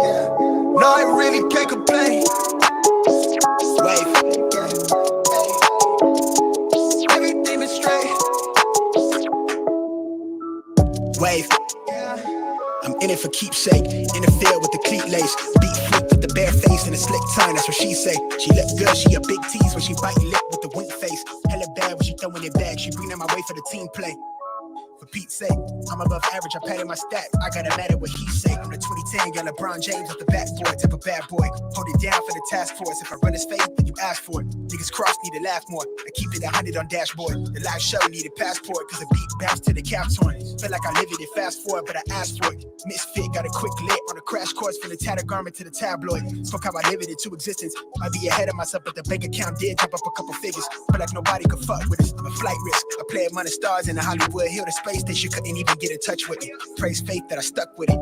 Yeah. No, I really can't complain. Wave. Yeah. Hey. Everything is straight. Wave. Yeah. I'm in it for keepsake. In the field with the cleat lace. Beat flick with the bare face and a slick tongue. That's what she say. She look good. She a big tease when she bite lip with the wink face. Hella bad when she throwing it back. She bring them my way for the team play. For Pete's sake, I'm above average, I padded my stats. I gotta matter what he say. I'm the 2010, got LeBron James off the backboard, type of bad boy. Hold it down for the task force. If I run his face, then you ask for it. Niggas cross need to laugh more. I keep it 100 on dashboard. The live show needed passport, cause the beat bounced to the cap torn. Feel like I live it fast forward, but I asked for it. Misfit, got a quick lit on a crash course from the tattered garment to the tabloid. Spoke how I live it into existence. I'd be ahead of myself, but the bank account did drop up a couple figures. Feel like nobody could fuck with us. I'm a flight risk. I play among the stars in the Hollywood Hill, the space station couldn't even get in touch with it. Praise faith that I stuck with it.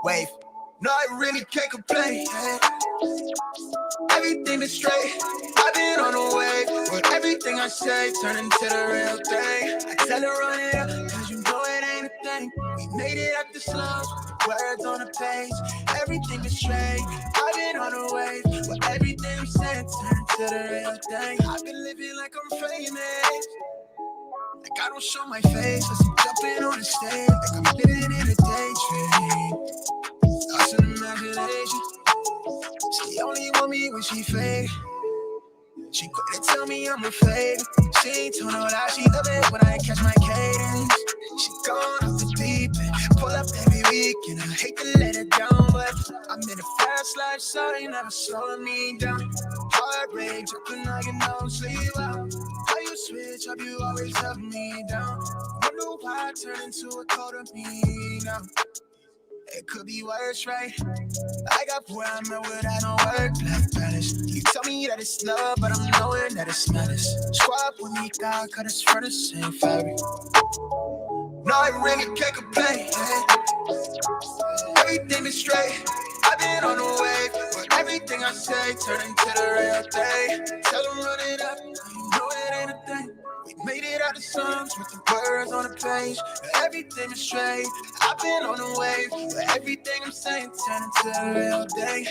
Wave. No, I really can't complain. Everything is straight. I've been on the way. But everything I say turn into the real thing. I tell her run it up, cause you know it ain't a thing. We made it out the slums with the words on the page. Everything is straight. I've been on the way. But everything we say turn into the real thing. I've been living like I'm famous. Like I don't show my face, as I'm jumping on the stage. Like I'm living in a daydream. Thoughts and imagination. She only want me when she fake. She quick to tell me I'm a fake. She ain't told no lie, she love it when I catch my cadence. She gone off the deep end, pull up every week, and I hate to let her down, but I'm in a fast life, so they never slowing me down. Heartbreak, dropping like an no sleep out. How you switch up, you always help me down. Wonder why I turn into a cold of me now. It could be worse, right? I got where I'm at without no work-life balance. You tell me that it's love, but I'm knowing that it's madness. Squad with me, God, cut us for the same fabric. No, I really can't complain. Everything is straight. I've been on the way, but everything I say turn into the real thing. Tell them run it up, you know it ain't a thing. We made it out the slums with the words on the page. Everything is straight. I've been on the wave, but everything I'm saying turn into the real thing.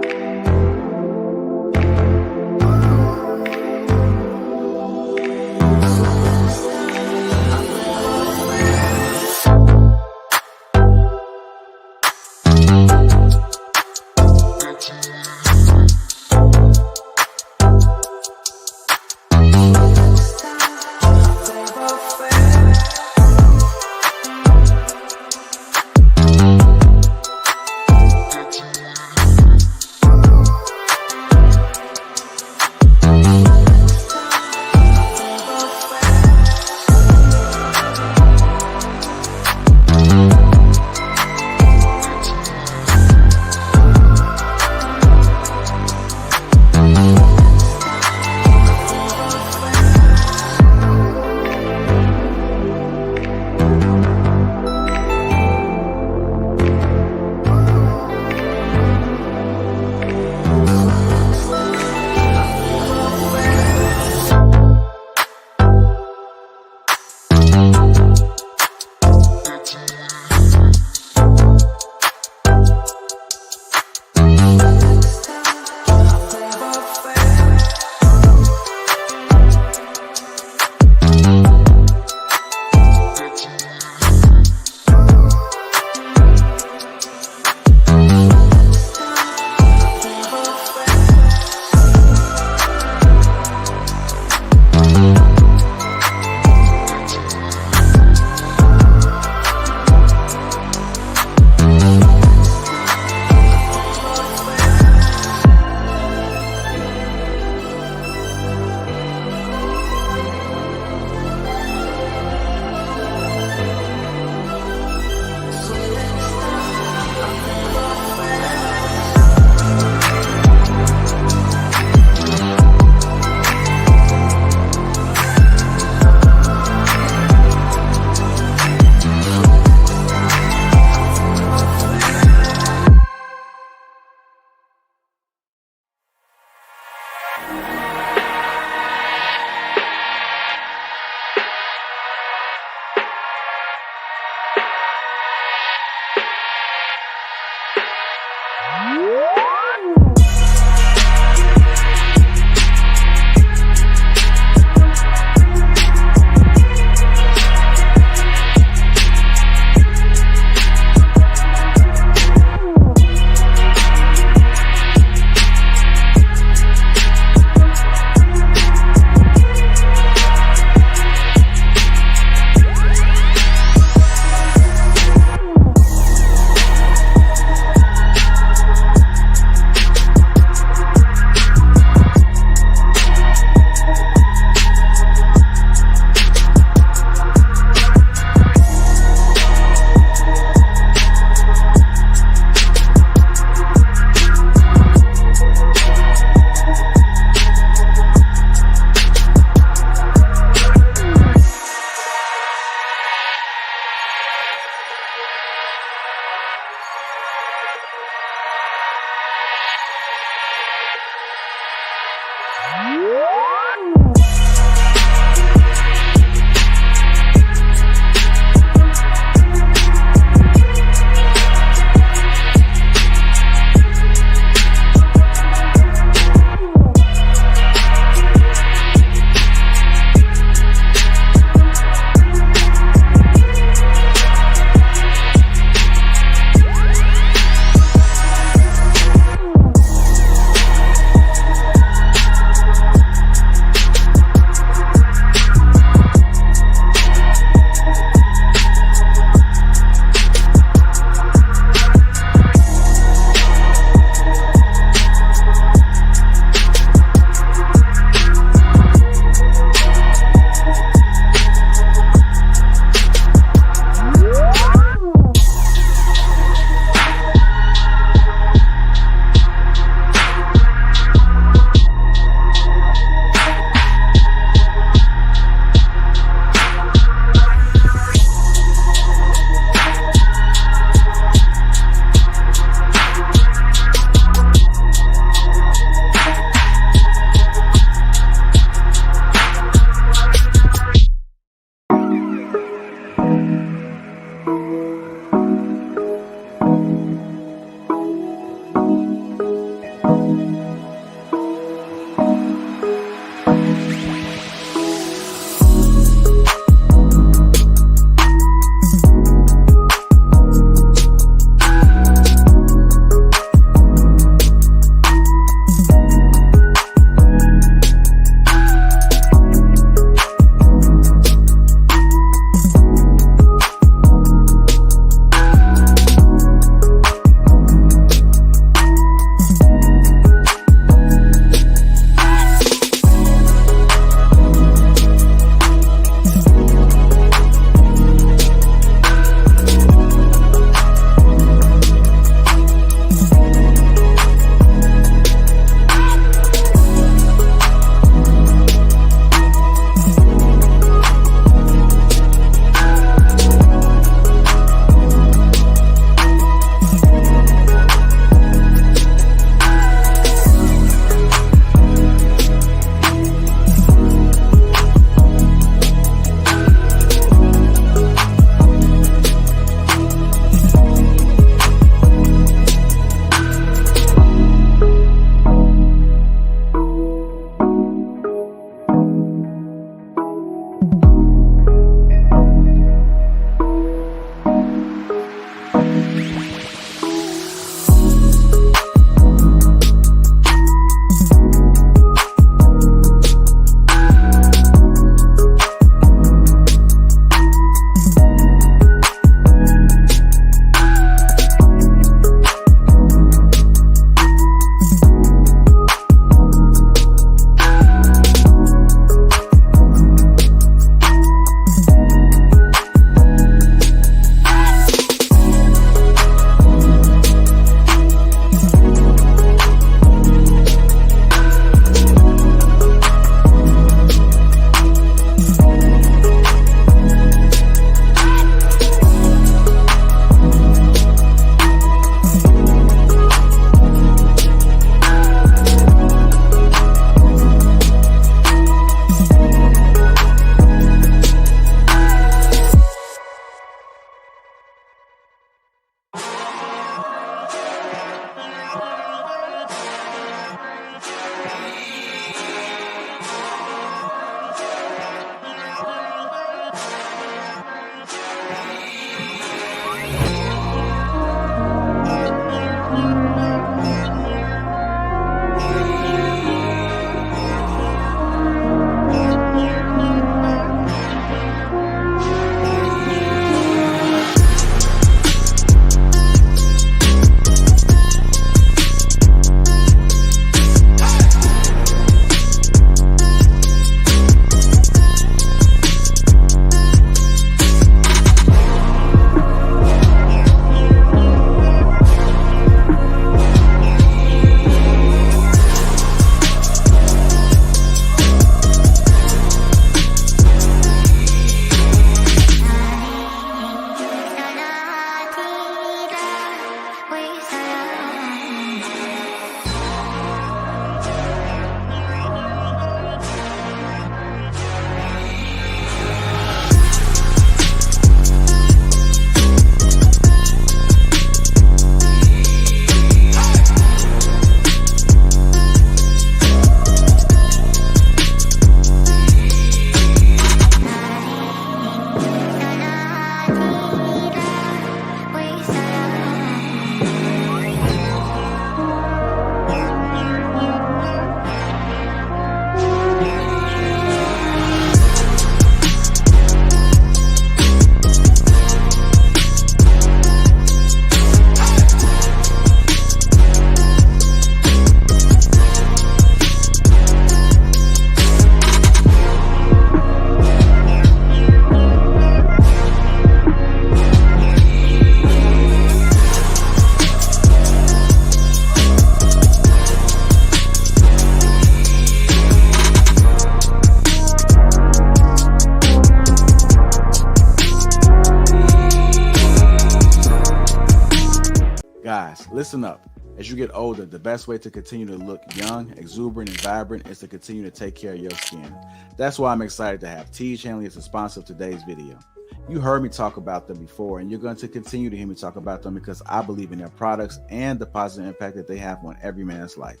Guys, listen up. As you get older, the best way to continue to look young, exuberant, and vibrant is to continue to take care of your skin. That's why I'm excited to have Tige Hanley as a sponsor of today's video. You heard me talk about them before, and you're going to continue to hear me talk about them because I believe in their products and the positive impact that they have on every man's life.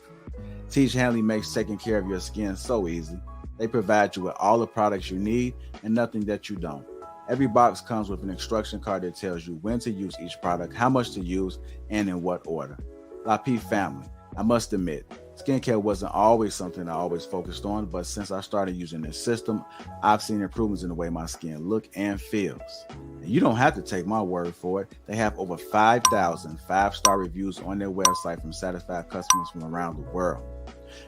Tige Hanley makes taking care of your skin so easy. They provide you with all the products you need and nothing that you don't. Every box comes with an instruction card that tells you when to use each product, how much to use, and in what order. Lapeef family, I must admit, skincare wasn't always something I always focused on, but since I started using this system, I've seen improvements in the way my skin looks and feels. And you don't have to take my word for it. They have over 5,000 five-star reviews on their website from satisfied customers from around the world.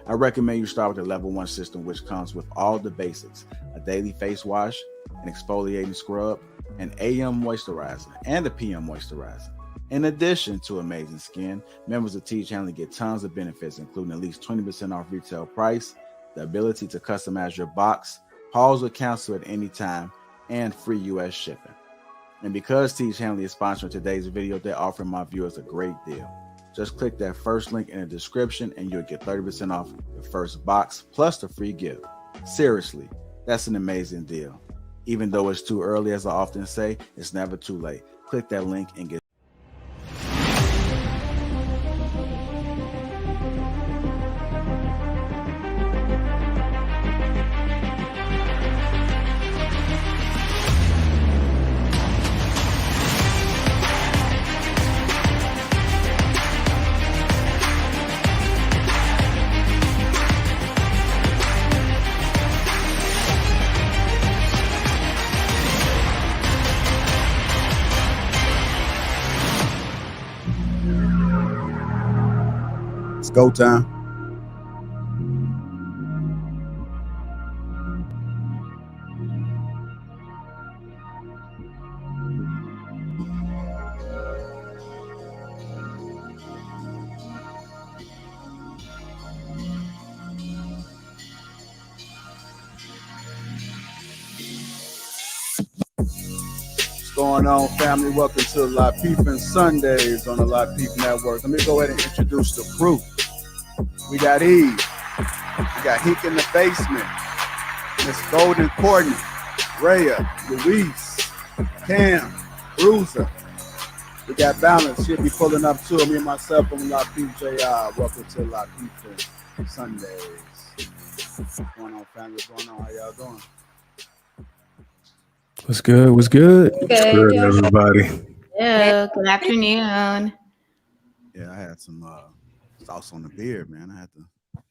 I recommend you start with the level 1 system, which comes with all the basics: a daily face wash, an exfoliating scrub, an AM moisturizer, and a PM moisturizer. In addition to amazing skin, members of Tige Hanley get tons of benefits, including at least 20% off retail price, the ability to customize your box, pause or cancel at any time, and free US shipping. And because Tige Hanley is sponsoring today's video, they're offering my viewers a great deal. Just click that first link in the description and you'll get 30% off the first box plus the free gift. Seriously, that's an amazing deal. Even though it's too early, as I often say, it's never too late. Click that link and get go time. What's going on, family? Welcome to Lapeef-ING Sundays on the Lapeef Network. Let me go ahead and introduce the crew. We got Eve. We got Hink in the basement. Miss Golden Courtney, Rhea, Luis, Cam, Bruiser. We got Balance. She'll be pulling up too. Me and myself on Lapeef JR. Welcome to Lapeef Sundays. What's going on, family? What's going on? How y'all doing? What's good? What's good? Good. What's good, everybody? Yeah, good afternoon. Yeah, I had some sauce on the beard, man. I had to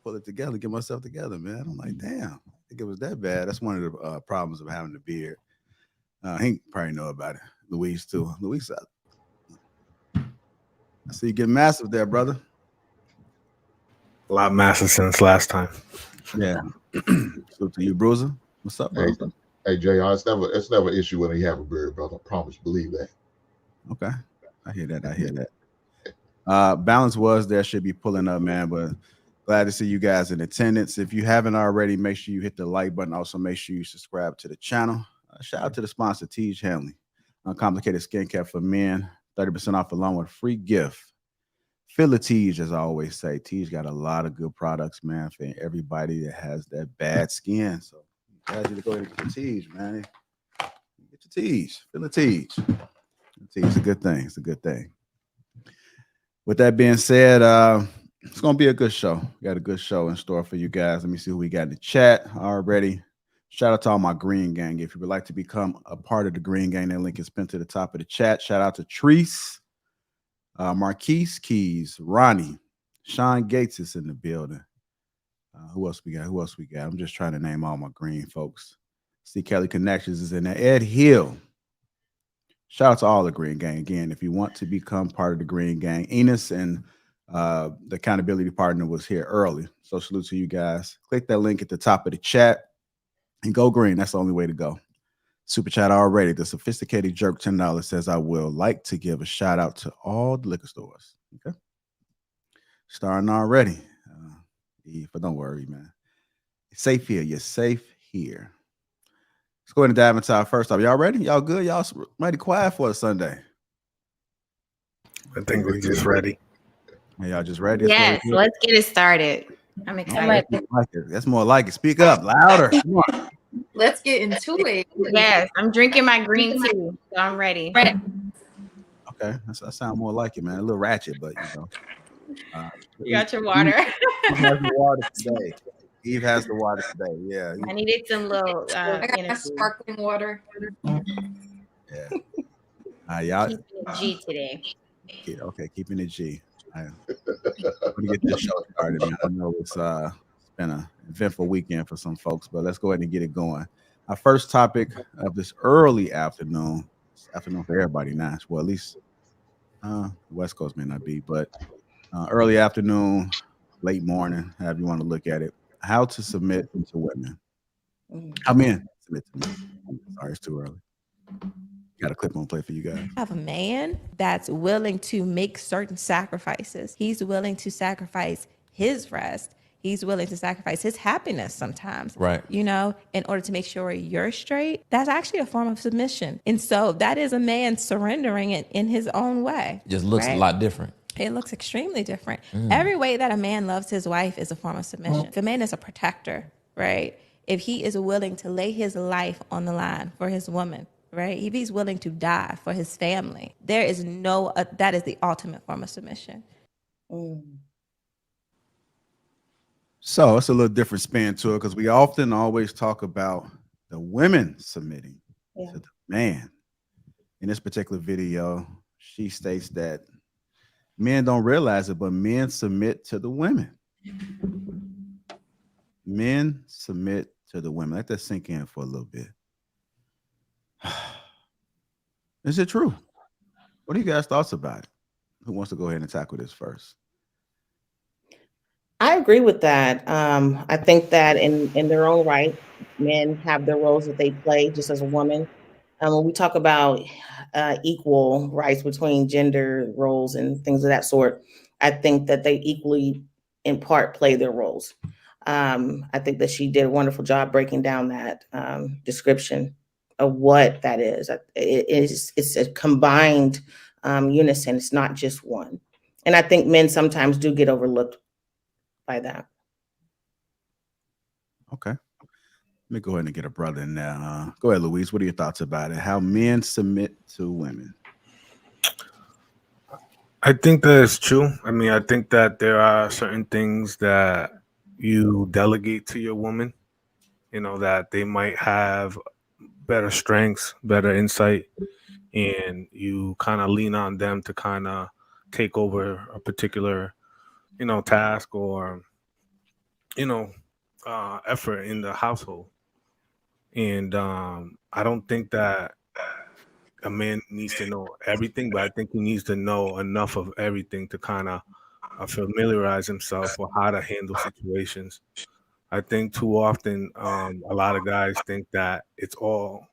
pull it together, get myself together, man. I'm like, damn, I think it was that bad. That's one of the problems of having the beard. He probably know about it. Luis too. Luis, I see you get massive there, brother. A lot massive since last time. Yeah. So to you, Bruiser. What's up, bro? Hey, JR, it's never an issue when you have a beard, brother. I promise, believe that. Okay. I hear that. Balance was there, should be pulling up, man, but glad to see you guys in attendance. If you haven't already, make sure you hit the like button. Also, make sure you subscribe to the channel. Shout out to the sponsor, Tige Hanley. Uncomplicated skincare for men, 30% off along with a free gift. Feel the Tige, as I always say. Tige got a lot of good products, man, for everybody that has that bad skin. So glad you to go ahead and get the Tige, man. Get your Tige. Feel the Tige. Tige is a good thing. It's a good thing. With that being said, it's going to be a good show. We got a good show in store for you guys. Let me see who we got in the chat already. Shout out to all my Green Gang. If you would like to become a part of the Green Gang, that link is pinned to the top of the chat. Shout out to Treese, Marquise Keys, Ronnie, Sean Gates is in the building. Who else we got? I'm just trying to name all my green folks. See Kelly Connections is in there. Ed Hill. Shout out to all the Green Gang. Again, if you want to become part of the Green Gang, Enos and the accountability partner was here early. So salute to you guys. Click that link at the top of the chat and go green. That's the only way to go. Super chat already. The sophisticated jerk $10 says, I will like to give a shout out to all the liquor stores. Okay. Starting already. But don't worry, man. It's safe here. You're safe here. Let's go ahead and dive into our first topic. Y'all ready? Y'all good? Y'all mighty quiet for a Sunday. I think we're just ready. Are y'all just ready? Yes, let's get it started. I'm Okay, excited. that's more like it. Speak up louder. Come on. Let's get into it. Yes, I'm drinking my green tea, so I'm ready. Okay, that sounds more like it, man. A little ratchet, but you know. You got your water. Eve has the water today. Eve has the water today. Yeah. I needed some little I got my energy. sparkling water. Yeah. Y'all. Keeping it G today. Okay, keeping it G. I'm gonna get this show started, man. I know it's been an eventful weekend for some folks, but let's go ahead and get it going. Our first topic of this early afternoon, for everybody now. Well, at least West Coast may not be, but early afternoon, late morning, however you want to look at it. How to submit to women. How men submit to men. Sorry, it's too early. Got a clip on play for you guys. Have a man that's willing to make certain sacrifices. He's willing to sacrifice his rest. He's willing to sacrifice his happiness sometimes, right? You know, in order to make sure you're straight. That's actually a form of submission. And so that is a man surrendering it in his own way. Just looks a lot different. It looks extremely different. Every way that a man loves his wife is a form of submission. If a man is a protector, right? If he is willing to lay his life on the line for his woman, right? If he's willing to die for his family, there is no, that is the ultimate form of submission. So it's a little different spin to it because we often always talk about the women submitting to the man. In this particular video, she states that men don't realize it, but men submit to the women. Men submit to the women. Let that sink in for a little bit. Is it true? What are you guys' thoughts about it? Who wants to go ahead and tackle this first? I agree with that. I think that in their own right, men have their roles that they play just as a woman. When we talk about equal rights between gender roles and things of that sort, I think that they equally, in part, play their roles. I think that she did a wonderful job breaking down that description of what that is. It's a combined unison. It's not just one. And I think men sometimes do get overlooked by that. Okay. Let me go ahead and get a brother in there. Go ahead, Louise. What are your thoughts about it? How men submit to women? I think that it's true. I mean, I think that there are certain things that you delegate to your woman, you know, that they might have better strengths, better insight, and you kind of lean on them to kind of take over a particular, you know, task or, you know, effort in the household. And I don't think that a man needs to know everything, but I think he needs to know enough of everything to kind of familiarize himself with how to handle situations. I think too often a lot of guys think that it's all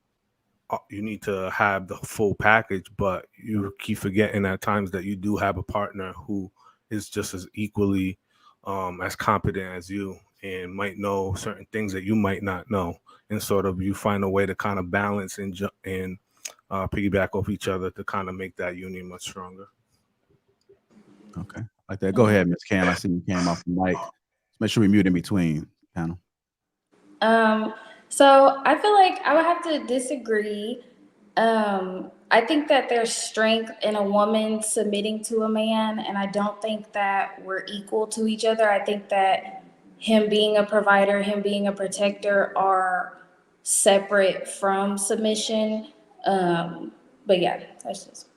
you need to have the full package, but you keep forgetting at times that you do have a partner who is just as equally as competent as you and might know certain things that you might not know, and sort of you find a way to kind of balance and piggyback off each other to kind of make that union much stronger. Okay, like that. Go ahead, Miss Cam. I see you came off the mic. Make sure we mute in between panel. So I feel like I would have to disagree. I think that there's strength in a woman submitting to a man, and I don't think that we're equal to each other. I think that him being a provider, him being a protector are separate from submission. But yeah, that's just.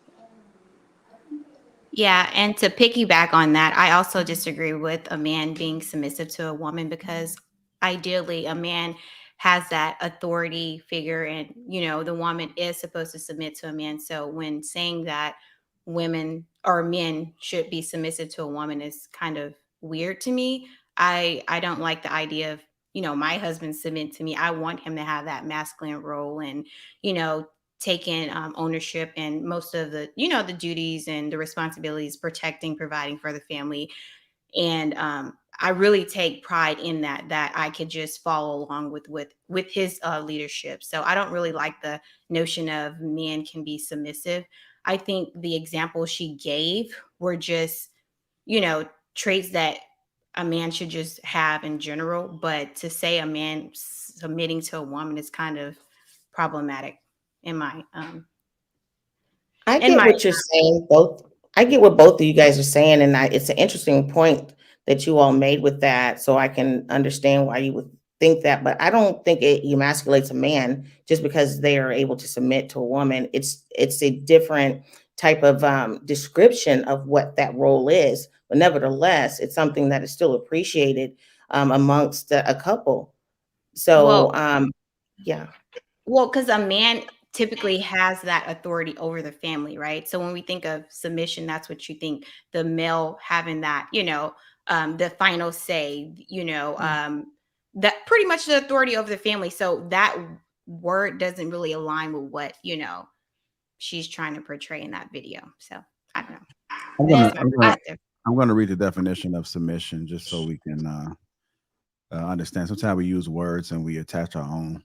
Yeah, and to piggyback on that, I also disagree with a man being submissive to a woman because ideally a man has that authority figure and, you know, the woman is supposed to submit to a man. So when saying that women or men should be submissive to a woman is kind of weird to me. I don't like the idea of, you know, my husband submit to me. I want him to have that masculine role and, you know, taking ownership and most of the, you know, the duties and the responsibilities, protecting, providing for the family. And I really take pride in that I could just follow along with his leadership. So I don't really like the notion of men can be submissive. I think the examples she gave were just, traits that a man should just have in general. But to say a man submitting to a woman is kind of problematic in my I get what you're saying. I get what both of you guys are saying, and it's an interesting point that you all made with that. So I can understand why you would think that, but I don't think it emasculates a man just because they are able to submit to a woman. It's a different type of description of what that role is, but nevertheless, it's something that is still appreciated amongst a couple. So, yeah. Well, because a man typically has that authority over the family, right? So when we think of submission, that's what you think, the male having that, the final say, that pretty much the authority over the family. So that word doesn't really align with what, she's trying to portray in that video. So I don't know. I'm gonna read the definition of submission just so we can understand. Sometimes we use words and we attach our own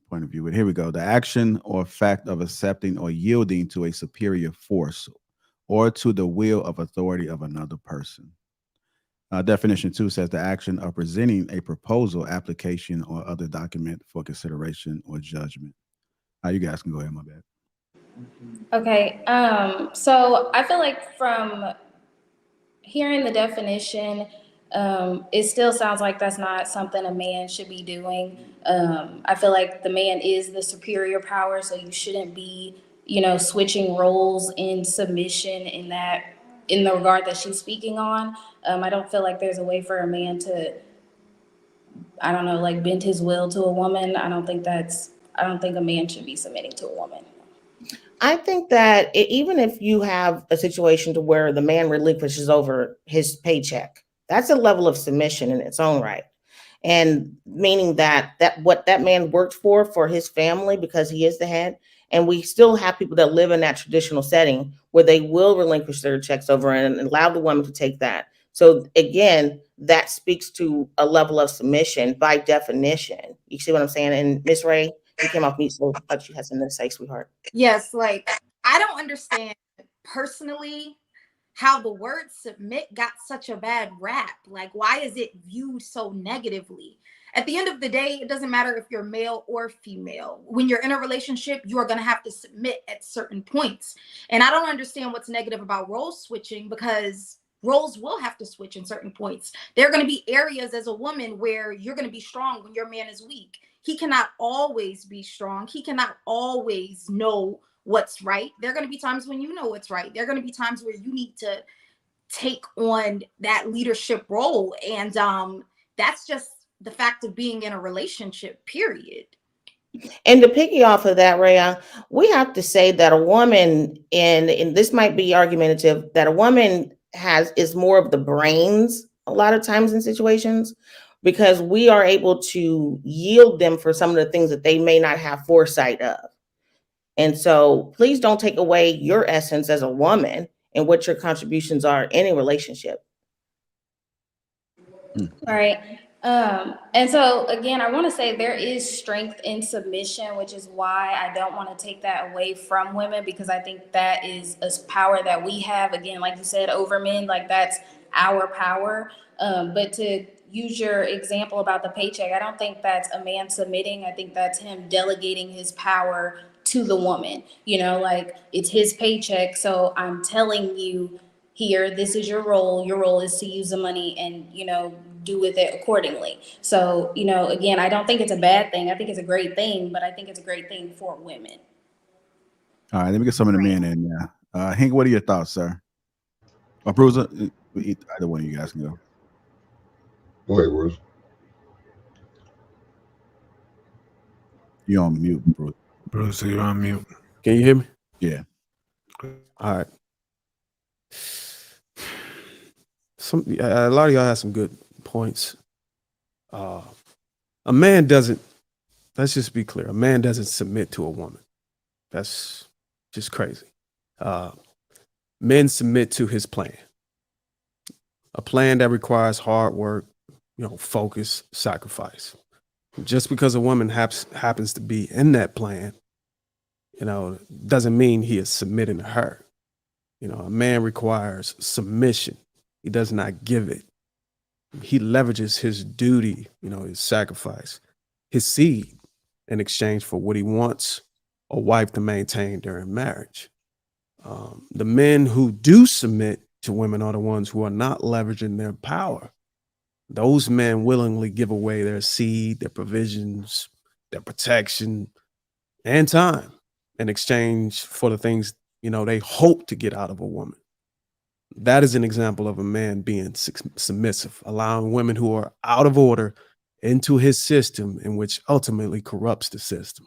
point of view. But here we go. The action or fact of accepting or yielding to a superior force or to the will of authority of another person. Definition 2 says the action of presenting a proposal, application, or other document for consideration or judgment. You guys can go ahead, my bad. Okay, so I feel like from hearing the definition, it still sounds like that's not something a man should be doing. I feel like the man is the superior power, so you shouldn't be, switching roles in submission in the regard that she's speaking on. I don't feel like there's a way for a man to, I don't know, like bend his will to a woman. I don't think a man should be submitting to a woman. I think that even if you have a situation to where the man relinquishes over his paycheck, that's a level of submission in its own right. And meaning that what that man worked for his family, because he is the head. And we still have people that live in that traditional setting where they will relinquish their checks over and allow the woman to take that. So again, that speaks to a level of submission by definition. You see what I'm saying? And Miss Ray, you came off mute, so I thought you had something to say, sweetheart. Yes, like I don't understand personally how the word submit got such a bad rap. Like, why is it viewed so negatively? At the end of the day, it doesn't matter if you're male or female. When you're in a relationship, you are going to have to submit at certain points. And I don't understand what's negative about role switching, because roles will have to switch in certain points. There are going to be areas as a woman where you're going to be strong when your man is weak. He cannot always be strong. He cannot always know what's right. There are going to be times when you know what's right. There are going to be times where you need to take on that leadership role. And that's just the fact of being in a relationship, period. And to piggy off of that, Rhea, we have to say that a woman, and this might be argumentative, that a woman is more of the brains a lot of times in situations, because we are able to yield them for some of the things that they may not have foresight of. And so please don't take away your essence as a woman and what your contributions are in a relationship. All right. And so again, I want to say there is strength in submission, which is why I don't want to take that away from women, because I think that is a power that we have, again, like you said, over men, like that's our power. But to use your example about the paycheck, I don't think that's a man submitting. I think that's him delegating his power to the woman, like it's his paycheck. So I'm telling you here, this is your role. Your role is to use the money and, do with it accordingly. So, again, I don't think it's a bad thing. I think it's a great thing, but I think it's a great thing for women. All right, let me get some of the men in there. Hank, what are your thoughts, sir? Or Bruiser, either one of you guys can go. Go ahead, Bruce. You're on mute, Bruce. Bruce, you're on mute. Can you hear me? Yeah. All right. A lot of y'all have some good points. A man doesn't, let's just be clear, a man doesn't submit to a woman. That's just crazy. Men submit to his plan. A plan that requires hard work, focus, sacrifice. Just because a woman happens to be in that plan doesn't mean he is submitting to her. A man requires submission. He does not give it. He leverages his duty, his sacrifice, his seed in exchange for what he wants a wife to maintain during marriage. The men who do submit to women are the ones who are not leveraging their power. Those men willingly give away their seed, their provisions, their protection, and time in exchange for the things, they hope to get out of a woman. That is an example of a man being submissive, allowing women who are out of order into his system, in which ultimately corrupts the system.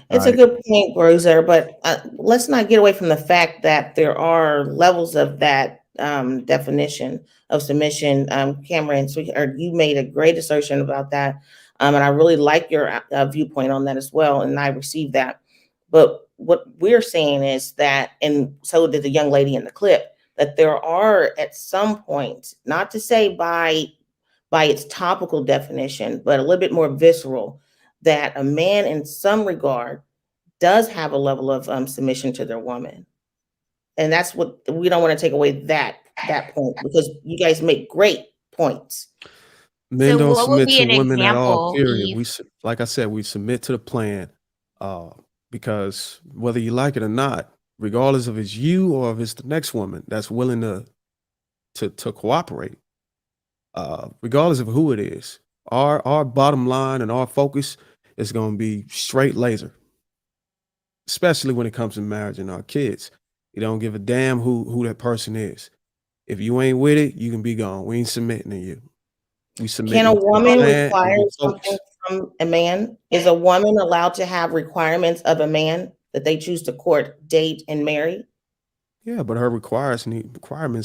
It's a good point, Rosa, but let's not get away from the fact that there are levels of that definition of submission. Cameron, you made a great assertion about that, and I really like your viewpoint on that as well, and I received that. But what we're saying is that, and so did the young lady in the clip, that there are at some point, not to say by its topical definition, but a little bit more visceral, that a man in some regard does have a level of submission to their woman. And that's what we don't want to take away that point, because you guys make great points. Men don't what would submit be to an women at all, example, period. Eve? Like I said, we submit to the plan because whether you like it or not, regardless if it's you or if it's the next woman that's willing to cooperate, regardless of who it is, our bottom line and our focus is going to be straight laser, especially when it comes to marriage and our kids. You don't give a damn who that person is. If you ain't with it, you can be gone. We ain't submitting to you. We submit. Can a woman require and something from a man? Is a woman allowed to have requirements of a man that they choose to court, date, and marry? Yeah, but her requirements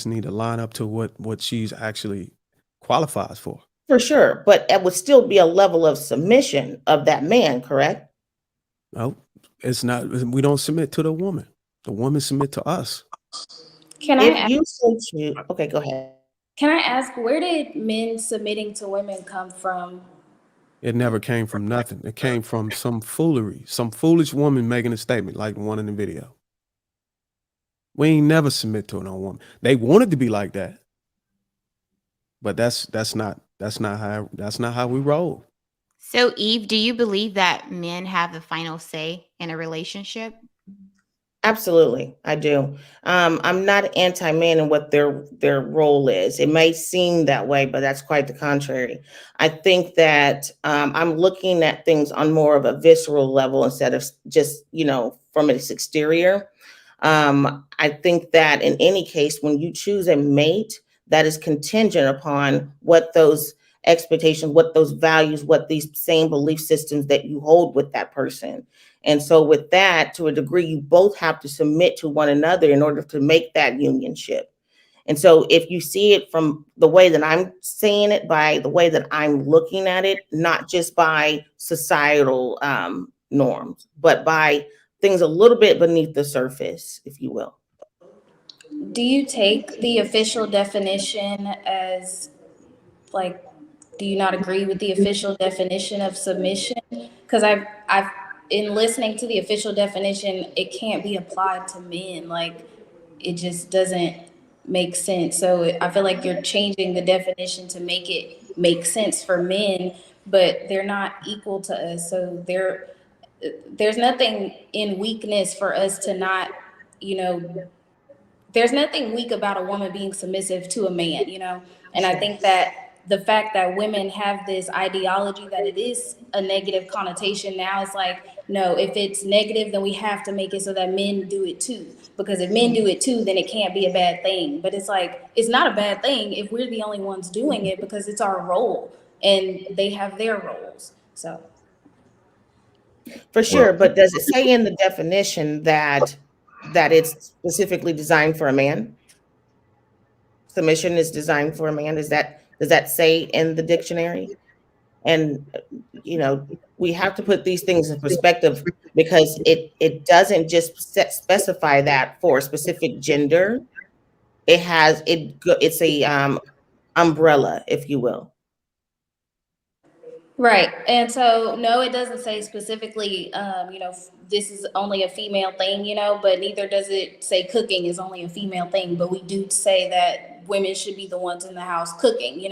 need to line up to what she's actually qualifies for. For sure, but it would still be a level of submission of that man, correct? No, it's not. We don't submit to the woman. The woman submit to us. Okay, go ahead. Can I ask, where did men submitting to women come from? It never came from nothing. It came from some foolery, some foolish woman making a statement like the one in the video. We ain't never submit to no woman. They wanted to be like that, but that's not how we roll. So, Eve, do you believe that men have the final say in a relationship? Absolutely, I do. I'm not anti-man in what their role is. It may seem that way, but that's quite the contrary. I think that I'm looking at things on more of a visceral level instead of just, from its exterior. I think that in any case, when you choose a mate, that is contingent upon what those expectations, what those values, what these same belief systems that you hold with that person. And so with that, to a degree, you both have to submit to one another in order to make that unionship. And so if you see it from the way that I'm saying it, by the way that I'm looking at it, not just by societal norms, but by things a little bit beneath the surface, if you will. Do you take the official definition as, like, do you not agree with the official definition of submission? Because I've in listening to the official definition, it can't be applied to men. Like, it just doesn't make sense. So I feel like you're changing the definition to make it make sense for men, but they're not equal to us. So there's nothing in weakness for us to not, there's nothing weak about a woman being submissive to a man, And I think that the fact that women have this ideology that it is a negative connotation now, it's like, no, if it's negative, then we have to make it so that men do it too. Because if men do it too, then it can't be a bad thing. But it's like, it's not a bad thing if we're the only ones doing it, because it's our role and they have their roles. So. For sure, but does it say in the definition that it's specifically designed for a man? Submission is designed for a man. Does that say in the dictionary? And we have to put these things in perspective, because it doesn't just specify that for a specific gender. It's a umbrella, if you will. Right. And so, no, it doesn't say specifically, this is only a female thing, but neither does it say cooking is only a female thing. But we do say that women should be the ones in the house cooking.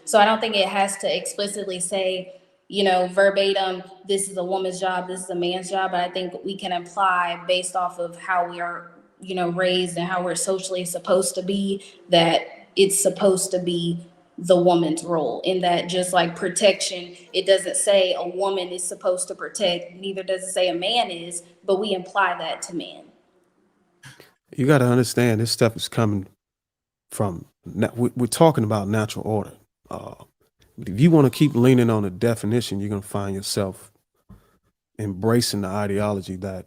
So I don't think it has to explicitly say, verbatim, this is a woman's job, this is a man's job. But I think we can imply based off of how we are, raised and how we're socially supposed to be, that it's supposed to be the woman's role, in that, just like protection, it doesn't say a woman is supposed to protect, neither does it say a man is, but we imply that to men. You got to understand this stuff is coming from, we're talking about natural order. If you want to keep leaning on a definition, you're going to find yourself embracing the ideology that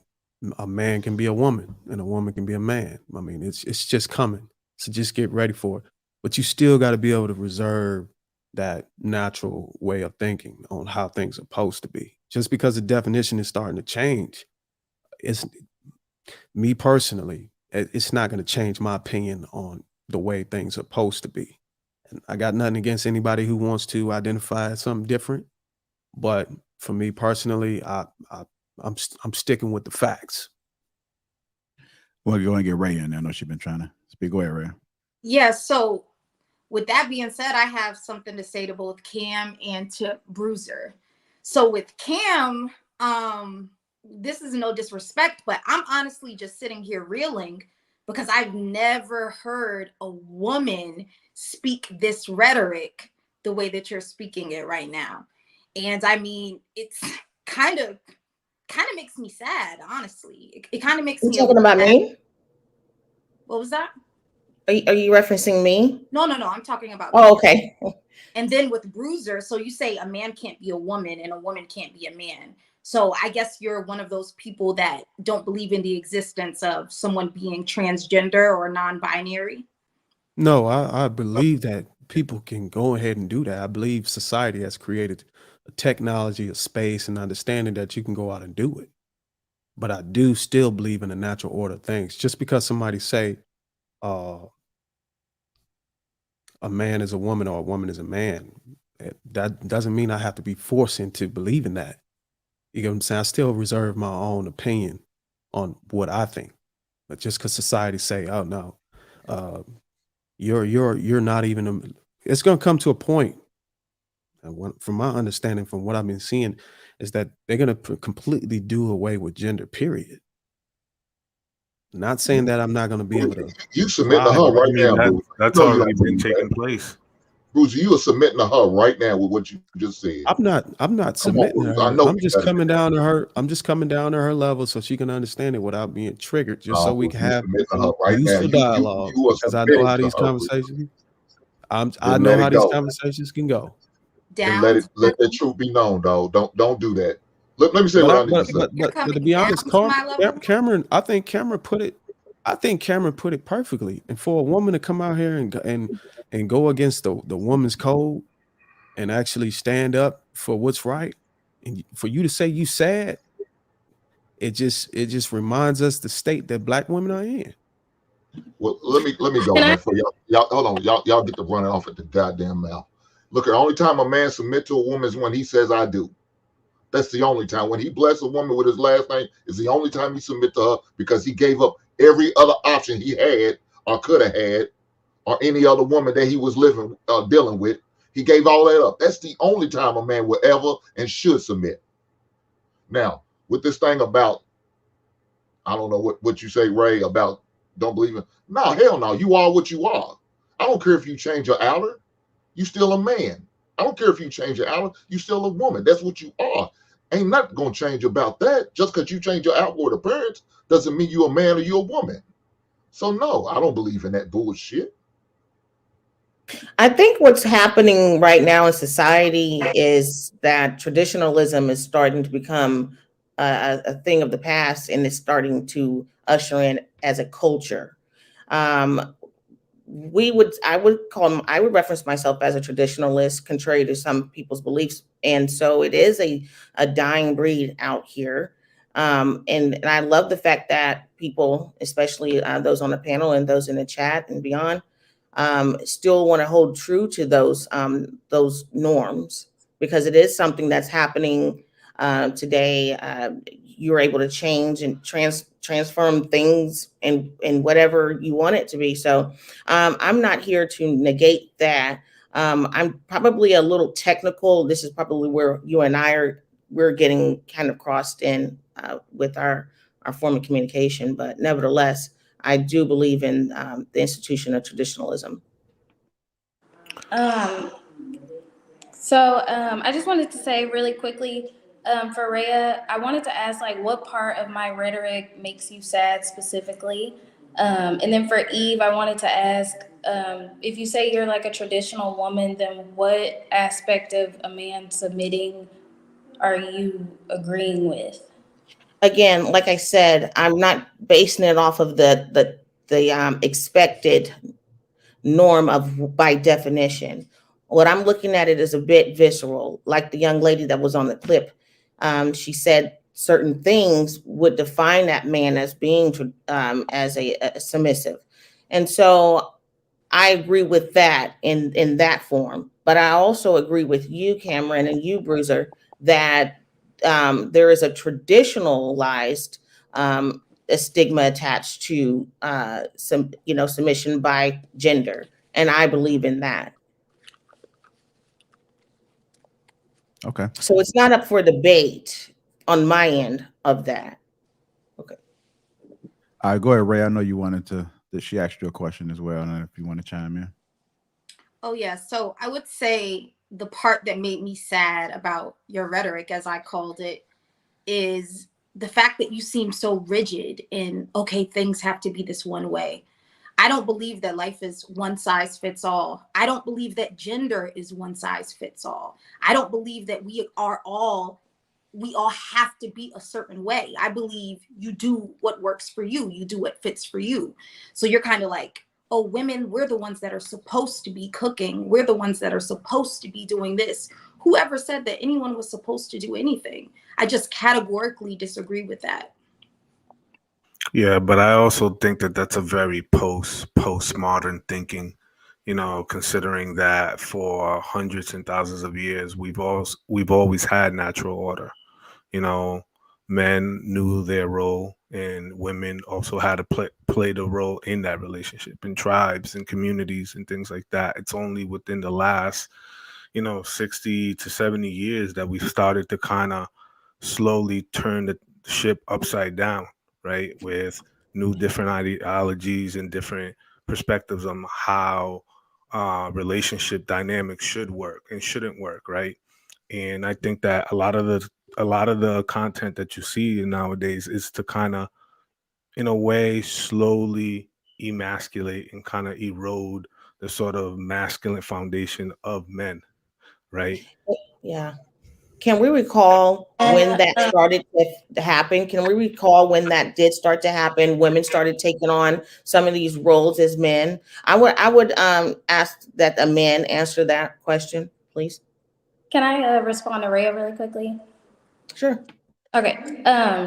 a man can be a woman and a woman can be a man. I mean, it's just coming. So just get ready for it. But you still got to be able to reserve that natural way of thinking on how things are supposed to be. Just because the definition is starting to change, it's me personally, it's not going to change my opinion on the way things are supposed to be. And I got nothing against anybody who wants to identify as something different, but for me personally, I'm sticking with the facts. Well, you want to get Ray in there. I know she's been trying to speak. Go ahead, Ray. Yeah, so with that being said, I have something to say to both Cam and to Bruiser. So with Cam, this is no disrespect, but I'm honestly just sitting here reeling because I've never heard a woman speak this rhetoric the way that you're speaking it right now. And I mean, it's kind of makes me sad, honestly. It kind of makes me talking about sad. me? What was that? Are you referencing me? No, I'm talking about Oh, okay. And then with Bruiser, so you say a man can't be a woman and a woman can't be a man. So I guess you're one of those people that don't believe in the existence of someone being transgender or non-binary. No, I believe that people can go ahead and do that. I believe society has created a technology, a space, and understanding that you can go out and do it. But I do still believe in the natural order of things. Just because somebody say a man is a woman or a woman is a man, that doesn't mean I have to be forced into believing that. You get what I'm saying? I still reserve my own opinion on what I think. But just because society say, oh no, you're not even it's going to come to a point, and from my understanding, from what I've been seeing, is that they're going to completely do away with gender, period. Not saying that I'm not going to be able to You submitting to her right now, Bruce. That's You know you already don't been believe taking that. place. Bruce, you are submitting to her right now with what you just said. I'm not submitting Bruce, to I her. know I'm you just better coming than down to her. I'm just coming down to her level so she can understand it without being triggered, just so we Bruce, can you have submitting to her some right now. useful dialogue. You are Because I know submitting how to these her, Bruce. conversations. I Then know let how it these go. conversations can go. And let the truth be known, dog. Don't do that. Let me say what I need to say. But to be honest, Cameron, I think Cameron put it perfectly. And for a woman to come out here and go against the woman's code and actually stand up for what's right, and for you to say you sad, it just reminds us the state that Black women are in. Well, let me go, man. For y'all, hold on, y'all get to running off at the goddamn mouth. Look, the only time a man submit to a woman is when he says "I do." That's the only time. When he bless a woman with his last name is the only time he submit to her, because he gave up every other option he had or could have had, or any other woman that he was dealing with. He gave all that up. That's the only time a man will ever and should submit. Now, with this thing about, I don't know what you say, Ray, about don't believe in. No, hell no. You are what you are. I don't care if you change your outer. You still a man. I don't care if you change your outer. You still a woman. That's what you are. Ain't nothing gonna change about that. Just because you change your outward appearance doesn't mean you're a man or you're a woman. So no, I don't believe in that bullshit. I think what's happening right now in society is that traditionalism is starting to become a thing of the past, and it's starting to usher in as a culture. I would reference myself as a traditionalist, contrary to some people's beliefs. And so it is a dying breed out here. And I love the fact that people, especially those on the panel and those in the chat and beyond, still want to hold true to those norms. because it is something that's happening today. You're able to change and transform things in whatever you want it to be. So I'm not here to negate that. I'm probably a little technical. This is probably where you and we're getting kind of crossed in with our form of communication. But nevertheless, I do believe in the institution of traditionalism. I just wanted to say really quickly, for Rhea, I wanted to ask, like, what part of my rhetoric makes you sad specifically? And then for Eve, I wanted to ask, if you say you're like a traditional woman, then what aspect of a man submitting are you agreeing with? Again, like I said, I'm not basing it off of the expected norm of by definition. What I'm looking at it is a bit visceral, like the young lady that was on the clip. She said certain things would define that man as being as a submissive, and so I agree with that in that form. But I also agree with you, Cameron, and you, Bruiser, that there is a traditionalized a stigma attached to submission by gender, and I believe in that. Okay. So it's not up for debate on my end of that. Okay. All right, go ahead, Ray. I know you wanted to. That she asked you a question as well, and if you want to chime in. Oh yeah, so I would say the part that made me sad about your rhetoric, as I called it, is the fact that you seem so rigid in, okay, things have to be this one way. I don't believe that life is one size fits all. I don't believe that gender is one size fits all. I don't believe that we all have to be a certain way. I believe you do what works for you. You do what fits for you. So you're kind of like, oh, women, we're the ones that are supposed to be cooking. We're the ones that are supposed to be doing this. Whoever said that anyone was supposed to do anything? I just categorically disagree with that. Yeah, but I also think that that's a very postmodern thinking, considering that for hundreds and thousands of years we've always had natural order. Men knew their role, and women also had to play the role in that relationship, in tribes and communities and things like that. It's only within the last 60 to 70 years that we've started to kind of slowly turn the ship upside down, right? With new different ideologies and different perspectives on how relationship dynamics should work and shouldn't work, right? And I think that a lot of the content that you see nowadays is to kind of, in a way, slowly emasculate and kind of erode the sort of masculine foundation of men, right? Yeah. Can we recall when that started to happen? Can we recall when that did start to happen? Women started taking on some of these roles as men. I would ask that a man answer that question, please. Can I respond to Rhea really quickly? Sure. Okay,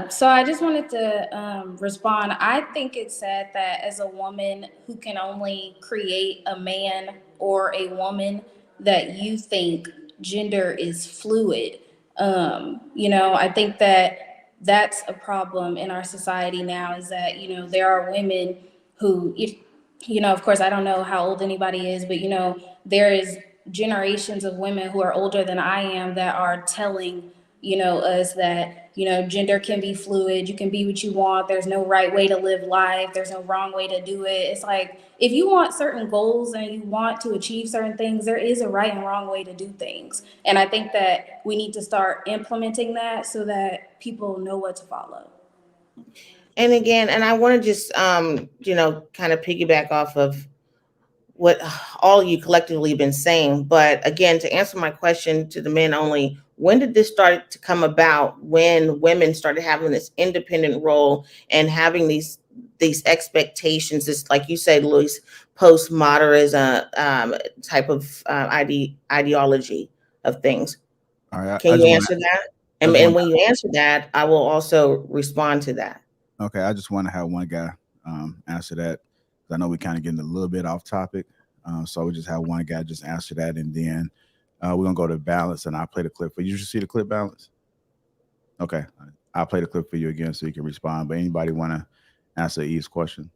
so I just wanted to respond. I think it's sad that as a woman who can only create a man or a woman, that you think gender is fluid. I think that that's a problem in our society now, is that, there are women who, of course, I don't know how old anybody is, but, there is generations of women who are older than I am that are telling us that, gender can be fluid. You can be what you want. There's no right way to live life. There's no wrong way to do it. It's like, if you want certain goals and you want to achieve certain things, there is a right and wrong way to do things. And I think that we need to start implementing that so that people know what to follow. And again, and I want to just, kind of piggyback off of what all you collectively been saying. But again, to answer my question to the men only, when did this start to come about? When women started having this independent role and having these expectations, this, like you said, Luis, postmodernism type of ideology of things. All right. Can you answer that? And when you answer that, I will also respond to that. Okay, I just want to have one guy answer that. I know we kind of getting a little bit off topic, so we just have one guy just answer that, and then We're gonna go to balance, and I'll play the clip for you. Did you see the clip, balance? Okay, I'll play the clip for you again so you can respond. But anybody want to answer Eve's question?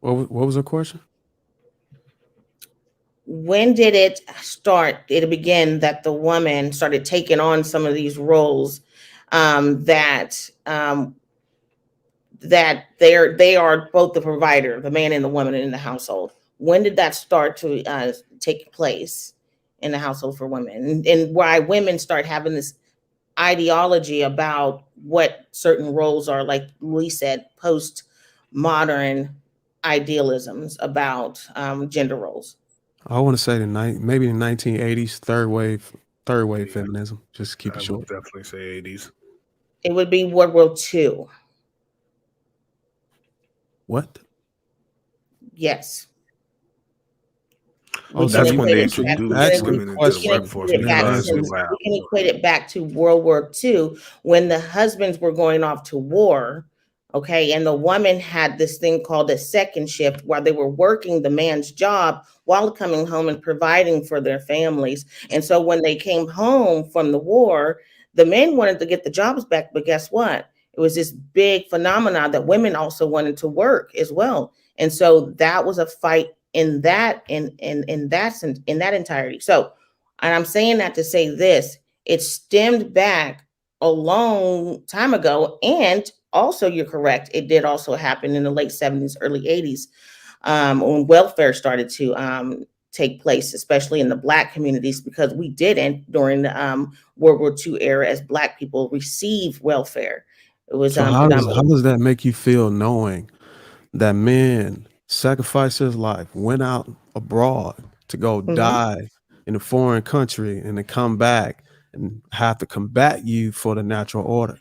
What was her question? When did it start? Did it begin that the woman started taking on some of these roles that they are both the provider, the man and the woman in the household? When did that start to take place in the household for women, and why women start having this ideology about what certain roles are, like Lee said, post modern idealisms about gender roles? I want to say maybe the 1980s, third wave feminism. Just keep I it would short. definitely say 80s. It would be World War II. What? Yes. Oh, That's when they you introduced actually women into the workforce because answered. wow. We can equate it back to World War II when the husbands were going off to war. Okay. And the woman had this thing called a second shift where they were working the man's job while coming home and providing for their families. And so when they came home from the war, the men wanted to get the jobs back. But guess what? It was this big phenomenon that women also wanted to work as well. And so that was a fight in that entirety. So, and I'm saying that to say this, it stemmed back a long time ago. And also, you're correct, it did also happen in the late 70s, early 80s, when welfare started to take place, especially in the Black communities, because we didn't during the World War II era as Black people receive welfare. It was So how predominantly. does that make you feel knowing that man sacrificed his life, went out abroad to go die in a foreign country, and to come back and have to combat you for the natural order?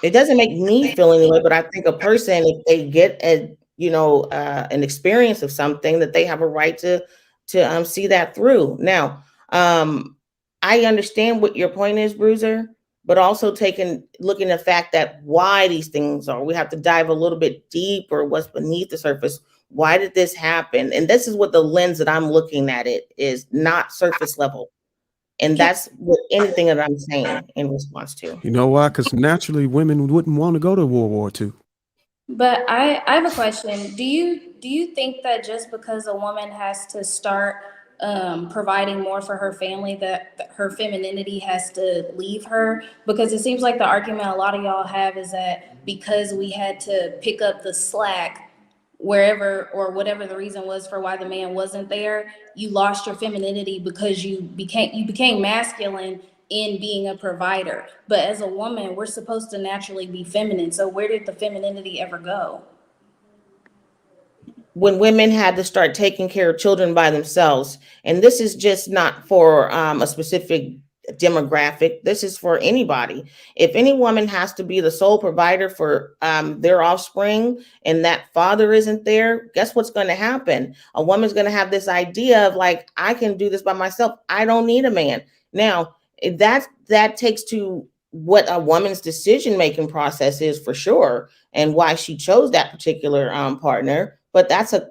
It doesn't make me feel anyway, but I think a person, if they get an experience of something, that they have a right to see that through. Now, I understand what your point is, Bruiser, but also looking at the fact that why these things are, we have to dive a little bit deeper, what's beneath the surface. Why did this happen? And this is what the lens that I'm looking at it is, not surface level. And that's what anything that I'm saying in response to. You know why? Because naturally women wouldn't want to go to World War II. But I have a question. Do you think that just because a woman has to start providing more for her family, that her femininity has to leave her? Because it seems like the argument a lot of y'all have is that because we had to pick up the slack wherever or whatever the reason was for why the man wasn't there, you lost your femininity because you became masculine in being a provider. But as a woman, we're supposed to naturally be feminine. So where did the femininity ever go? When women had to start taking care of children by themselves. And this is just not for a specific demographic. This is for anybody. If any woman has to be the sole provider for their offspring and that father isn't there, guess what's going to happen? A woman's going to have this idea of like, I can do this by myself. I don't need a man. Now, that takes to what a woman's decision-making process is for sure, and why she chose that particular partner. But that's a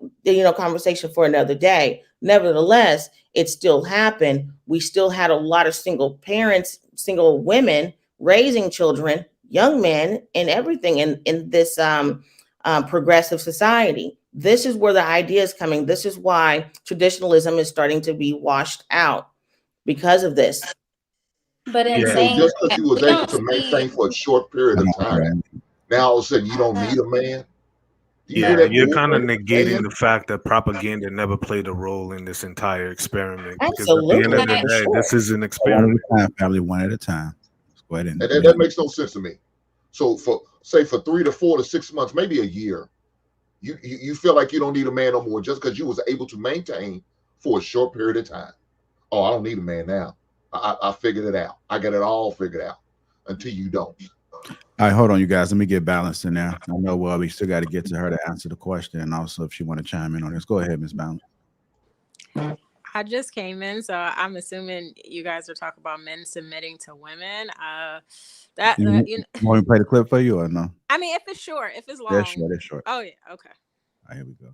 conversation for another day. Nevertheless, it still happened. We still had a lot of single parents, single women raising children, young men, and everything in this progressive society. This is where the idea is coming. This is why traditionalism is starting to be washed out because of this. But in So saying just because that, you was we able don't to see. maintain for a short period of time, now all of a sudden you don't need a man. Do you hear Yeah, that you're bull kind of what they're negating saying? the fact that propaganda never played a role in this entire experiment. Because at the end Absolutely, of the for day, sure. this is an One at experiment. a time, family. One at a time. Let's go ahead and That makes no sense to me. So for 3 to 4 to 6 months, maybe a year, you feel like you don't need a man no more just because you was able to maintain for a short period of time. Oh, I don't need a man now. I figured it out. I got it all figured out. Until you don't. All right, hold on, you guys. Let me get balanced in there. I know we still got to get to her to answer the question, and also if she want to chime in on this. Go ahead, Miss Balance. I just came in, so I'm assuming you guys are talking about men submitting to women. You want me to play the clip for you or no? I mean, if it's short, if it's long. They're short. They're short. Oh yeah, okay. All right, here we go.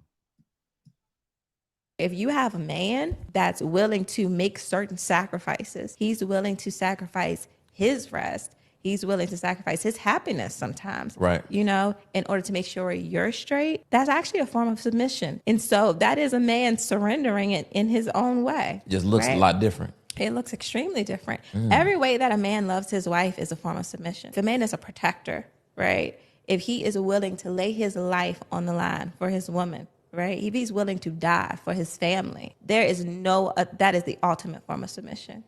If you have a man that's willing to make certain sacrifices, he's willing to sacrifice his rest. He's willing to sacrifice his happiness sometimes, Right. you know, in order to make sure you're straight. That's actually a form of submission. And so that is a man surrendering it in his own way. Just looks right? a lot different. It looks extremely different. Every way that a man loves his wife is a form of submission. If a man is a protector, right? If he is willing to lay his life on the line for his woman, right? If he's willing to die for his family, there is no, that is the ultimate form of submission.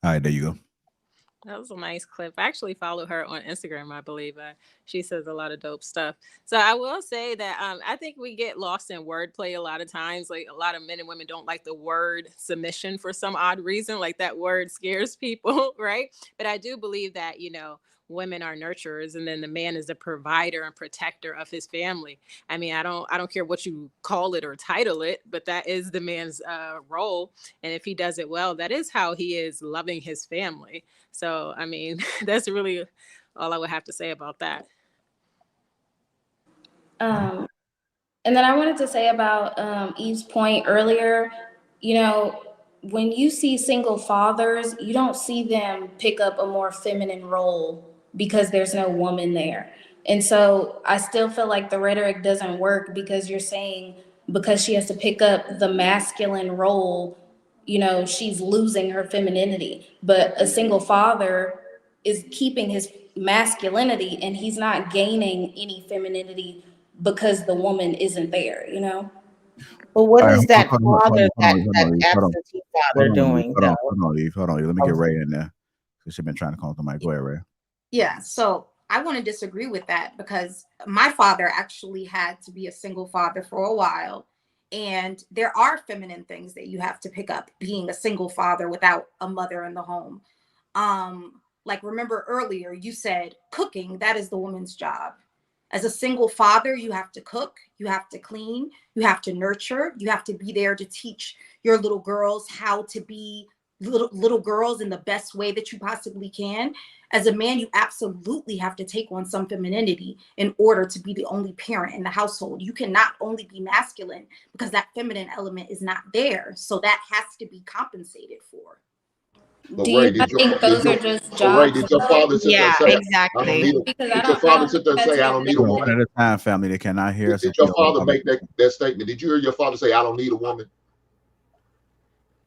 All right, there you go. That was a nice clip. I actually follow her on Instagram, I believe. She says a lot of dope stuff. So I will say that I think we get lost in wordplay a lot of times. Like a lot of men and women don't like the word submission for some odd reason. Like that word scares people, right? But I do believe that, you know, women are nurturers and then the man is the provider and protector of his family. I mean, I don't care what you call it or title it, but that is the man's role. And if he does it well, that is how he is loving his family. So, I mean, that's really all I would have to say about that. And then I wanted to say about Eve's point earlier, you know, when you see single fathers, you don't see them pick up a more feminine role because there's no woman there. And so I still feel like the rhetoric doesn't work because you're saying because she has to pick up the masculine role, you know, she's losing her femininity. But a single father is keeping his masculinity and he's not gaining any femininity because the woman isn't there, you know? But what All right, is that hold on, father, that Eve, hold on. absentee father doing though? Hold on, Eve. Hold on, Eve. Let me get Ray in there. She's been trying to call the mic. Go ahead, Ray. Yeah, so I want to disagree with that because my father actually had to be a single father for a while. And there are feminine things that you have to pick up being a single father without a mother in the home. Like remember earlier, you said cooking, that is the woman's job. As a single father, you have to cook, you have to clean, you have to nurture, you have to be there to teach your little girls how to be little girls in the best way that you possibly can. As a man, you absolutely have to take on some femininity in order to be the only parent in the household. You cannot only be masculine because that feminine element is not there. So that has to be compensated for. But Do Ray, you not think those are just jobs? Did your father sit there and say, I don't need a, Because did your father sit there and say, I don't need a One woman? at a time, family. They cannot hear us. Did your father make that statement? Did you hear your father say, I don't need a woman?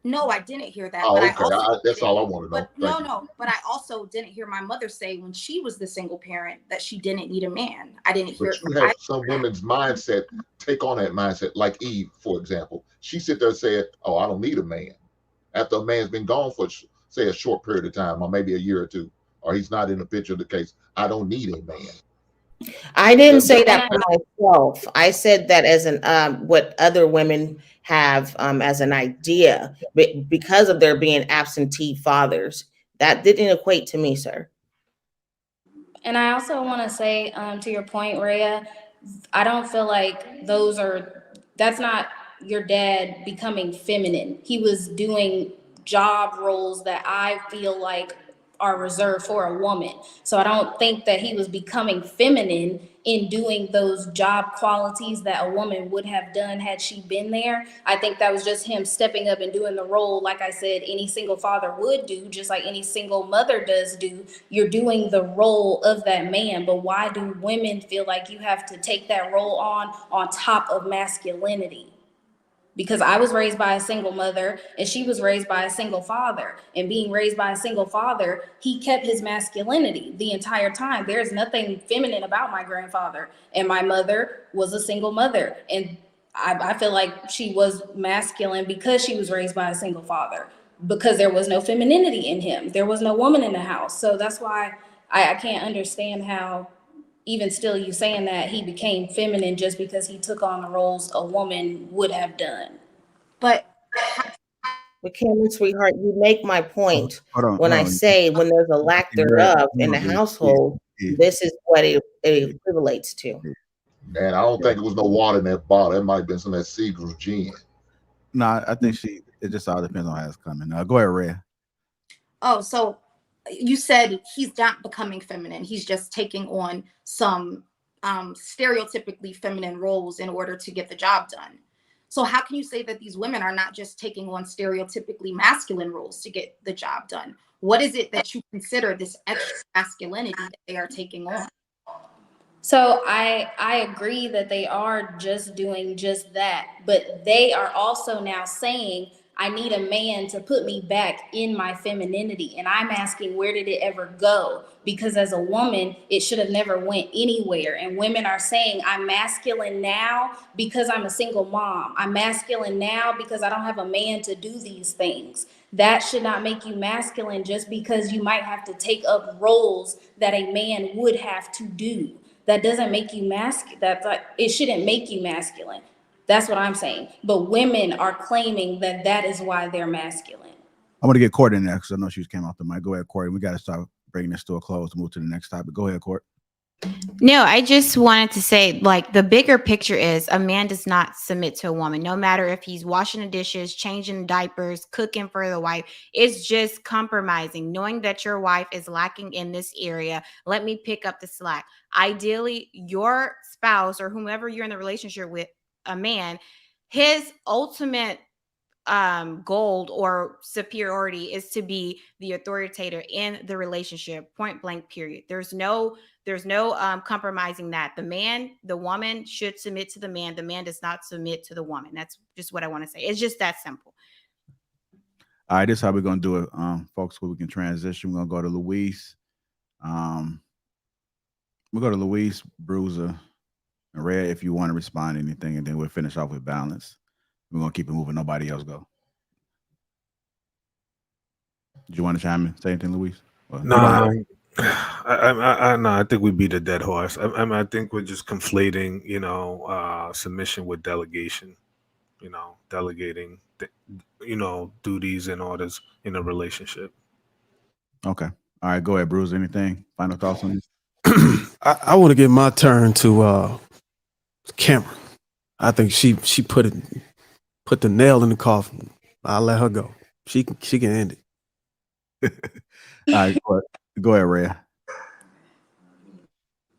No, I didn't hear that. Oh, but okay. I also That's all I want to know. No, but I also didn't hear my mother say when she was the single parent that she didn't need a man. I didn't hear it. But you have some women's mindset take on that mindset, like Eve, for example. She sit there and said, oh, I don't need a man. After a man's been gone for, say, a short period of time, or maybe a year or two, or he's not in the picture of the case, I don't need a man. I didn't say that for myself. I said that as an what other women have as an idea, but because of their being absentee fathers, that didn't equate to me, sir. And I also want to say to your point, Rhea, I don't feel like that's not your dad becoming feminine. He was doing job roles that I feel like are reserved for a woman. So I don't think that he was becoming feminine in doing those job qualities that a woman would have done had she been there. I think that was just him stepping up and doing the role, like I said, any single father would do, just like any single mother does do. You're doing the role of that man. But why do women feel like you have to take that role on top of masculinity? Because I was raised by a single mother and she was raised by a single father. And being raised by a single father, he kept his masculinity the entire time. There's nothing feminine about my grandfather. And my mother was a single mother. And I feel like she was masculine because she was raised by a single father, because there was no femininity in him. There was no woman in the house. So that's why I can't understand how even still you saying that he became feminine just because he took on the roles a woman would have done. But Cameron, sweetheart, you make my point Hold when on. I say when there's a lack thereof in the household, this is what it equates to. And I don't think it was no water in that bottle. It might have been some of that Seagrams gin. No, I think it just all depends on how it's coming. Go ahead, Ray. Oh, so you said he's not becoming feminine. He's just taking on some stereotypically feminine roles in order to get the job done. So how can you say that these women are not just taking on stereotypically masculine roles to get the job done? What is it that you consider this extra masculinity that they are taking on? So I agree that they are just doing just that, but they are also now saying, I need a man to put me back in my femininity. And I'm asking, where did it ever go? Because as a woman, it should have never went anywhere. And women are saying, I'm masculine now because I'm a single mom. I'm masculine now because I don't have a man to do these things. That should not make you masculine just because you might have to take up roles that a man would have to do. That doesn't make you masculine. That's like, it shouldn't make you masculine. That's what I'm saying. But women are claiming that that is why they're masculine. I want to get Court in there because I know she just came off the mic. Go ahead, Court. We got to start bringing this to a close to move to the next topic. Go ahead, Court. No, I just wanted to say, like, the bigger picture is a man does not submit to a woman, no matter if he's washing the dishes, changing diapers, cooking for the wife. It's just compromising, knowing that your wife is lacking in this area. Let me pick up the slack. Ideally, your spouse or whomever you're in the relationship with, a man, his ultimate gold or superiority is to be the authoritator in the relationship, point blank, period. There's no compromising that. The woman should submit to the man does not submit to the woman. That's just what I want to say. It's just that simple. All right, this is how we're gonna do it, folks, where we can transition. We're gonna go to Luis. We'll go to Luis, Bruiser, and Red if you want to respond to anything, and then we'll finish off with Balance. We're gonna keep it moving. Nobody else go. Did you want to chime in? Say anything, Luis? No, I think we beat a dead horse. I think we're just conflating, submission with delegation. Delegating, duties and orders in a relationship. Okay. All right. Go ahead, Bruce. Anything? Final thoughts on this? I want to give my turn to Cameron. I think she put the nail in the coffin. I'll let her go. She can end it. All right. Go ahead, Rhea.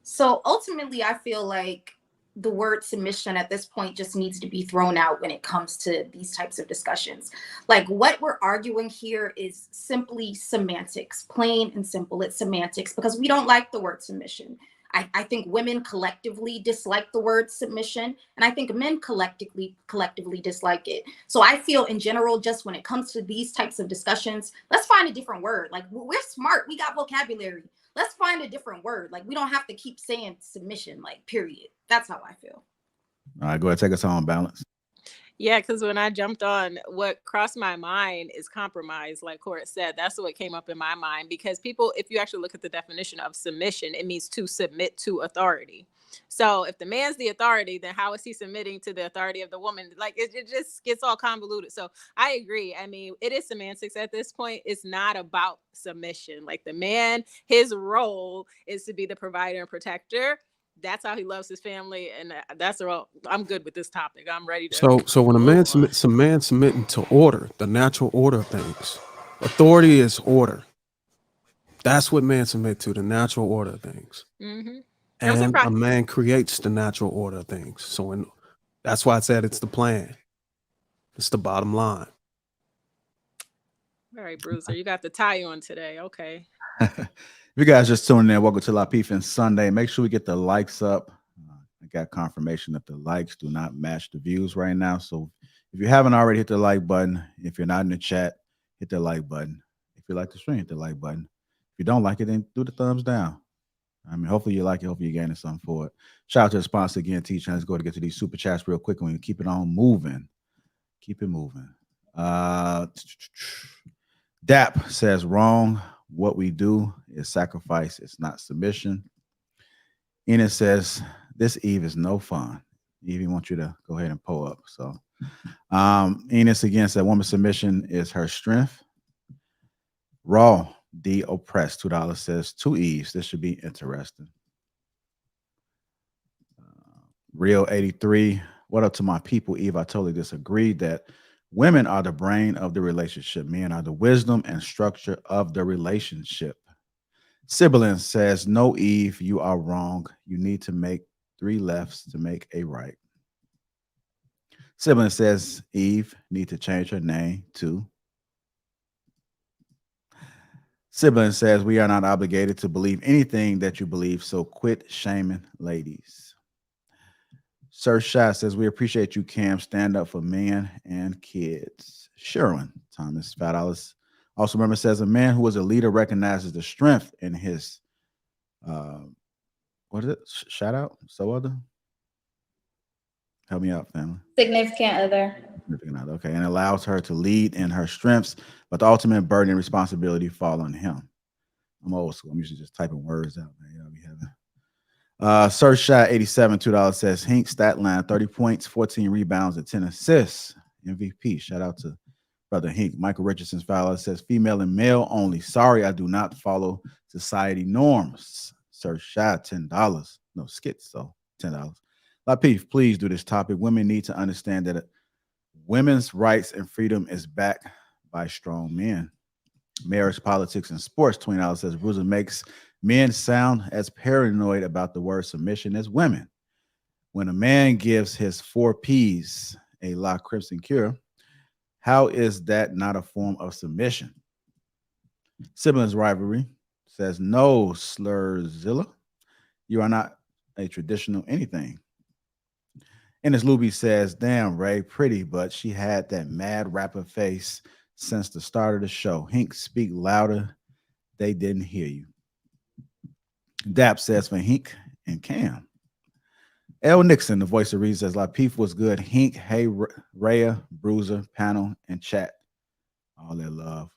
So ultimately, I feel like the word submission at this point just needs to be thrown out when it comes to these types of discussions. Like, what we're arguing here is simply semantics, plain and simple. It's semantics because we don't like the word submission. I think women collectively dislike the word submission, and I think men collectively dislike it. So I feel in general, just when it comes to these types of discussions, let's find a different word. Like, we're smart, we got vocabulary. Let's find a different word. Like, we don't have to keep saying submission, like, period. That's how I feel. All right, go ahead, take us on, Balance. Yeah, because when I jumped on, what crossed my mind is compromise. Like Court said, that's what came up in my mind. Because people, if you actually look at the definition of submission, it means to submit to authority. So if the man's the authority, then how is he submitting to the authority of the woman? Like, it just gets all convoluted. So I agree. I mean, it is semantics at this point. It's not about submission. Like, the man, his role is to be the provider and protector. That's how he loves his family, and that's all. I'm good with this topic. I'm ready to. So when a man submitting to order, the natural order of things, authority is order. That's what men submit to, the natural order of things. Mm-hmm. And a man creates the natural order of things. So that's why I said it's the plan. It's the bottom line. All right, Bruiser, you got the tie on today. Okay. If you guys just tuning in, welcome to Lapeef-ING Sunday. Make sure we get the likes up. I got confirmation that the likes do not match the views right now. So if you haven't already, hit the like button. If you're not in the chat, hit the like button. If you like the stream, hit the like button. If you don't like it, then do the thumbs down. I mean, hopefully you like it. Hopefully you're gaining something for it. Shout out to the sponsor again, Teach. Let's go to get to these super chats real quick and we keep it on moving. Keep it moving. DAP says wrong. What we do is sacrifice. It's not submission. Enos says this Eve is no fun. Evie wants you to go ahead and pull up. So Enos again said woman's submission is her strength. Raw D oppressed $2 says 2 Eves. This should be interesting. Real 83. What up to my people, Eve? I totally disagree that women are the brain of the relationship. Men are the wisdom and structure of the relationship. Sibilance says, no, Eve, you are wrong. You need to make 3 lefts to make a right. Sibling says Eve need to change her name to. Sibling says we are not obligated to believe anything that you believe, so quit shaming ladies. Sir Shot says we appreciate you, Cam. Stand up for men and kids. Sherwin Thomas, $5. Also, remember says a man who is a leader recognizes the strength in his what is it? Shout out. So other. Help me out, family. Significant other. Significant other. Okay, and allows her to lead in her strengths, but the ultimate burden and responsibility fall on him. I'm old school. I'm usually just typing words out, man. Y'all be having. Search Shot 87, $2 says Hink stat line 30 points, 14 rebounds, and 10 assists. MVP. Shout out to Brother Hink. Michael Richardson's $5 says female and male only. Sorry, I do not follow society norms. Search Shot $10. No skits, so $10. Lapeef, please do this topic. Women need to understand that women's rights and freedom is backed by strong men. Marriage, politics, and sports, $20 says Bruiser makes men sound as paranoid about the word submission as women. When a man gives his 4 P's a La Crimson Cure, how is that not a form of submission? Siblings rivalry says no, Slurzilla. You are not a traditional anything. Ennis Luby says, damn, Ray, pretty, but she had that mad rapper face since the start of the show. Hink, speak louder. They didn't hear you. Dap says for Hink and Cam. L. Nixon, the voice of reason, says Lapeef was good. Hink, hey, Raya, Bruiser, panel, and chat. All that love.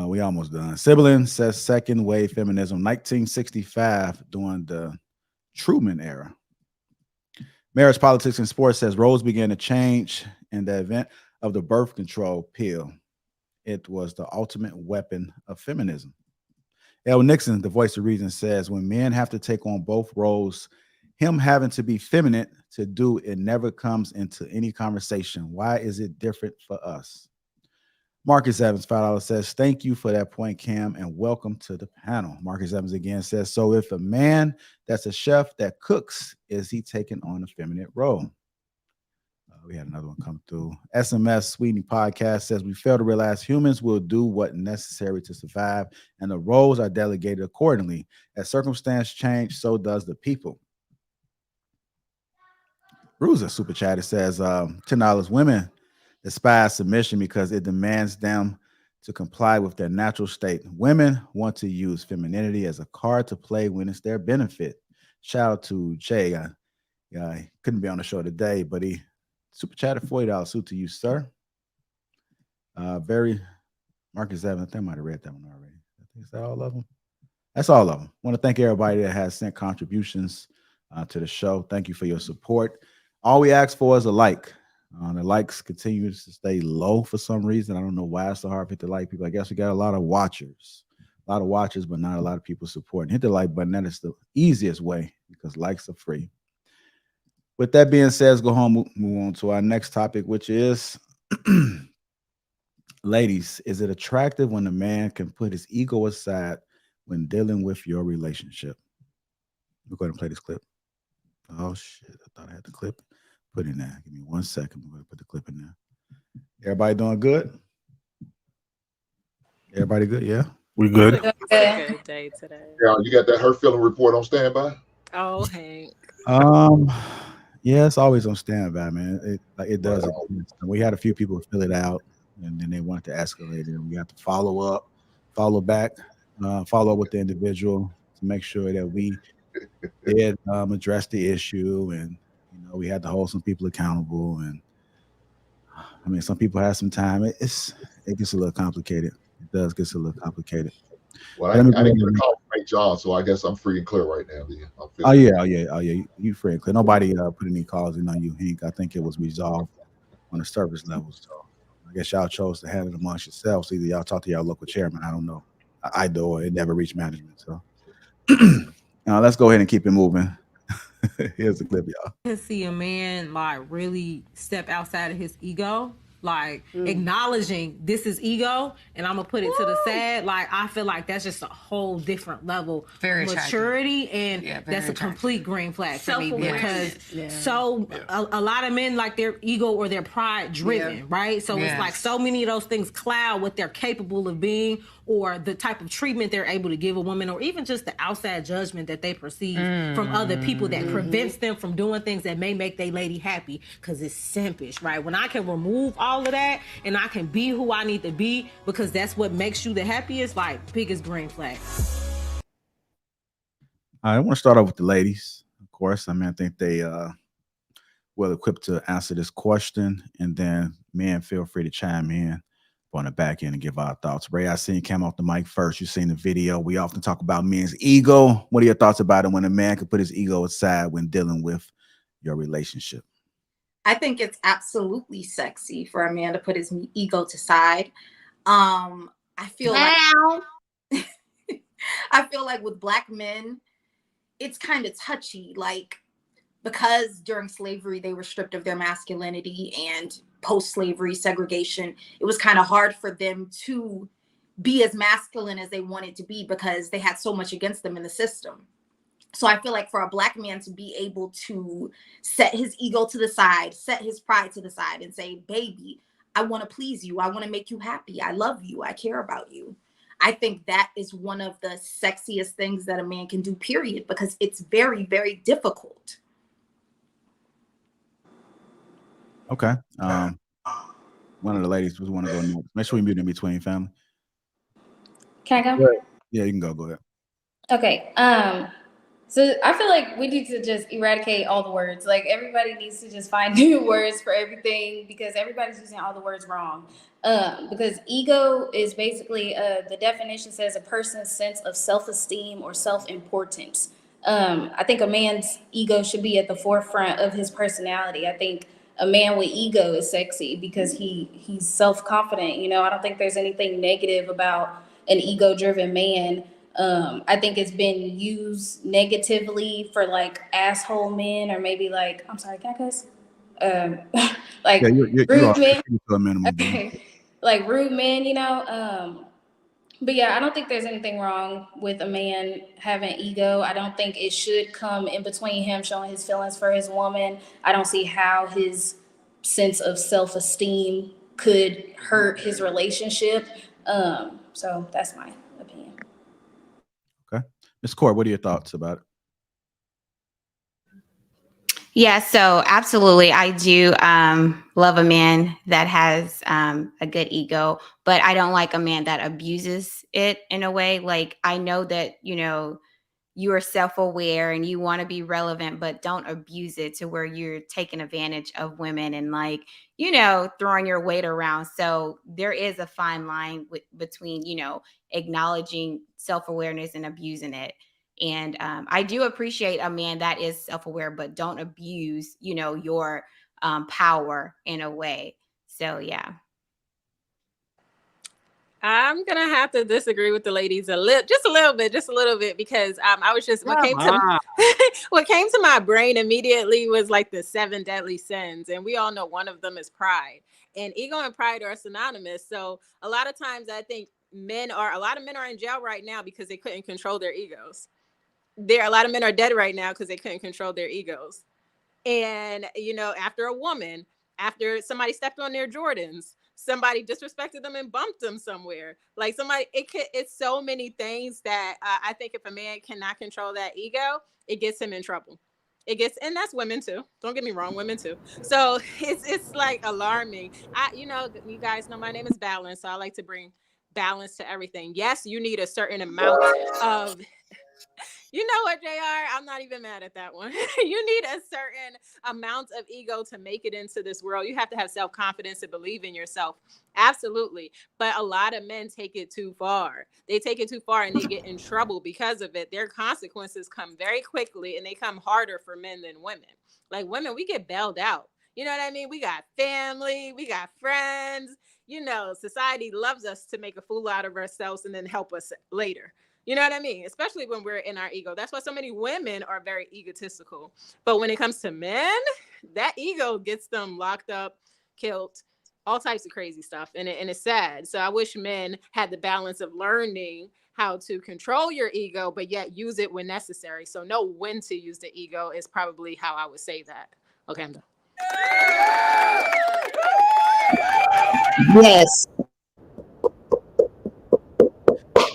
We almost done. Sibling says second wave feminism, 1965 during the Truman era. Marriage, politics, and sports says roles began to change in the event of the birth control pill. It was the ultimate weapon of feminism. L. Nixon, the voice of reason, says when men have to take on both roles, him having to be feminine to do it never comes into any conversation. Why is it different for us? Marcus Evans, $5 says, thank you for that point, Cam, and welcome to the panel. Marcus Evans again says, so if a man that's a chef that cooks, is he taking on a feminine role? We had another one come through. SMS Sweeney Podcast says, we fail to realize humans will do what necessary to survive, and the roles are delegated accordingly. As circumstance change, so does the people. Bruiser Super Chat, it says, $10 women despise submission because it demands them to comply with their natural state. Women want to use femininity as a card to play when it's their benefit. Shout out to Jay. He couldn't be on the show today, but he super chatted $40. Suit to you, sir. Marcus Evans, I think I might have read that one already. I think is that all of them. That's all of them. I want to thank everybody that has sent contributions to the show. Thank you for your support. All we ask for is a like. The likes continue to stay low for some reason. I don't know why it's so hard to hit the like people. I guess we got a lot of watchers, but not a lot of people supporting. Hit the like button. That is the easiest way because likes are free. With that being said, let's go home, move on to our next topic, which is ladies, is it attractive when a man can put his ego aside when dealing with your relationship? We're going to play this clip. Oh, shit. I thought I had the clip. Put in there. Give me 1 second. We're going to put the clip in there. Everybody doing good? Everybody good? Yeah? We good? Good day today. Yeah, you got that hurt feeling report on standby? Oh, Hank. Yeah, it's always on standby, man. It does. We had a few people fill it out, and then they wanted to escalate it, and we have to follow up with the individual to make sure that we did address the issue, and we had to hold some people accountable. And I mean, some people have some time. It gets a little complicated. It does get a little complicated. Well, I didn't get a call from HR, so I guess I'm free and clear right now. Oh yeah. You free and clear. Nobody put any calls in on you, Hank. I think it was resolved on the service level. So I guess y'all chose to handle it amongst yourselves. Either y'all talk to y'all local chairman. I don't know. I do, or it never reached management. So now let's go ahead and keep it moving. Here's the clip, y'all. To see a man like really step outside of his ego like acknowledging this is ego and I'm gonna put it to the side. Like I feel like that's just a whole different level Very of maturity, and that's a complete green flag for me, because a lot of men, like, their ego or their pride driven, right? So it's like so many of those things cloud what they're capable of being, or the type of treatment they're able to give a woman, or even just the outside judgment that they perceive from other people that prevents them from doing things that may make their lady happy, because it's simpish, right? When I can remove all of that and I can be who I need to be because that's what makes you the happiest, like, biggest green flag. I want to start off with the ladies, of course. I mean, I think they well equipped to answer this question, and then men, feel free to chime in on the back end and give our thoughts. Ray, I seen you came off the mic first. You seen the video. We often talk about men's ego. What are your thoughts about it when a man can put his ego aside when dealing with your relationship? I think it's absolutely sexy for a man to put his ego to side. I feel like I feel like with Black men, it's kind of touchy, like, because during slavery they were stripped of their masculinity, and post-slavery segregation, it was kind of hard for them to be as masculine as they wanted to be because they had so much against them in the system. So I feel like for a Black man to be able to set his ego to the side, set his pride to the side, and say, baby, I want to please you. I want to make you happy. I love you. I care about you. I think that is one of the sexiest things that a man can do, period, because it's very, very difficult. Okay. One of the ladies was want to go next. Make sure we mute in between, family. Can I go? Yeah, you can go. Go ahead. Okay. So I feel like we need to just eradicate all the words. Like, everybody needs to just find new words for everything, because everybody's using all the words wrong. Because ego is basically, the definition says, a person's sense of self-esteem or self-importance. I think a man's ego should be at the forefront of his personality. I think a man with ego is sexy because he's self-confident. You know, I don't think there's anything negative about an ego-driven man. I think it's been used negatively for, like, asshole men, or maybe, like, I'm sorry, can I cuss? Like, you're rude men. to a minimum. Okay. Like, rude men, you know. But yeah, I don't think there's anything wrong with a man having ego. I don't think it should come in between him showing his feelings for his woman. I don't see how his sense of self-esteem could hurt his relationship. So that's my opinion. Okay. Ms. Court, what are your thoughts about it? Yeah, so absolutely. I do love a man that has a good ego, but I don't like a man that abuses it in a way. Like, I know that, you know, you are self-aware and you want to be relevant, but don't abuse it to where you're taking advantage of women and, like, you know, throwing your weight around. So there is a fine line between, you know, acknowledging self-awareness and abusing it. And I do appreciate a man that is self-aware, but don't abuse, you know, your power in a way. So, yeah. I'm gonna have to disagree with the ladies a little bit, because I was just what came to my brain immediately was like the 7 deadly sins, and we all know one of them is pride, and ego and pride are synonymous. So a lot of times I think a lot of men are in jail right now because they couldn't control their egos. A lot of men are dead right now because they couldn't control their egos. And, you know, after somebody stepped on their Jordans, somebody disrespected them and bumped them somewhere. Like, it's so many things that I think if a man cannot control that ego, it gets him in trouble. And that's women too. Don't get me wrong, women too. So it's like alarming. You know, you guys know my name is Balance, so I like to bring balance to everything. Yes, you need a certain amount of. You know what, JR? I'm not even mad at that one. You need a certain amount of ego to make it into this world. You have to have self-confidence to believe in yourself. Absolutely. But a lot of men take it too far. They take it too far and they get in trouble because of it. Their consequences come very quickly, and they come harder for men than women. Like, women, we get bailed out. You know what I mean? We got family, we got friends. You know, society loves us to make a fool out of ourselves and then help us later. You know what I mean? Especially when we're in our ego. That's why so many women are very egotistical. But when it comes to men, that ego gets them locked up, killed, all types of crazy stuff, and it's sad. So I wish men had the balance of learning how to control your ego, but yet use it when necessary. So know when to use the ego is probably how I would say that. Okay, I'm done. Yes.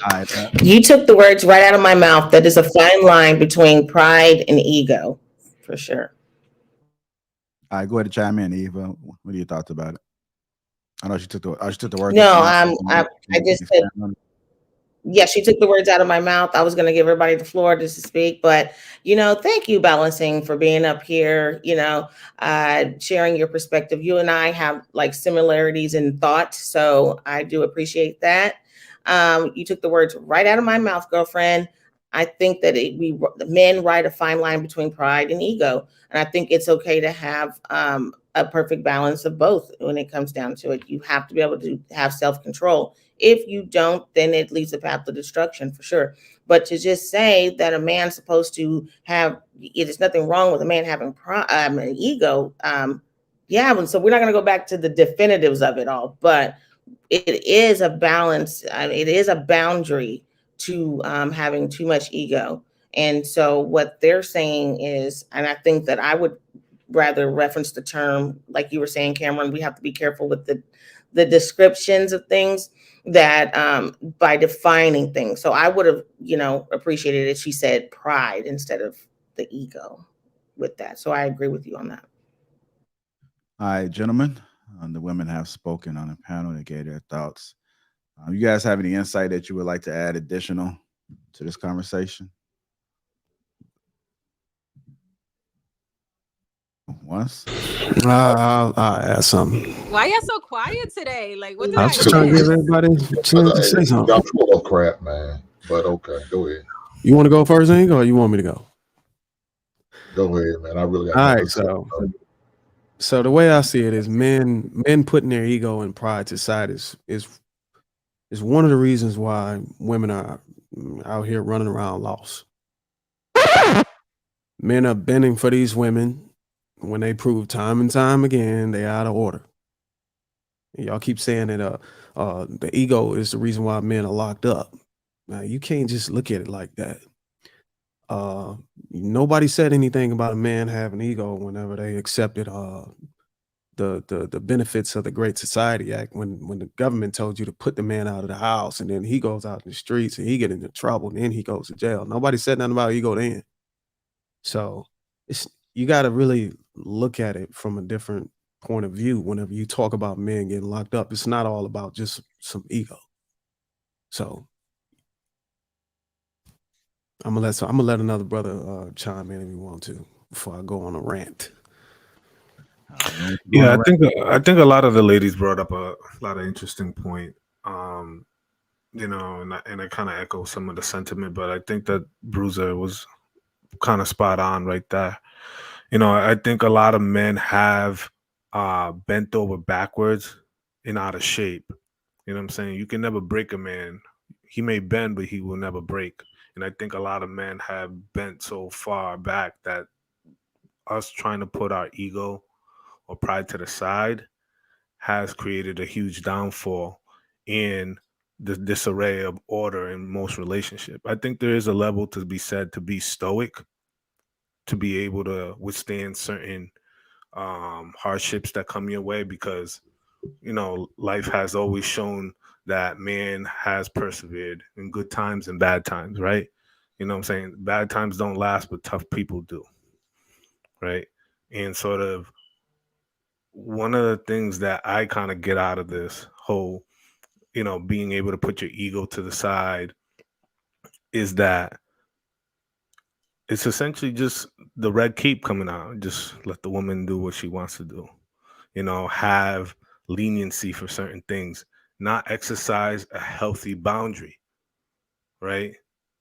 All right, You took the words right out of my mouth. That is a fine line between pride and ego, for sure. all right, go ahead and chime in, Eva. What are your thoughts about it? I know she took the words. No, I just said, yeah, she took the words out of my mouth. I was going to give everybody the floor just to speak, but thank you, Balancing, for being up here. Sharing your perspective. You and I have like similarities in thought, so I do appreciate that. You took the words right out of my mouth, girlfriend. I think that men ride a fine line between pride and ego, and I think it's okay to have a perfect balance of both when it comes down to it. You have to be able to have self-control. If you don't, then it leads a path to destruction for sure. But to just say that a man's supposed to have, there's nothing wrong with a man having an ego. Yeah, so we're not going to go back to the definitives of it all, but it is a balance. It is a boundary to having too much ego. And so what they're saying is, and I think that I would rather reference the term, like you were saying, Cameron, we have to be careful with the descriptions of things that by defining things. So I would have, appreciated if she said pride instead of the ego with that. So I agree with you on that. All right, gentlemen, the women have spoken on the panel. They gave their thoughts. You guys have any insight that you would like to add additional to this conversation? Once? I'll add something. Why y'all so quiet today? Like, what did I was just trying to give everybody a chance to say something. Y'all full of crap, man. But okay, go ahead. You want to go first, Inge, or you want me to go? Go ahead, man. I really got all right. So the way I see it is men putting their ego and pride to side is one of the reasons why women are out here running around lost. Men are bending for these women when they prove time and time again they out of order. And y'all keep saying that the ego is the reason why men are locked up. Now you can't just look at it like that. Nobody said anything about a man having ego whenever they accepted the benefits of the Great Society Act, when the government told you to put the man out of the house, and then he goes out in the streets and he get into trouble and then he goes to jail. Nobody said nothing about ego then. So you got to really look at it from a different point of view whenever you talk about men getting locked up. It's not all about just some ego. So I'm gonna let another brother chime in if you want to before I go on a rant. Yeah, I think a lot of the ladies brought up a lot of interesting point. And I kind of echo some of the sentiment, but I think that Bruiser was kind of spot on right there. I think a lot of men have bent over backwards and out of shape. You know what I'm saying? You can never break a man. He may bend, but he will never break. And I think a lot of men have bent so far back that us trying to put our ego or pride to the side has created a huge downfall in the disarray of order in most relationships. I think there is a level to be said to be stoic, to be able to withstand certain hardships that come your way, because life has always shown that man has persevered in good times and bad times, right? You know what I'm saying? Bad times don't last, but tough people do, right? And sort of one of the things that I kind of get out of this whole, being able to put your ego to the side is that it's essentially just the red cape coming out. Just let the woman do what she wants to do. Have leniency for certain things, not exercise a healthy boundary, right?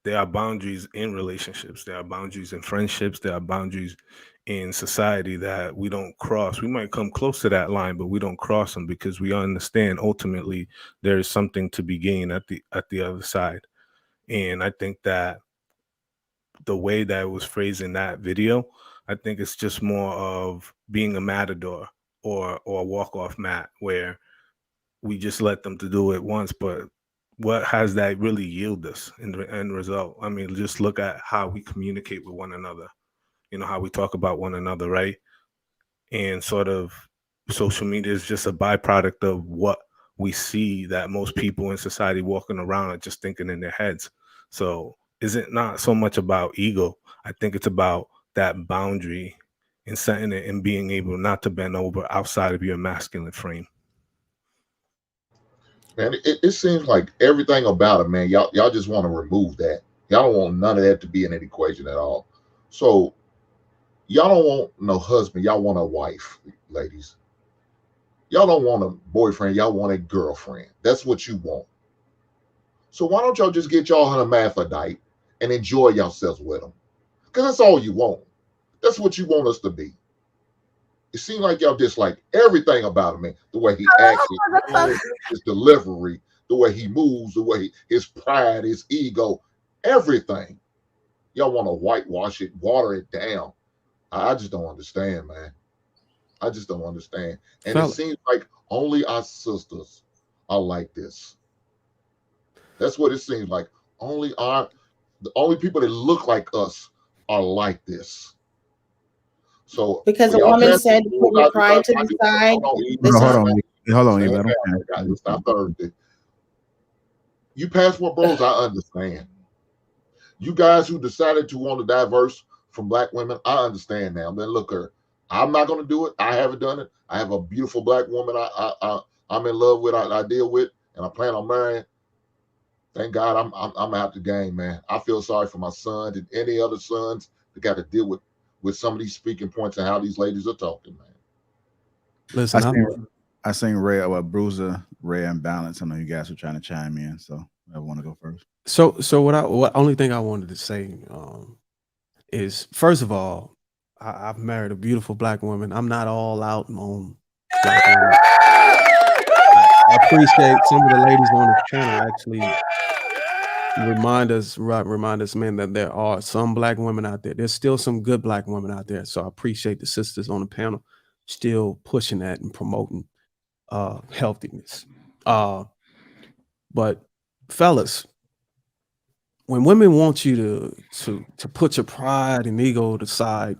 There are boundaries in relationships. There are boundaries in friendships. There are boundaries in society that we don't cross. We might come close to that line, but we don't cross them because we understand ultimately there is something to be gained at the other side. And I think that the way that it was phrased in that video, I think it's just more of being a matador or a walk-off mat where we just let them to do it once, but what has that really yielded us in the end result? I mean, just look at how we communicate with one another, how we talk about one another, right? And sort of social media is just a byproduct of what we see that most people in society walking around are just thinking in their heads. So is it not so much about ego? I think it's about that boundary and setting it and being able not to bend over outside of your masculine frame. Man, it seems like everything about it, man, y'all just want to remove that. Y'all don't want none of that to be in an equation at all. So y'all don't want no husband, y'all want a wife, ladies. Y'all don't want a boyfriend, y'all want a girlfriend. That's what you want. So why don't y'all just get y'all hermaphrodite and enjoy yourselves with them? Because that's all you want. That's what you want us to be. It seems like y'all dislike everything about him, man. The way he acts, his delivery, the way he moves, the way his pride, his ego, everything. Y'all want to whitewash it, water it down. I just don't understand, man. I just don't understand. And it seems like only our sisters are like this. That's what it seems like. The only people that look like us are like this. So because a woman said, put your pride to the side. Hold on, Eva. It's not Thursday. You passport bros, I understand. You guys who decided to want to diverse from black women, I understand now. Then look, I'm not going to do it. I haven't done it. I have a beautiful black woman I'm in love with, I deal with, and I plan on marrying. Thank God I'm out the game, man. I feel sorry for my son and any other sons that got to deal with some of these speaking points and how these ladies are talking, man. Listen, I seen Ray, Bruiser, Ray, and Balance. I know you guys were trying to chime in, so I want to go first. So what only thing I wanted to say is, first of all, I've married a beautiful black woman. I'm not all out on black women. I appreciate some of the ladies on this channel actually remind us, man, that there are some black women out there. There's still some good black women out there. So I appreciate the sisters on the panel still pushing that and promoting healthiness. But fellas, when women want you to put your pride and ego aside,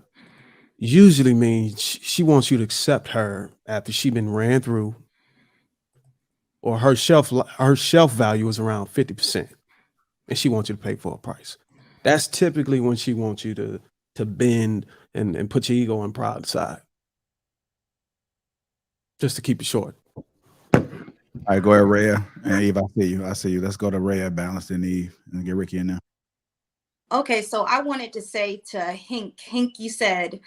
usually means she wants you to accept her after she's been ran through, or her shelf value is around 50%, and she wants you to pay for a price. That's typically when she wants you to bend and put your ego and pride aside. Just to keep it short. All right, go ahead, Rhea. And Eve, I see you. Let's go to Rhea, Balance, and Eve, and get Ricky in there. Okay, so I wanted to say to Hink, you said,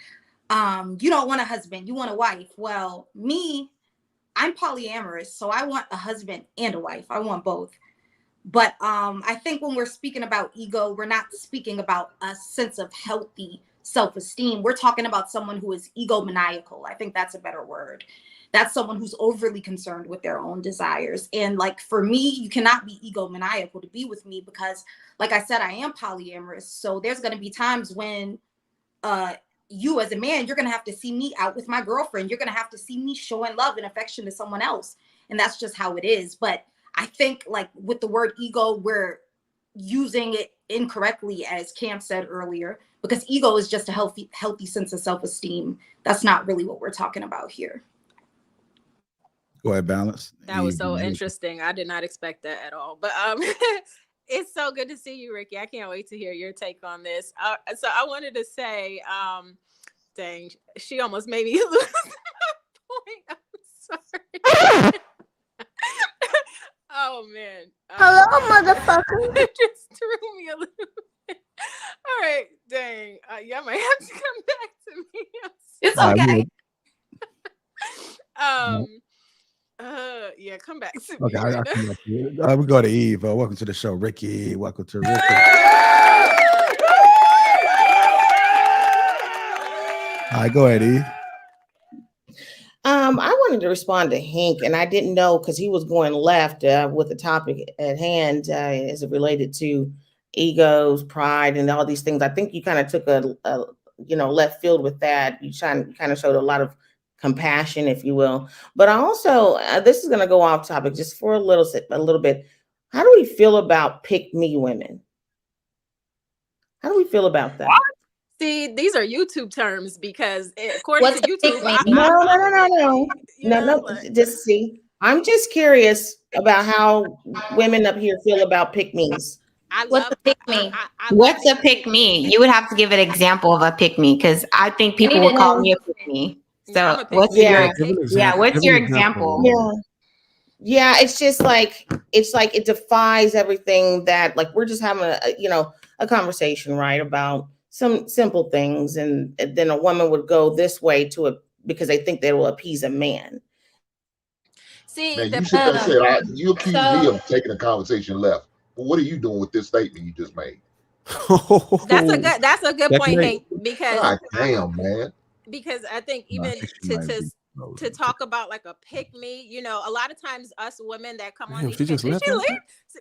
you don't want a husband, you want a wife. Well, me, I'm polyamorous, so I want a husband and a wife. I want both. But I think when we're speaking about ego, we're not speaking about a sense of healthy self-esteem. We're talking about someone who is egomaniacal. I think that's a better word. That's someone who's overly concerned with their own desires. And like for me, you cannot be egomaniacal to be with me because, like I said, I am polyamorous. So there's going to be times when you as a man, you're going to have to see me out with my girlfriend. You're going to have to see me showing love and affection to someone else. And that's just how it is. But I think like with the word ego, we're using it incorrectly, as Cam said earlier, because ego is just a healthy sense of self-esteem. That's not really what we're talking about here. Go ahead, Balance. That was so interesting. I did not expect that at all. But it's so good to see you, Ricky. I can't wait to hear your take on this. So I wanted to say, dang, she almost made me lose my point. I'm sorry. Oh, man. Hello, motherfucker. It just threw me a little bit. All right, dang. Y'all might have to come back to me. It's okay. Yeah, come back to Okay, me. I'll come back to you. We go to Eve. Welcome to the show, Ricky. Welcome to Ricky. All right, go ahead, Eve. I wanted to respond to Hink, and I didn't know because he was going left with the topic at hand as it related to egos, pride, and all these things. I think you kind of took a left field with that. You kind of showed a lot of compassion, if you will. But I also, this is going to go off topic just for a little bit. How do we feel about pick me women? How do we feel about that? See, these are YouTube terms because according to YouTube, No. Just see. I'm just curious about how women up here feel about pick me's. What's a pick me? What's a pick me? You would have to give an example of a pick me because I think people would call me a pick me. So what's your what's your example? Yeah, it's just like it defies everything that, like, we're just having a conversation, right, about some simple things, and then a woman would go this way to it because they think they will appease a man. See, man, you sit there and said you accuse me of taking a conversation left. But what are you doing with this statement you just made? That's a good point, Hank, because God damn, man. Because I think even to talk about like a pick me, you know, a lot of times us women that come on these just did she leave?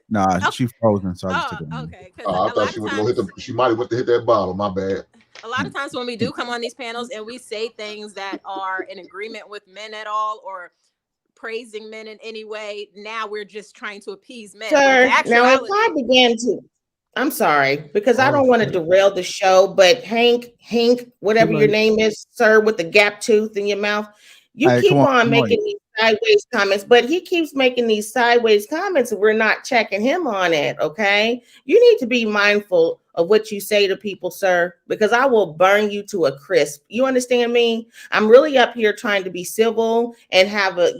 Nah, she frozen, so I just took it. Okay. I thought she was gonna hit she might have went to hit that bottle. My bad. A lot of times when we do come on these panels and we say things that are in agreement with men at all or praising men in any way, now we're just trying to appease men. Sir, now if I began to, I'm sorry, because I don't want to derail the show, but Hank, whatever your name is, sir, with the gap tooth in your mouth, you keep on making these sideways comments, but he keeps making these sideways comments and we're not checking him on it, okay? You need to be mindful of what you say to people, sir, because I will burn you to a crisp. You understand me? I'm really up here trying to be civil and have a,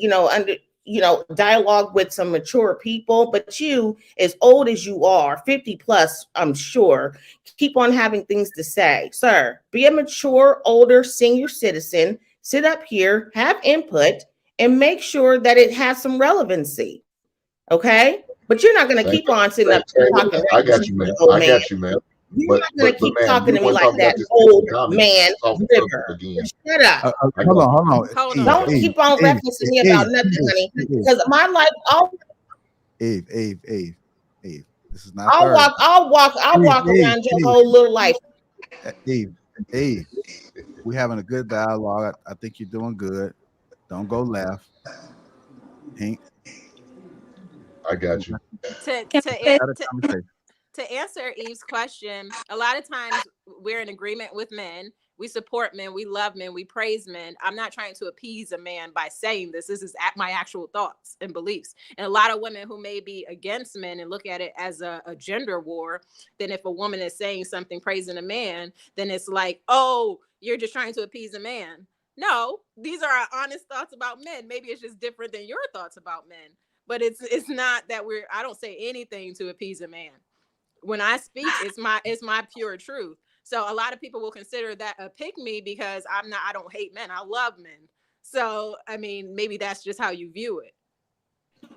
dialogue with some mature people, but you, as old as you are, 50 plus, I'm sure, keep on having things to say. Sir, be a mature, older senior citizen, sit up here, have input, and make sure that it has some relevancy. Okay? But you're not going to keep on sitting up here talking. I got you, man. I got you, man. You're not going to keep talking to me like that old man river. Shut up. Hold on. Don't keep on referencing me about nothing, honey. Because my life, Eve. This is not. I'll walk around your whole little life. Eve, we're having a good dialogue. I think you're doing good. Don't go left. Hank. I got you. To answer Eve's question, a lot of times we're in agreement with men. We support men. We love men. We praise men. I'm not trying to appease a man by saying this. This is my actual thoughts and beliefs. And a lot of women who may be against men and look at it as a gender war, then if a woman is saying something praising a man, then it's like, oh, you're just trying to appease a man. No, these are our honest thoughts about men. Maybe it's just different than your thoughts about men. But it's not that I don't say anything to appease a man. When I speak, it's my pure truth. So a lot of people will consider that a pick me because I don't hate men. I love men. So, I mean, maybe that's just how you view it.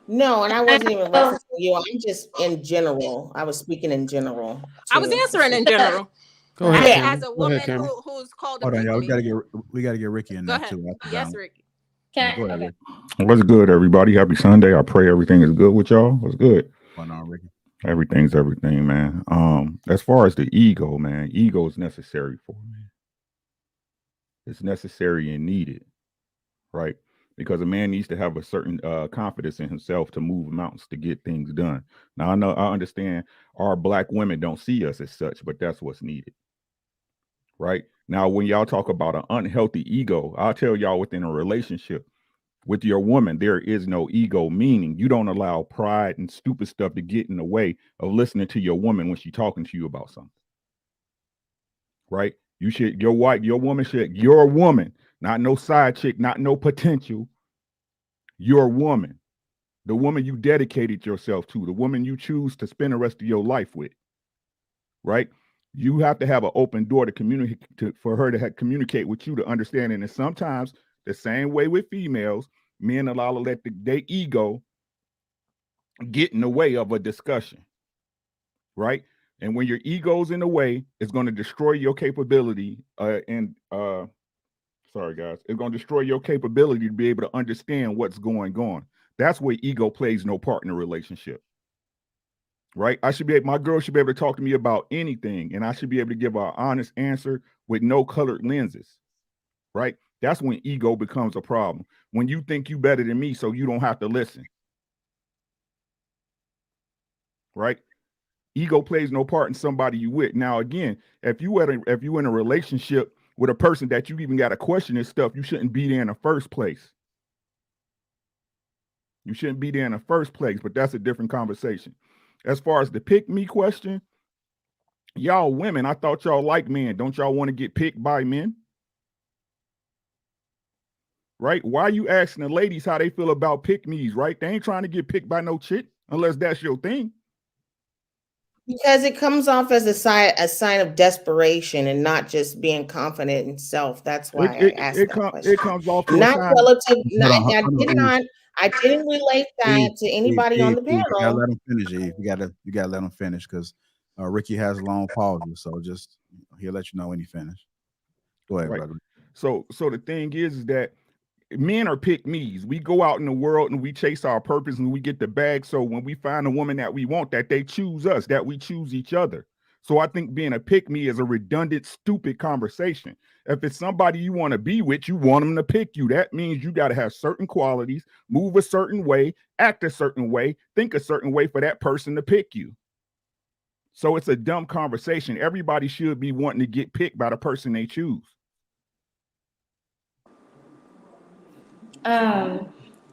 No, and I wasn't even referencing you. I'm just in general. I was speaking in general. I was answering in general. Go ahead, as a woman who's called a pick me. We gotta get Ricky in there too. Yes, Ricky. Go ahead, Ricky. What's good, everybody? Happy Sunday. I pray everything is good with y'all. What's good? What's going on, Ricky? Everything's everything, man. As far as the ego, man, ego is necessary for me. It's necessary and needed, right? Because a man needs to have a certain confidence in himself to move mountains, to get things done. Now, I understand our black women don't see us as such, but that's what's needed, right? Now, when y'all talk about an unhealthy ego, I'll tell y'all within a relationship with your woman, there is no ego, meaning you don't allow pride and stupid stuff to get in the way of listening to your woman when she's talking to you about something, right? Your woman, not no side chick, not no potential, your woman, the woman you dedicated yourself to, the woman you choose to spend the rest of your life with, right? You have to have an open door to communicate, for her to communicate with you, to understand. And sometimes the same way with females, men allow to let their ego get in the way of a discussion, right? And when your ego's in the way, it's going to destroy your capability. Sorry, guys, it's going to destroy your capability to be able to understand what's going on. That's where ego plays no part in a relationship, right? My girl should be able to talk to me about anything, and I should be able to give her an honest answer with no colored lenses, right? That's when ego becomes a problem. When you think you better than me, so you don't have to listen. Right? Ego plays no part in somebody you with. Now, again, if you in a relationship with a person that you even got to question this stuff, you shouldn't be there in the first place. You shouldn't be there in the first place, but that's a different conversation. As far as the pick me question, y'all women, I thought y'all like men. Don't y'all want to get picked by men? Right? Why are you asking the ladies how they feel about pick me's, right? They ain't trying to get picked by no chick unless that's your thing. Because it comes off as a sign of desperation and not just being confident in self. That's why I asked that question. It comes off to Not a sign. relative. Hold on, I didn't relate that to anybody on the You gotta panel. let him finish, Eve. You gotta let him finish because Ricky has long pauses, so just he'll let you know when he finished. Go ahead, Right. brother. So the thing is that men are pick me's. We go out in the world and we chase our purpose and we get the bag. So when we find a woman that we want, that they choose us, that we choose each other. So I think being a pick me is a redundant, stupid conversation. If it's somebody you want to be with, you want them to pick you. That means you got to have certain qualities, move a certain way, act a certain way, think a certain way for that person to pick you. So it's a dumb conversation. Everybody should be wanting to get picked by the person they choose.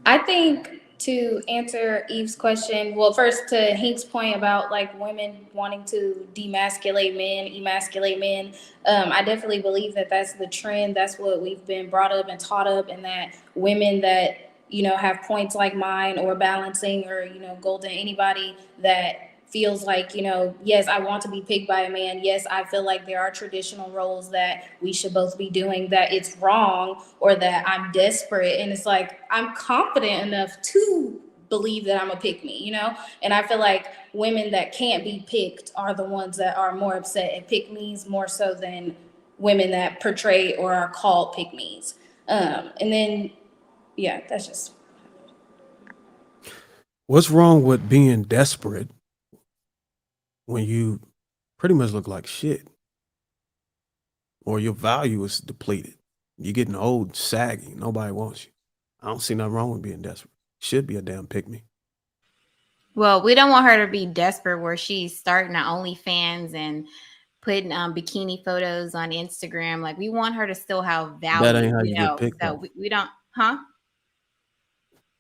I think to answer Eve's question, well, first to Hank's point about like women wanting to demasculate men, emasculate men, I definitely believe that that's the trend. That's what we've been brought up and taught up, and that women that, you know, have points like mine or balancing or, you know, golden, anybody that feels like, you know, yes, I want to be picked by a man. Yes, I feel like there are traditional roles that we should both be doing, that it's wrong or that I'm desperate. And it's like, I'm confident enough to believe that I'm a pick me, you know? And I feel like women that can't be picked are the ones that are more upset at pick me's more so than women that portray or are called pick me's. And then, yeah, that's just. What's wrong with being desperate when you pretty much look like shit or your value is depleted? You're getting old, saggy. Nobody wants you. I don't see nothing wrong with being desperate. Should be a damn pick me. Well, we don't want her to be desperate where she's starting her OnlyFans and putting bikini photos on Instagram. Like, we want her to still have value. That ain't how you get picked. So we don't, huh?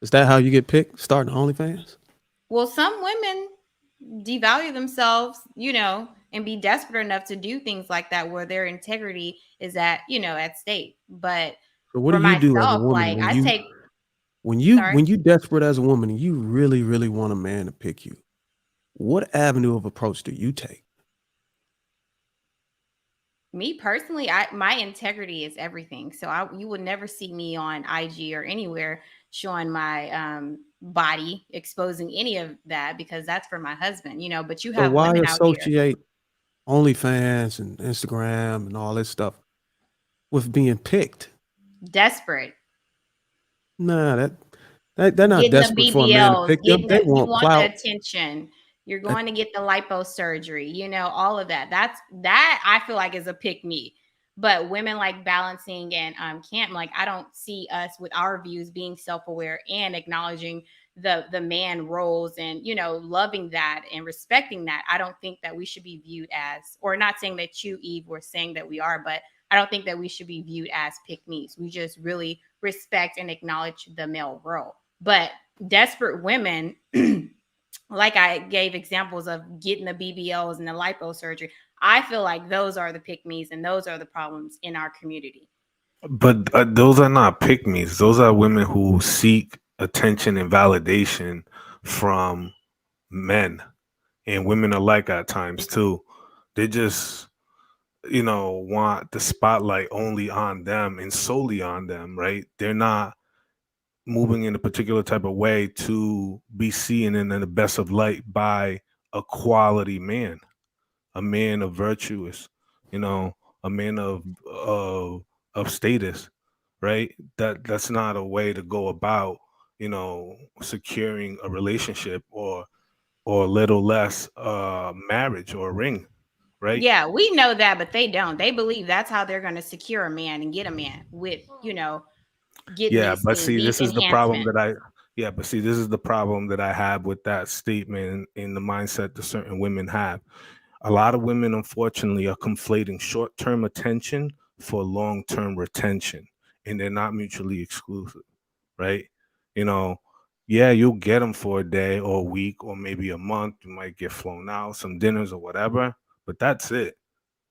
Is that how you get picked? Starting OnlyFans? Well, some women devalue themselves, you know, and be desperate enough to do things like that where their integrity is at, you know, at stake. But So what for do you do as a myself, woman like, when you desperate as a woman and you really, really want a man to pick you? What avenue of approach do you take? Me personally, my integrity is everything. So you would never see me on IG or anywhere showing my body, exposing any of that, because that's for my husband, you know. But you So have why women out here associate OnlyFans and Instagram and all this stuff with being picked? desperate. Nah, they're not Getting the desperate for a man to BBLs, pick them. They you want want the clout. attention. You're going to get the lipo surgery, you know, all of that. That I feel like is a pick me. But women like balancing and Camp, like, I don't see us with our views being self-aware and acknowledging the man roles and, you know, loving that and respecting that. I don't think that we should be viewed as, or not saying that you, Eve, were saying that we are, but I don't think that we should be viewed as pick me's. We just really respect and acknowledge the male role. But desperate women, like I gave examples of getting the BBLs and the lipo surgery, I feel like those are the pick me's and those are the problems in our community. But those are not pick me's. Those are women who seek attention and validation from men, and women alike at times too. They just, you know, want the spotlight only on them and solely on them, right? They're not moving in a particular type of way to be seen in the best of light by a quality man, a man of virtuous, you know, a man of status, right? That's not a way to go about, you know, securing a relationship or little less marriage or a ring. right? Yeah, we know that, but they don't. They believe that's how they're going to secure a man and get a man with, getting Yeah, these but things, see, these this is the problem enhancements. that I yeah, but see, this is the problem that I have with that statement in the mindset that certain women have. A lot of women, unfortunately, are conflating short-term attention for long-term retention, and they're not mutually exclusive, right? You know, yeah, you'll get them for a day or a week or maybe a month. You might get flown out, some dinners or whatever, but that's it.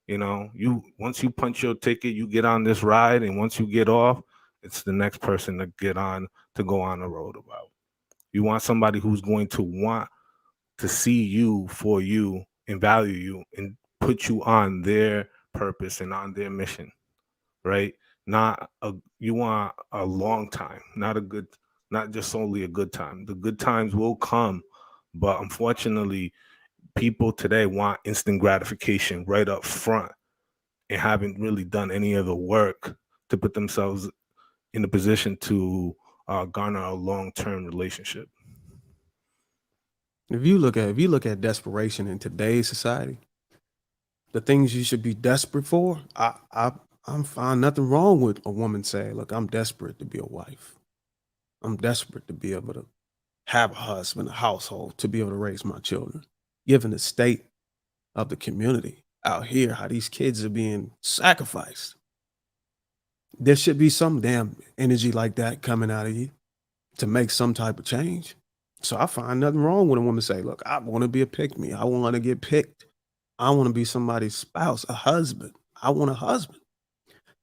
You once you punch your ticket, you get on this ride, and once you get off, it's the next person to get on to go on the road about. You want somebody who's going to want to see you for you and value you and put you on their purpose and on their mission, right? Not a You want a long time, not just only a good time. The good times will come, but unfortunately, people today want instant gratification right up front and haven't really done any of the work to put themselves in a position to garner a long-term relationship. If you look at desperation in today's society, the things you should be desperate for, I'm find nothing wrong with a woman saying, "Look, I'm desperate to be a wife. I'm desperate to be able to have a husband, a household, to be able to raise my children." Given the state of the community out here, how these kids are being sacrificed, there should be some damn energy like that coming out of you to make some type of change. So I find nothing wrong when a woman say, "Look, I want to be a pick me. I want to get picked. I want to be somebody's spouse, a husband. I want a husband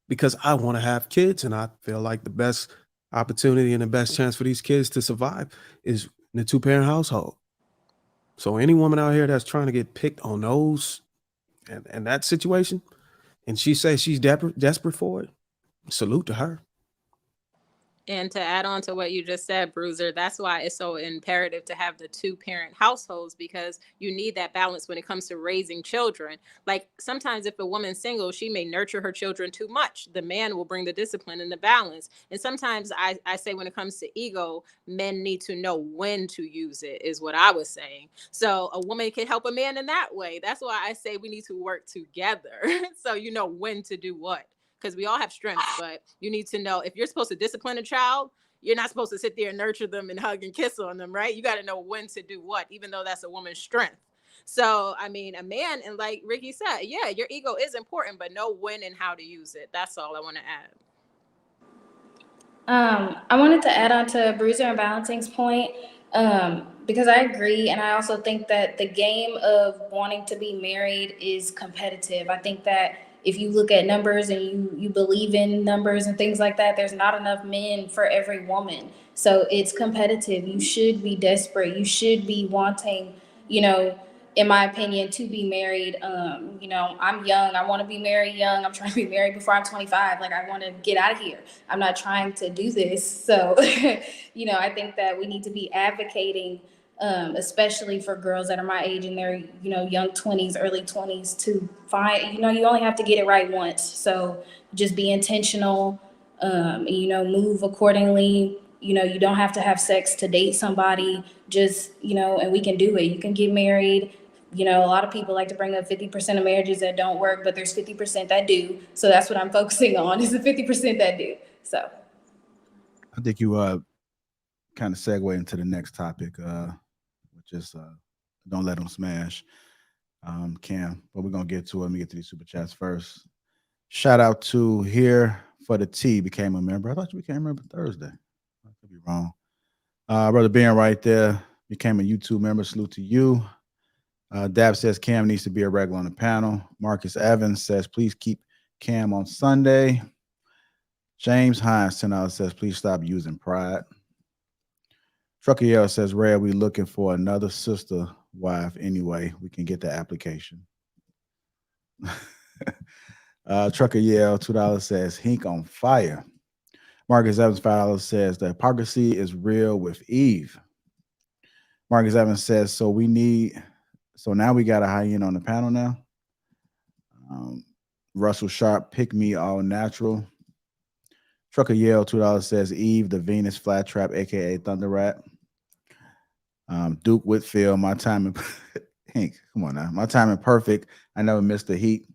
because I want to have kids, and I feel like the best opportunity and the best chance for these kids to survive is in a two-parent household." So any woman out here that's trying to get picked on those and that situation, and she says she's desperate for it, salute to her. And to add on to what you just said, Bruiser, that's why it's so imperative to have the two-parent households, because you need that balance when it comes to raising children. Like sometimes if a woman's single, she may nurture her children too much. The man will bring the discipline and the balance. And sometimes I say when it comes to ego, men need to know when to use it, is what I was saying. So a woman can help a man in that way. That's why I say we need to work together. So you know when to do what. Because we all have strengths, but you need to know if you're supposed to discipline a child, you're not supposed to sit there and nurture them and hug and kiss on them, right? You got to know when to do what, even though that's a woman's strength. So, I mean, a man, and like Ricky said, yeah, your ego is important, but know when and how to use it. That's all I want to add. I wanted to add on to Bruiser and Balancing's point, because I agree, and I also think that the game of wanting to be married is competitive. I think that if you look at numbers and you believe in numbers and things like that, there's not enough men for every woman. So it's competitive. You should be desperate. You should be wanting, in my opinion, to be married. I'm young. I want to be married young. I'm trying to be married before I'm 25. Like, I want to get out of here. I'm not trying to do this. So, I think that we need to be advocating, especially for girls that are my age in their, young 20s, early 20s, to find, you only have to get it right once. So just be intentional, move accordingly. You don't have to have sex to date somebody, just, and we can do it. You can get married. A lot of people like to bring up 50% of marriages that don't work, but there's 50% that do. So that's what I'm focusing on, is the 50% that do. So I think you kind of segue into the next topic, which is don't let them smash. Cam, but we're gonna get to it. Let me get to these super chats first. Shout out to Here for the T, became a member. I thought you became a member Thursday. I could be wrong. Brother Ben right there became a YouTube member. Salute to you. Dab says Cam needs to be a regular on the panel. Marcus Evans says, please keep Cam on Sunday. James Hines $10 says, please stop using pride. Trucker Yell says, Red, we looking for another sister wife anyway. We can get the application. Trucker Yell $2 says, Hink on fire. Marcus Evans $5 says, the hypocrisy is real with Eve. Marcus Evans says, so now we got a hyena on the panel now. Russell Sharp, pick me all natural. Trucker Yell $2 says, Eve, the Venus flytrap, aka Thunder Rat. Duke Whitfield, my time Pink. Come on now. My timing perfect. I never missed the heat.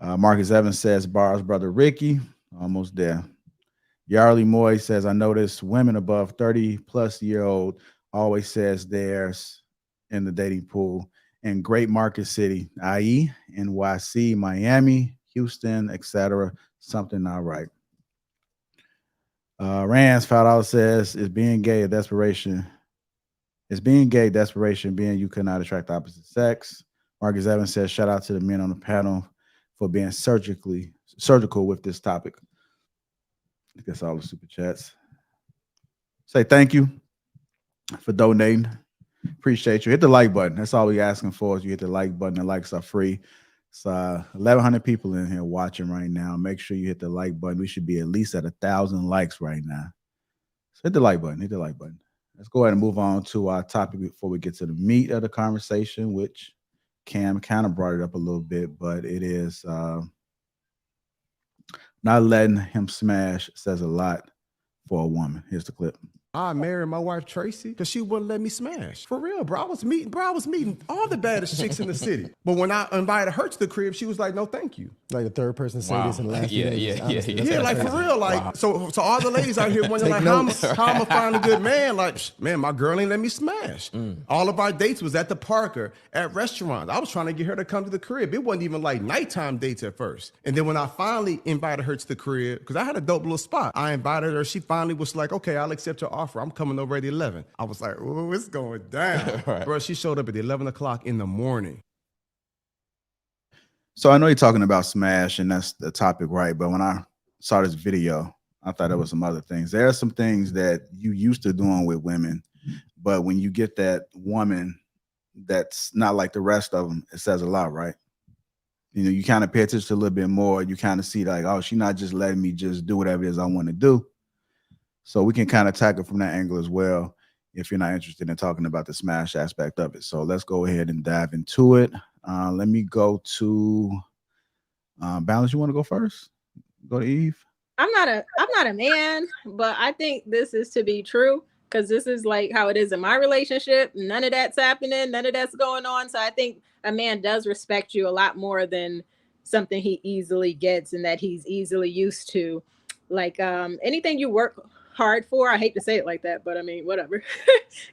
Marcus Evans says, Bars brother Ricky. Almost there. Yarley Moy says, I notice women above 30 plus year old always says theirs in the dating pool in great market city, i.e. NYC, Miami, Houston, etc. Something not right. Rands $5 says, is being gay a desperation? Is being gay desperation, being you could not attract the opposite sex? Marcus Evans says, shout out to the men on the panel for being surgical with this topic. I guess all the super chats. Say thank you for donating. Appreciate you. Hit the like button. That's all we asking for is you hit the like button. The likes are free. It's 1,100 people in here watching right now. Make sure you hit the like button. We should be at least at 1,000 likes right now. So hit the like button. Hit the like button. Let's go ahead and move on to our topic before we get to the meat of the conversation, which Cam kind of brought it up a little bit, but it is not letting him smash says a lot for a woman. Here's the clip. I married my wife Tracy because she wouldn't let me smash. For real, bro. I was meeting all the baddest chicks in the city. But when I invited her to the crib, she was like, no, thank you. Like the third person said this in the last few days. Yeah, like for real. Like, so all the ladies out here wondering like how I'm gonna find a good man. Like, man, my girl ain't let me smash. All of our dates was at the park or at restaurants. I was trying to get her to come to the crib. It wasn't even like nighttime dates at first. And then when I finally invited her to the crib, because I had a dope little spot, I invited her. She finally was like, okay, I'll accept your offer. I'm coming over at 11. I was like, oh, it's going down. Right. Bro, she showed up at 11 o'clock in the morning. So I know you're talking about smash, and that's the topic, right? But when I saw this video, I thought there was some other things. There are some things that you used to doing with women, but when you get that woman that's not like the rest of them, it says a lot, right? You know, you kind of pay attention to a little bit more. You kind of see like, oh, she's not just letting me just do whatever it is I want to do. So we can kind of tackle from that angle as well if you're not interested in talking about the smash aspect of it. So let's go ahead and dive into it. Let me go to Balance. You want to go first? Go to Eve. I'm not a man, but I think this is to be true because this is like how it is in my relationship. None of that's happening. None of that's going on. So I think a man does respect you a lot more than something he easily gets and that he's easily used to. Like anything you work hard for, I hate to say it like that, but I mean, whatever.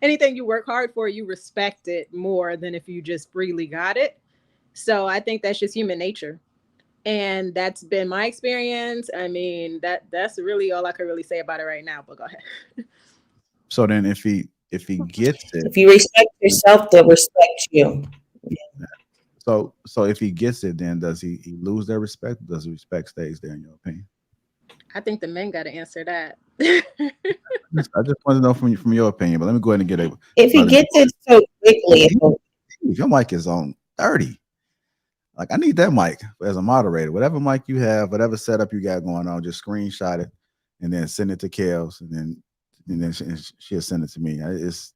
Anything you work hard for, you respect it more than if you just freely got it. So I think that's just human nature. And that's been my experience. I mean, that's really all I can really say about it right now, but go ahead. So then if he gets it. If you respect yourself, they'll respect you. So if he gets it, then does he lose their respect? Does the respect stays there in your opinion? I think the men got to answer that. I just want to know from your opinion, but let me go ahead and get it. If he gets it so quickly, your mic is on 30. Like I need that mic as a moderator. Whatever mic you have, whatever setup you got going on, just screenshot it and then send it to Kels, and then she'll send it to me. It's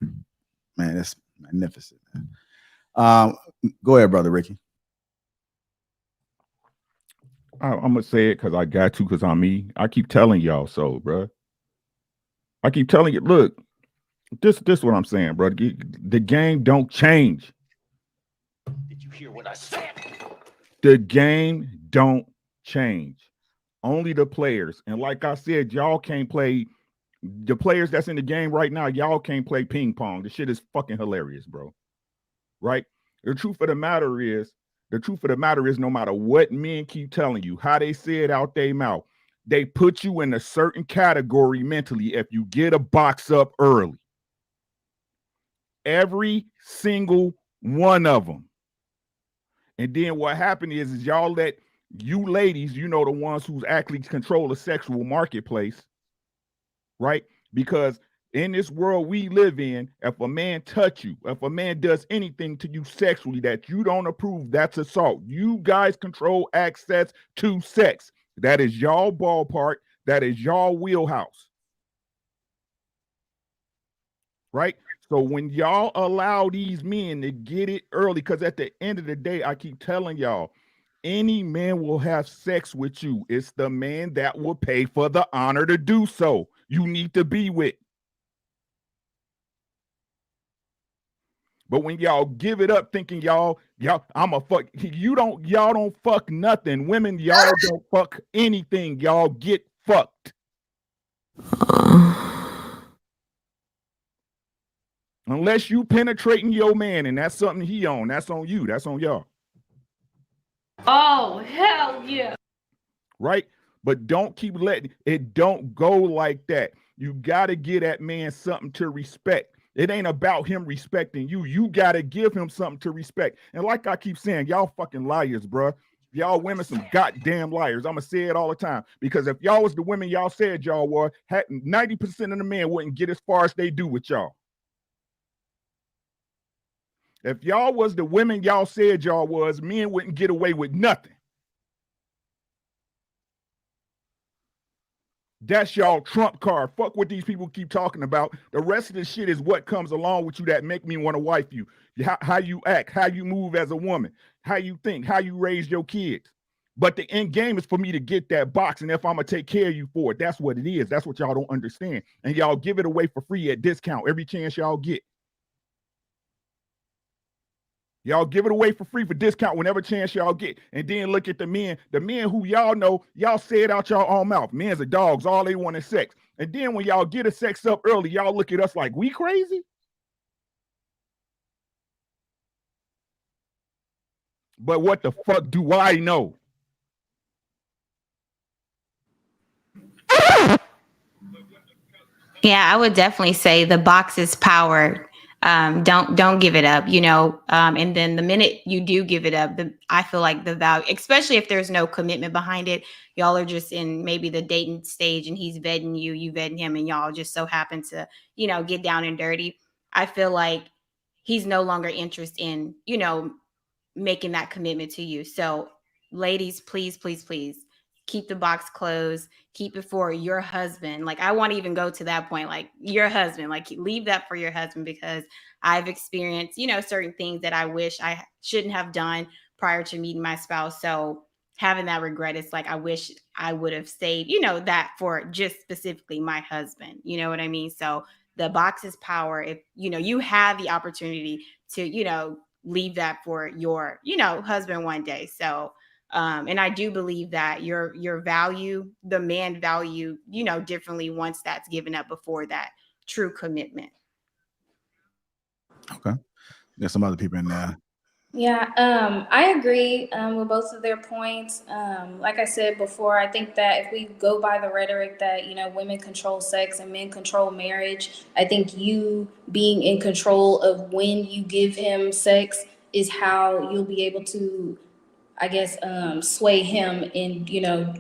magnificent. Man. Go ahead, brother Ricky. I'm gonna say it because I got to, because I'm me. I keep telling y'all so, bro. I keep telling you, look, this what I'm saying, bro. The game don't change. Did you hear what I said? The game don't change. Only the players. And like I said, y'all can't play. The players that's in the game right now, y'all can't play ping pong. The shit is fucking hilarious, bro. Right? The truth of the matter is, no matter what men keep telling you, how they say it out their mouth, they put you in a certain category mentally if you get a box up early. Every single one of them. And then what happened is y'all let you ladies, you know, the ones who's actually control the sexual marketplace, right? Because in this world we live in, if a man touch you, if a man does anything to you sexually that you don't approve, that's assault. You guys control access to sex. That is y'all ballpark. That is y'all wheelhouse. Right? So when y'all allow these men to get it early, because at the end of the day, I keep telling y'all, any man will have sex with you. It's the man that will pay for the honor to do so. You need to be with. But when y'all give it up thinking y'all, I'm a fuck, y'all don't fuck nothing. Women, y'all don't fuck anything. Y'all get fucked. Unless you penetrating your man, and that's something he on. That's on you. That's on y'all. Oh, hell yeah. Right? But don't keep letting it don't go like that. You gotta give that man something to respect. It ain't about him respecting you. You gotta give him something to respect. And like I keep saying, y'all fucking liars, bro. Y'all women some goddamn liars. I'ma say it all the time. Because if y'all was the women y'all said y'all were, 90% of the men wouldn't get as far as they do with y'all. If y'all was the women y'all said y'all was, men wouldn't get away with nothing. That's y'all trump card. Fuck what these people keep talking about. The rest of the shit is what comes along with you that make me want to wife you. How you act, how you move as a woman, how you think, how you raise your kids. But the end game is for me to get that box, and if I'm going to take care of you for it, that's what it is. That's what y'all don't understand. And y'all give it away for free at discount every chance y'all get. Y'all give it away for free for discount whenever chance y'all get. And then look at the men who y'all know, y'all say it out y'all own mouth. Men's are dogs, all they want is sex. And then when y'all get a sex up early, y'all look at us like we crazy? But what the fuck do I know? Yeah, I would definitely say the box is power. Don't give it up, and then the minute you do give it up, I feel like the value, especially if there's no commitment behind it, y'all are just in maybe the dating stage and he's vetting you vetting him, and y'all just so happen to, get down and dirty. I feel like he's no longer interested in, making that commitment to you. So ladies, please, please, please keep the box closed. Keep it for your husband. Like, I want to even go to that point, like your husband, like leave that for your husband, because I've experienced, certain things that I wish I shouldn't have done prior to meeting my spouse. So having that regret, it's like, I wish I would have saved, that for just specifically my husband. You know what I mean? So the box is power. If, you have the opportunity to, leave that for your, husband one day. So, and I do believe that your value, the man value, differently once that's given up before that true commitment. Okay. There's some other people in there. Yeah, I agree with both of their points. Like I said before, I think that if we go by the rhetoric that, women control sex and men control marriage, I think you being in control of when you give him sex is how you'll be able to, I guess, sway him in,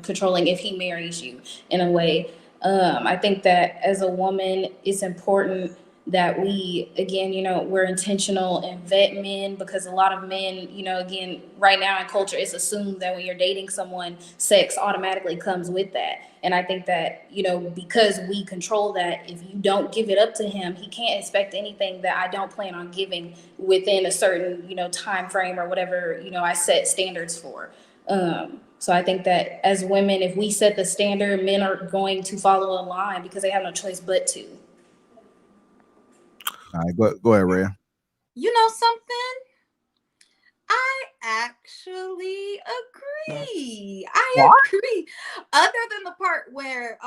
controlling if he marries you in a way. I think that as a woman, it's important that we, again, we're intentional and vet men, because a lot of men, again, right now in culture, it's assumed that when you're dating someone, sex automatically comes with that. And I think that, because we control that, if you don't give it up to him, he can't expect anything that I don't plan on giving within a certain, time frame or whatever, I set standards for. So I think that as women, if we set the standard, men are going to follow a line because they have no choice but to. All right, go ahead, Rhea. You know something? I actually agree. I agree. Other than the part where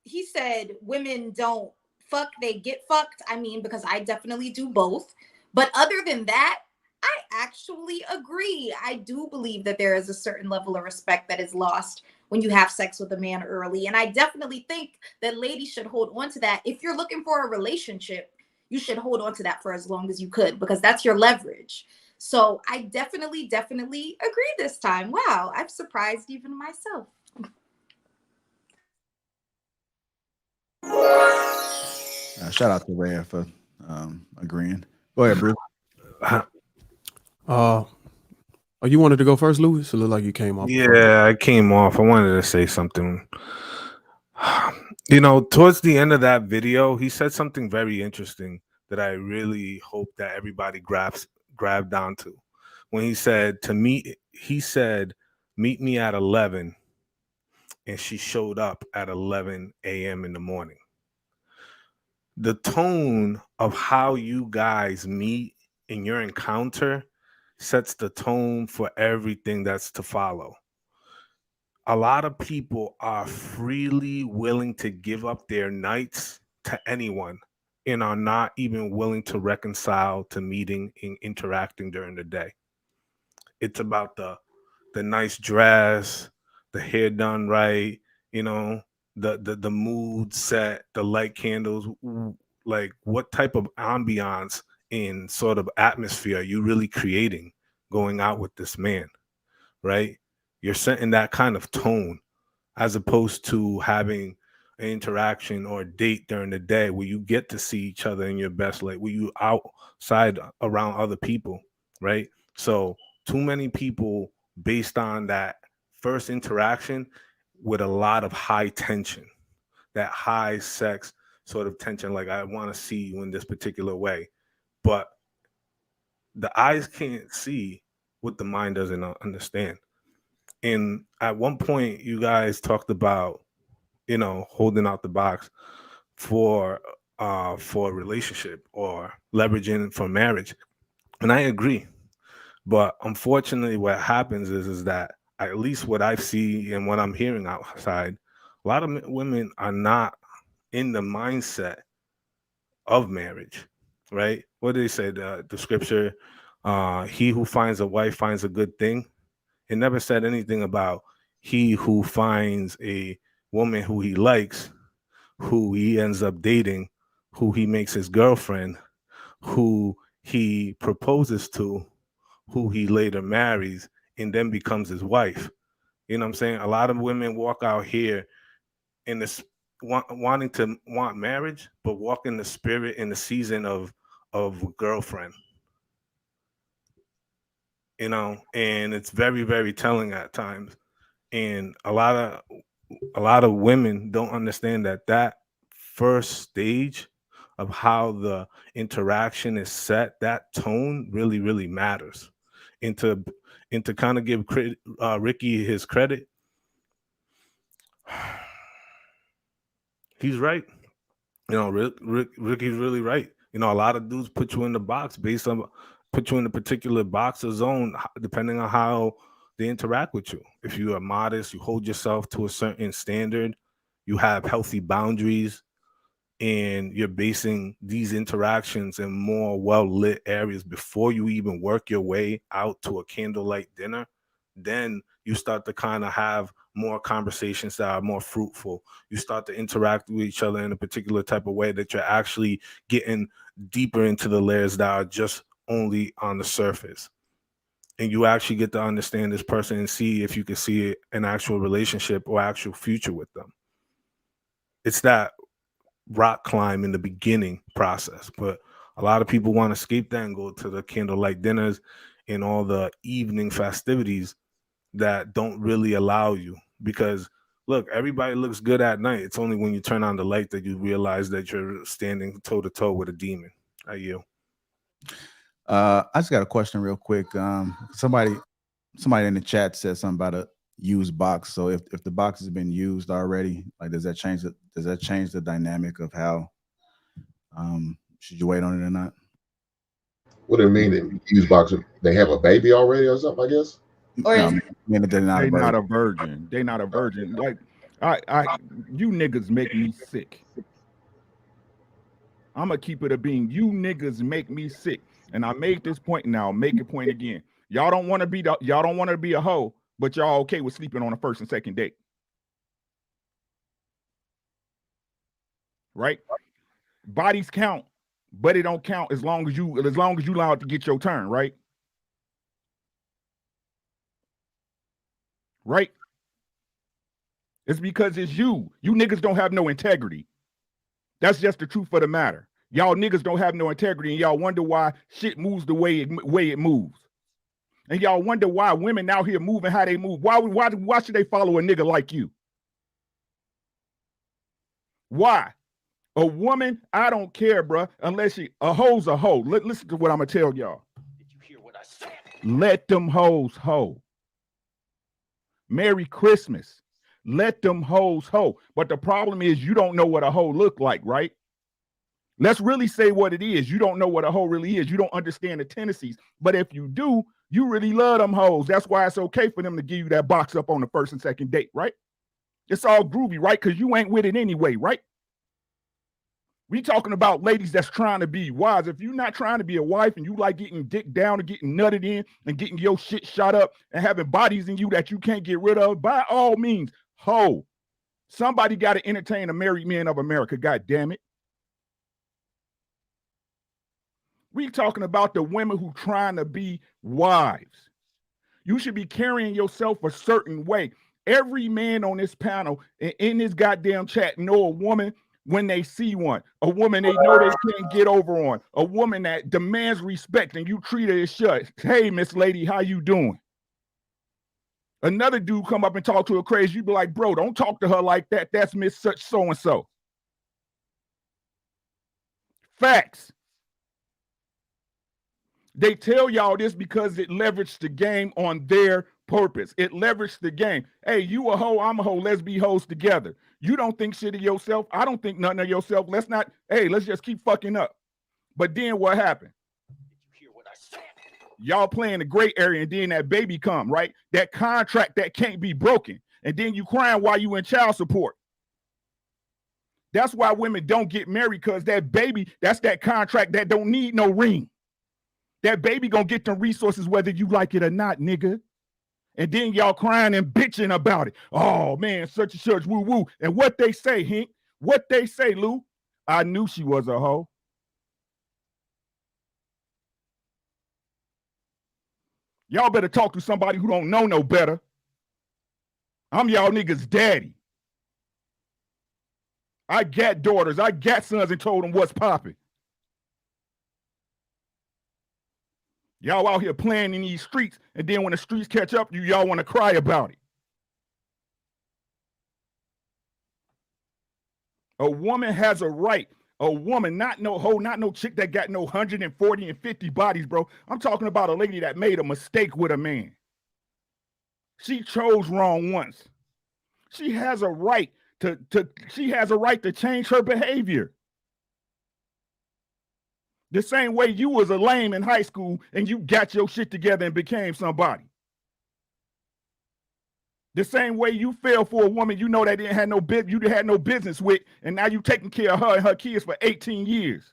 he said women don't fuck, they get fucked. I mean, because I definitely do both. But other than that, I actually agree. I do believe that there is a certain level of respect that is lost when you have sex with a man early. And I definitely think that ladies should hold on to that. If you're looking for a relationship, you should hold on to that for as long as you could, because that's your leverage. So I definitely agree this time. Wow, I've surprised even myself. Shout out to Rhea for agreeing. Go ahead, Bruce. Oh, you wanted to go first, Louis? It looked like you came off. Yeah, I came off. I wanted to say something. Towards the end of that video, he said something very interesting that I really hope that everybody grabbed onto. When he said, meet me at 11, and she showed up at 11 a.m. in the morning. The tone of how you guys meet in your encounter sets the tone for everything that's to follow. A lot of people are freely willing to give up their nights to anyone and are not even willing to reconcile to meeting and interacting during the day. It's about the nice dress, the hair done right, you know, the mood set, the light candles, like what type of ambiance and sort of atmosphere are you really creating going out with this man, right? You're setting that kind of tone as opposed to having an interaction or a date during the day where you get to see each other in your best light, where you outside around other people, right? So too many people based on that first interaction with a lot of high tension, that high sex sort of tension, like I want to see you in this particular way. But the eyes can't see what the mind doesn't understand. And at one point, you guys talked about, you know, holding out the box for a relationship or leveraging for marriage. And I agree. But unfortunately, what happens is that at least what I see and what I'm hearing outside, a lot of women are not in the mindset of marriage, right? What do they say? The scripture, he who finds a wife finds a good thing. It never said anything about he who finds a woman who he likes, who he ends up dating, who he makes his girlfriend, who he proposes to, who he later marries, and then becomes his wife. You know what I'm saying? A lot of women walk out here in this wanting to want marriage, but walk in the spirit in the season of girlfriend. You know, and it's very, very telling at times. And a lot of women don't understand that first stage of how the interaction is set, that tone really, really matters. And to kind of give Ricky his credit, he's right. You know, Ricky's really right. You know, a lot of dudes put you in the box based on put you in a particular box or zone depending on how they interact with you. If you are modest, you hold yourself to a certain standard, you have healthy boundaries, and you're basing these interactions in more well-lit areas before you even work your way out to a candlelight dinner, then you start to kind of have more conversations that are more fruitful. You start to interact with each other in a particular type of way that you're actually getting deeper into the layers that are just only on the surface. And you actually get to understand this person and see if you can see an actual relationship or actual future with them. It's that rock climb in the beginning process, but a lot of people want to escape that and go to the candlelight dinners and all the evening festivities that don't really allow you, because look, everybody looks good at night. It's only when you turn on the light that you realize that you're standing toe to toe with a demon. Are you? I just got a question real quick. Somebody in the chat said something about a used box. So if the box has been used already, like does that change the dynamic of how should you wait on it or not? What do you mean that used box? They have a baby already or something, I guess? Or no, they're not a virgin. They're not a virgin. Like you niggas make me sick. I'm gonna keep it a bean. You niggas make me sick. And I made this point, and I'll make a point again. Y'all don't want to be a hoe, but y'all okay with sleeping on a first and second date. Right? Bodies count, but it don't count as long as you allowed to get your turn, right? Right? It's because it's you. You niggas don't have no integrity. That's just the truth of the matter. Y'all niggas don't have no integrity, and y'all wonder why shit moves the way it moves. And y'all wonder why women out here moving how they move. Why should they follow a nigga like you? Why? A woman, I don't care, bruh, unless a hoe's a hoe. Listen to what I'm gonna tell y'all. Did you hear what I said? Let them hoes hoe. Merry Christmas. Let them hoes hoe. But the problem is you don't know what a hoe look like, right? Let's really say what it is. You don't know what a hoe really is. You don't understand the tendencies. But if you do, you really love them hoes. That's why it's okay for them to give you that box up on the first and second date, right? It's all groovy, right? Because you ain't with it anyway, right? We talking about ladies that's trying to be wise. If you're not trying to be a wife and you like getting dick down and getting nutted in and getting your shit shot up and having bodies in you that you can't get rid of, by all means, hoe. Somebody got to entertain the married men of America, God damn it. We talking about the women who trying to be wives. You should be carrying yourself a certain way. Every man on this panel in this goddamn chat know a woman when they see one, a woman they know they can't get over on, a woman that demands respect and you treat her as such. Hey, Miss Lady, how you doing? Another dude come up and talk to her crazy. You be like, bro, don't talk to her like that. That's Miss such so-and-so. Facts. They tell y'all this because it leveraged the game on their purpose. It leveraged the game. Hey, you a hoe, I'm a hoe. Let's be hoes together. You don't think shit of yourself. I don't think nothing of yourself. Let's just keep fucking up. But then what happened? Did you hear what I said? Y'all playing the gray area and then that baby come, right? That contract that can't be broken. And then you crying while you in child support. That's why women don't get married, because that baby, that's that contract that don't need no ring. That baby gonna get them resources whether you like it or not, nigga. And then y'all crying and bitching about it. Oh, man, such and such, woo-woo. And what they say, Hink? What they say, Lou? I knew she was a hoe. Y'all better talk to somebody who don't know no better. I'm y'all niggas' daddy. I got daughters. I got sons and told them what's popping. Y'all out here playing in these streets, and then when the streets catch up, y'all want to cry about it. A woman has a right. A woman, not no hoe, not no chick that got no 140 and 50 bodies, bro. I'm talking about a lady that made a mistake with a man. She chose wrong once. She has a right to change her behavior. The same way you was a lame in high school and you got your shit together and became somebody. The same way you fell for a woman you know that you had no business with, and now you taking care of her and her kids for 18 years.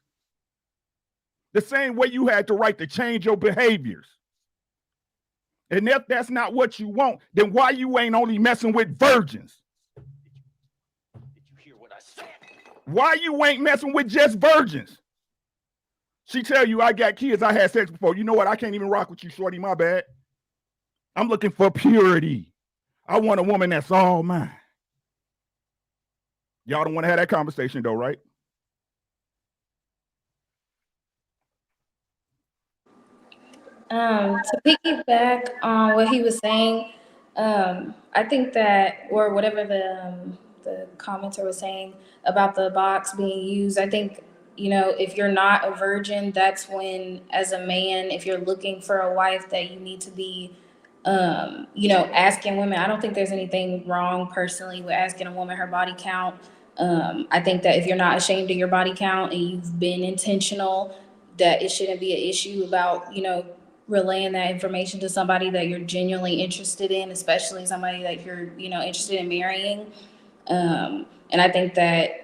The same way you had the right to change your behaviors. And if that's not what you want, then why you ain't only messing with virgins? Did you hear what I said? Why you ain't messing with just virgins? She tell you, I got kids, I had sex before. You know what? I can't even rock with you, shorty, my bad. I'm looking for purity. I want a woman that's all mine. Y'all don't want to have that conversation though, right? To piggyback on what he was saying, I think that, or whatever the commenter was saying about the box being used, I think, if you're not a virgin, that's when, as a man, if you're looking for a wife, that you need to be, asking women. I don't think there's anything wrong personally with asking a woman her body count. I think that if you're not ashamed of your body count and you've been intentional, that it shouldn't be an issue about, relaying that information to somebody that you're genuinely interested in, especially somebody that you're, interested in marrying. And I think that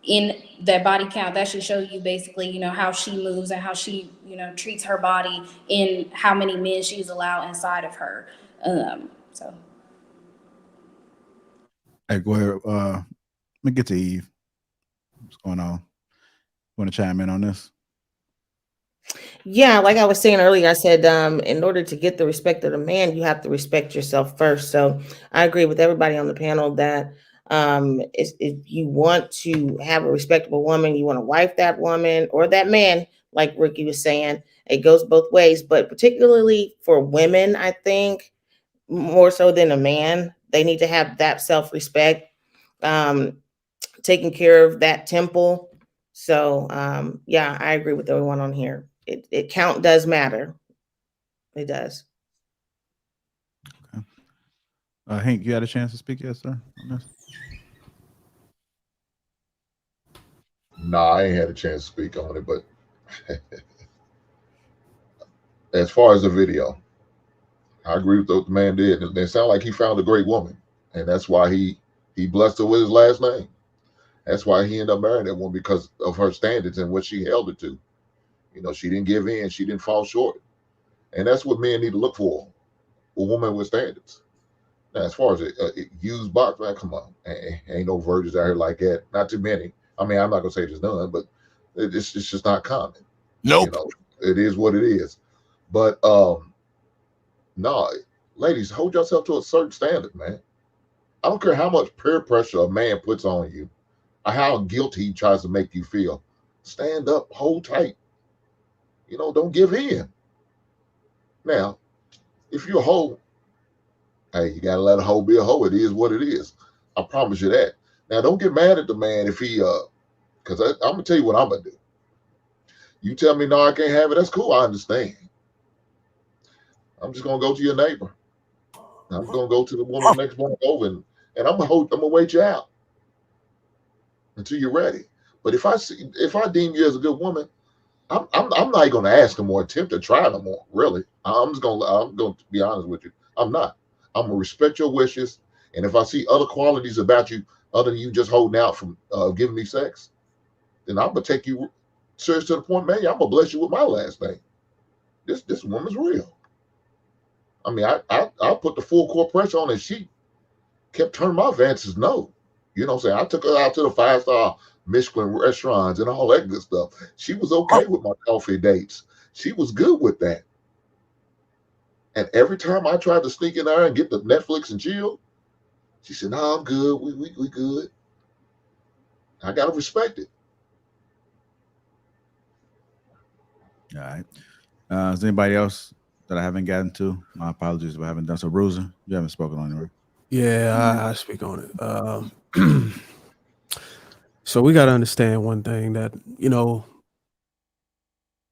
in that body count, that should show you basically, how she moves and how she, treats her body, in how many men she's allowed inside of her. So. Hey, go ahead. Let me get to Eve. What's going on? Want to chime in on this? Yeah, like I was saying earlier, I said, in order to get the respect of the man, you have to respect yourself first. So I agree with everybody on the panel that if you want to have a respectable woman, you want to wife that woman or that man, like Ricky was saying, it goes both ways. But particularly for women, I think more so than a man, they need to have that self-respect, taking care of that temple. So yeah, I agree with everyone on here. It count does matter. It does. Okay. Hank, you had a chance to speak, yes, sir, on this? Nah, I ain't had a chance to speak on it, but as far as the video, I agree with what the man did. It sounded like he found a great woman, and that's why he blessed her with his last name. That's why he ended up marrying that woman, because of her standards and what she held it to. You know, she didn't give in, she didn't fall short, and that's what men need to look for: a woman with standards. Now, as far as a used box, man, come on, ain't no virgins out here like that. Not too many. I mean, I'm not gonna say there's none, but it's just not common. Nope. You know, it is what it is. But no, ladies, hold yourself to a certain standard, man. I don't care how much peer pressure a man puts on you, or how guilty he tries to make you feel. Stand up, hold tight. You know, don't give in. Now, if you're a hoe, hey, you gotta let a hoe be a hoe. It is what it is. I promise you that. Now, don't get mad at the man if he because I'm gonna tell you what I'm gonna do. You tell me no, I can't have it. That's cool. I understand. I'm just gonna go to your neighbor. I'm gonna go to the woman next block over, and I'm gonna wait you out until you're ready. But if I deem you as a good woman, I'm not gonna ask them or attempt to try no more. Really, I'm gonna be honest with you. I'm not. I'm gonna respect your wishes, and if I see other qualities about you other than you just holding out from giving me sex, then I'm gonna take you serious to the point, man. I'm gonna bless you with my last name. This woman's real. I mean, I put the full court pressure on, and she kept turning my advances no. You know what I'm saying? I took her out to the 5-star Michelin restaurants and all that good stuff. She was okay with my coffee dates. She was good with that. And every time I tried to sneak in there and get the Netflix and chill, she said, "No, I'm good. We good." I gotta respect it. All right. Is anybody else that I haven't gotten to? My apologies if I haven't done so. Bruiser, you haven't spoken on it, right? Yeah, I speak on it. So we got to understand one thing, that, you know,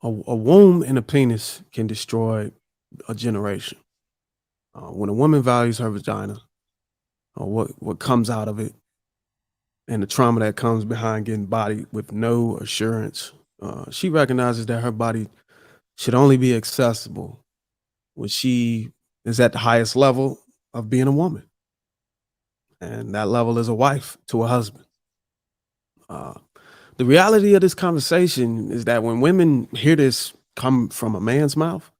a womb and a penis can destroy a generation. When a woman values her vagina, or what comes out of it, and the trauma that comes behind getting bodied with no assurance, she recognizes that her body should only be accessible when she is at the highest level of being a woman. And that level is a wife to a husband. The reality of this conversation is that when women hear this come from a man's mouth,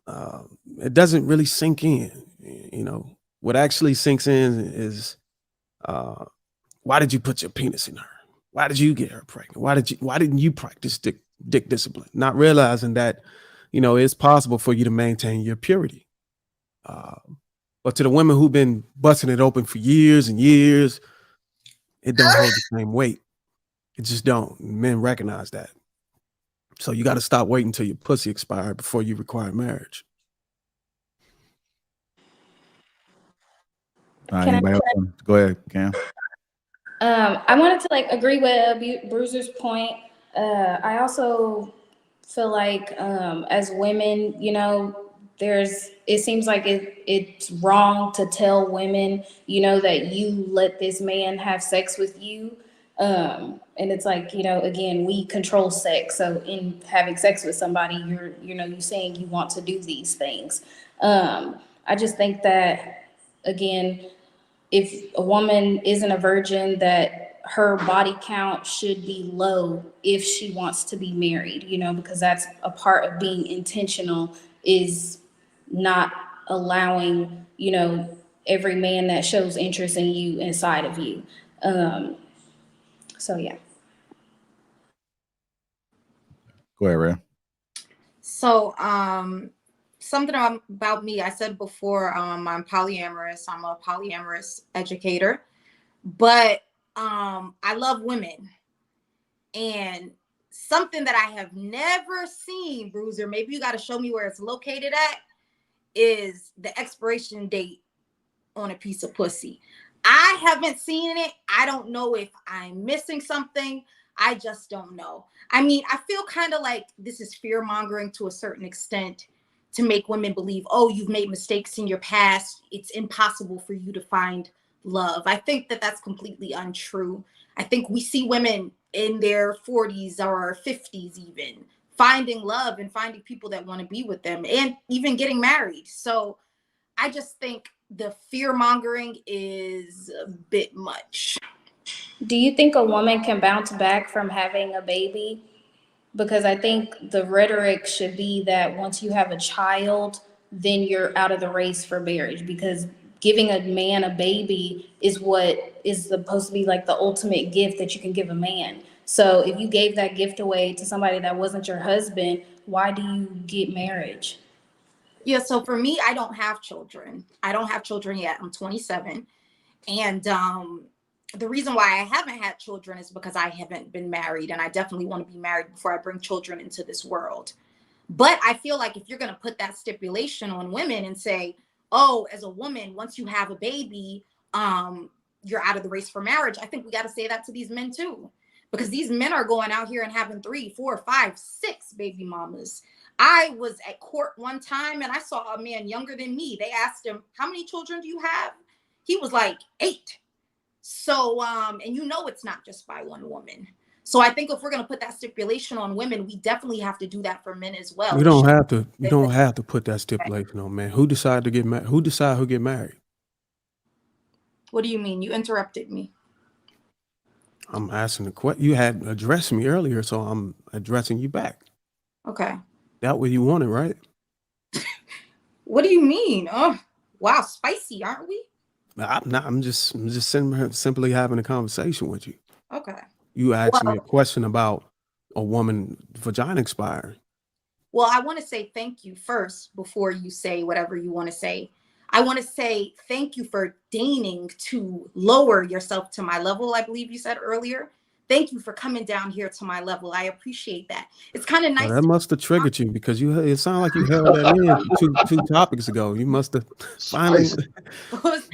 it doesn't really sink in. You know, what actually sinks in is, why did you put your penis in her? Why did you get her pregnant? Why didn't you practice dick discipline? Not realizing that, you know, it's possible for you to maintain your purity. But to the women who've been busting it open for years and years, it don't hold the same weight. It just don't. Men recognize that. So you got to stop waiting until your pussy expired before you require marriage. Anybody else? Go ahead, Cam. I wanted to agree with Bruiser's point. I also feel like as women, you know, it seems like it's wrong to tell women, you know, that you let this man have sex with you. And it's like, you know, again, we control sex. So in having sex with somebody, you're saying you want to do these things. I just think that, again, if a woman isn't a virgin, that her body count should be low if she wants to be married, you know, because that's a part of being intentional, is not allowing, you know, every man that shows interest in you inside of you. So yeah. Go ahead, Ray. So something about me, I said before, I'm polyamorous. I'm a polyamorous educator, but I love women. And something that I have never seen, Bruiser, maybe you got to show me where it's located at, is the expiration date on a piece of pussy. I haven't seen it. I don't know if I'm missing something. I just don't know. I mean, I feel kind of like this is fear mongering to a certain extent, to make women believe, oh, you've made mistakes in your past. It's impossible for you to find love. I think that that's completely untrue. I think we see women in their 40s or 50s, even finding love and finding people that want to be with them and even getting married. So I just think the fear mongering is a bit much. Do you think a woman can bounce back from having a baby? Because I think the rhetoric should be that once you have a child, then you're out of the race for marriage, because giving a man a baby is what is supposed to be like the ultimate gift that you can give a man. So if you gave that gift away to somebody that wasn't your husband, why do you get marriage? Yeah, so for me, I don't have children. I don't have children yet. I'm 27. And the reason why I haven't had children is because I haven't been married, and I definitely want to be married before I bring children into this world. But I feel like if you're going to put that stipulation on women and say, oh, as a woman, once you have a baby, you're out of the race for marriage, I think we got to say that to these men too, because these men are going out here and having 3, 4, 5, 6 baby mamas. I was at court one time and I saw a man younger than me. They asked him, how many children do you have? He was like 8. So, and you know, it's not just by one woman. So I think if we're going to put that stipulation on women, we definitely have to do that for men as well. You don't have to. You don't have to put that stipulation on men. Who decided to get married? Who decide who get married? What do you mean? You interrupted me. I'm asking the question. You had addressed me earlier, so I'm addressing you back. Okay. That way you want it, right? What do you mean? Oh, wow, spicy, aren't we? I'm not. I'm just simply having a conversation with you. Okay. You asked me a question about a woman vagina expiring. Well, I want to say thank you first before you say whatever you want to say. I want to say thank you for deigning to lower yourself to my level, I believe you said earlier. Thank you for coming down here to my level. I appreciate that. It's kind of nice. Well, that must have triggered you, because it sounded like you held that in two topics ago. You must have finally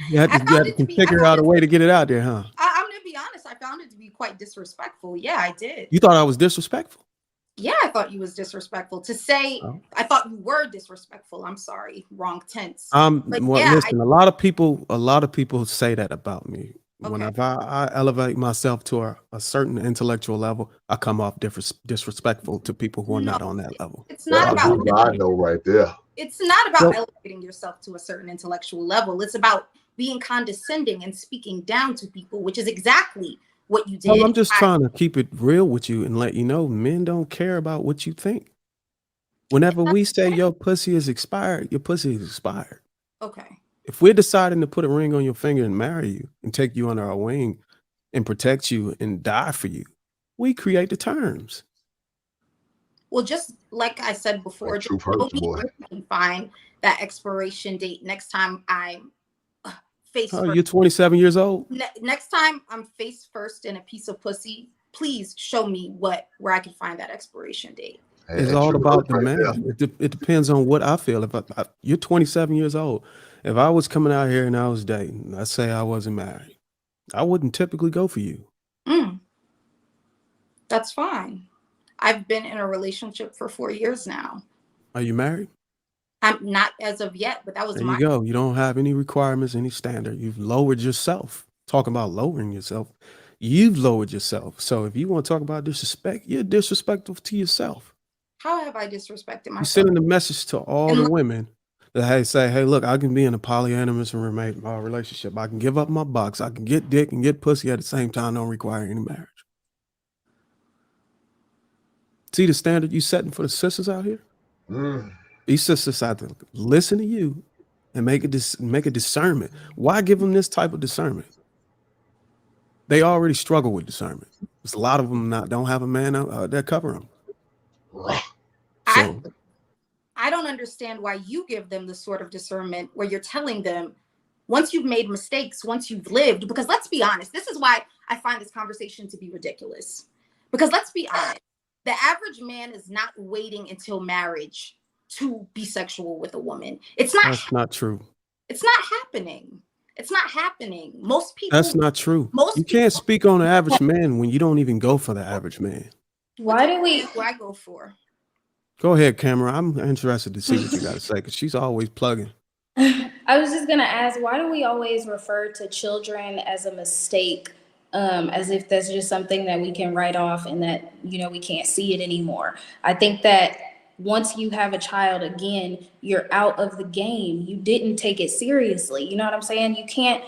you had to figure out a way to get it out there, huh? I'm going to be honest. I found it to be quite disrespectful. Yeah, I did. You thought I was disrespectful? Yeah, I thought you was disrespectful. To say, I thought you were disrespectful. I'm sorry, wrong tense. But well, yeah, listen, a lot of people say that about me. Okay. Whenever I elevate myself to a certain intellectual level, I come off disrespectful to people who are not on that level. It's not about. I know right there. It's not about elevating yourself to a certain intellectual level. It's about being condescending and speaking down to people, which is exactly what you did. Well, I'm just trying to keep it real with you and let you know men don't care about what you think. Whenever we say your pussy is expired, your pussy is expired. Okay. If we're deciding to put a ring on your finger and marry you and take you under our wing and protect you and die for you, we create the terms. Well, just like I said before, just find that expiration date next time I'm face first. You're 27 years old? Next time I'm face first in a piece of pussy, please show me where I can find that expiration date. It's all about the man. It depends on what I feel. If you're 27 years old, if I was coming out here and I was dating, let's say I wasn't married, I wouldn't typically go for you. That's fine. I've been in a relationship for 4 years now. Are you married? I'm not as of yet, but that was there you go. You don't have any requirements, any standard. You've lowered yourself. Talking about lowering yourself, you've lowered yourself. So if you want to talk about disrespect, you're disrespectful to yourself. How have I disrespected myself? You're sending a message to all the women that hey, look, I can be in a polyamorous relationship. I can give up my box. I can get dick and get pussy at the same time. Don't require any marriage. See the standard you setting for the sisters out here? These sisters out there listen to you and make a discernment. Why give them this type of discernment? They already struggle with discernment. There's a lot of them don't have a man that cover them. So, I don't understand why you give them the sort of discernment where you're telling them once you've made mistakes, once you've lived, because let's be honest, this is why I find this conversation to be ridiculous. Because let's be honest, the average man is not waiting until marriage to be sexual with a woman. That's not true. It's not happening. It's not happening. Most people. That's not true. You can't speak on the average man when you don't even go for the average man. Why do I go for? Go ahead, Camera. I'm interested to see what you got to say, because she's always plugging. I was just going to ask, why do we always refer to children as a mistake as if that's just something that we can write off and that, we can't see it anymore. I think that once you have a child, again, you're out of the game. You didn't take it seriously. You know what I'm saying? You can't,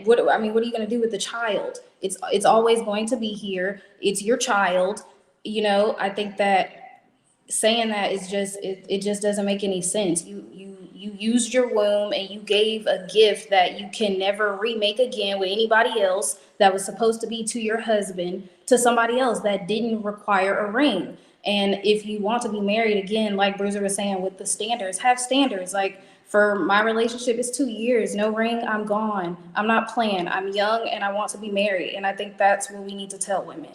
what are you going to do with the child? It's always going to be here. It's your child. I think that saying that is just, it just doesn't make any sense. You used your womb and you gave a gift that you can never remake again with anybody else, that was supposed to be to your husband, to somebody else that didn't require a ring. And if you want to be married again, like Bruiser was saying, with the standards, have standards. Like, for my relationship, it's 2 years, no ring, I'm gone. I'm not playing. I'm young and I want to be married. And I think that's what we need to tell women.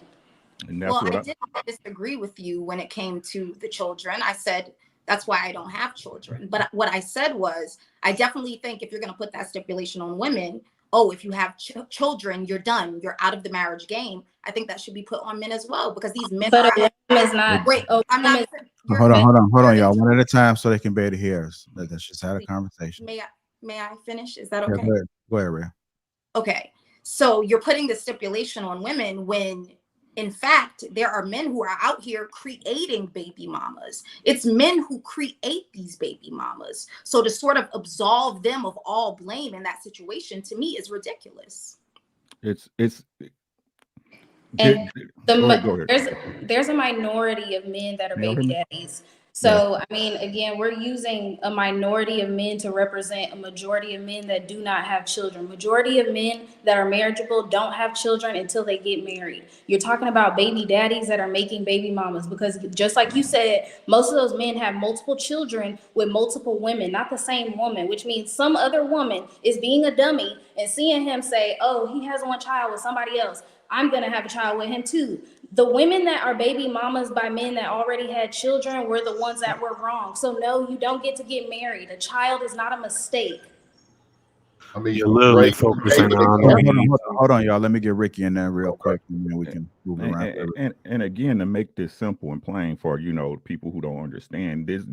And that's Well, what I didn't disagree with you when it came to the children. I said that's why I don't have children. But what I said was, I definitely think if you're going to put that stipulation on women, oh, if you have children, you're done. You're out of the marriage game. I think that should be put on men as well, because these men But are. a woman is not. Wait, I'm not. Hold on, y'all. One at a time, so they can bear to hear us. Let's just have a conversation. May I finish? Is that Yeah, okay? go ahead, Ray. Okay. So you're putting the stipulation on women when, in fact, there are men who are out here creating baby mamas. It's men who create these baby mamas. So to sort of absolve them of all blame in that situation, to me, is ridiculous. And go ahead. there's a minority of men that are baby daddies. So, I mean, again, we're using a minority of men to represent a majority of men that do not have children. Majority of men that are marriageable don't have children until they get married. You're talking about baby daddies that are making baby mamas, because just like you said, most of those men have multiple children with multiple women, not the same woman, which means some other woman is being a dummy and seeing him say, oh, he has one child with somebody else, I'm going to have a child with him too. The women that are baby mamas by men that already had children were the ones that were wrong. So no, you don't get to get married. A child is not a mistake. I mean, you're literally focusing on. Hold on, y'all. Let me get Ricky in there real quick, and then we can move around. And again, to make this simple and plain for people who don't understand this,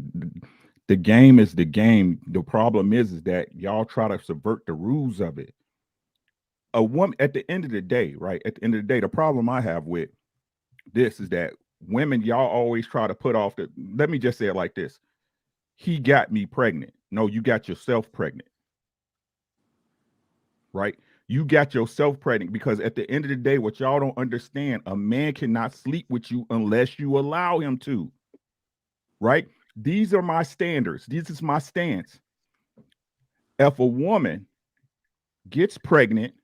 the game is the game. The problem is that y'all try to subvert the rules of it. A woman, at the end of the day, right? At the end of the day, the problem I have with this is that women, y'all always try to put off the, let me just say it like this. He got me pregnant. No, you got yourself pregnant. Right? You got yourself pregnant, because at the end of the day, what y'all don't understand, a man cannot sleep with you unless you allow him to. Right? These are my standards. This is my stance. If a woman gets pregnant,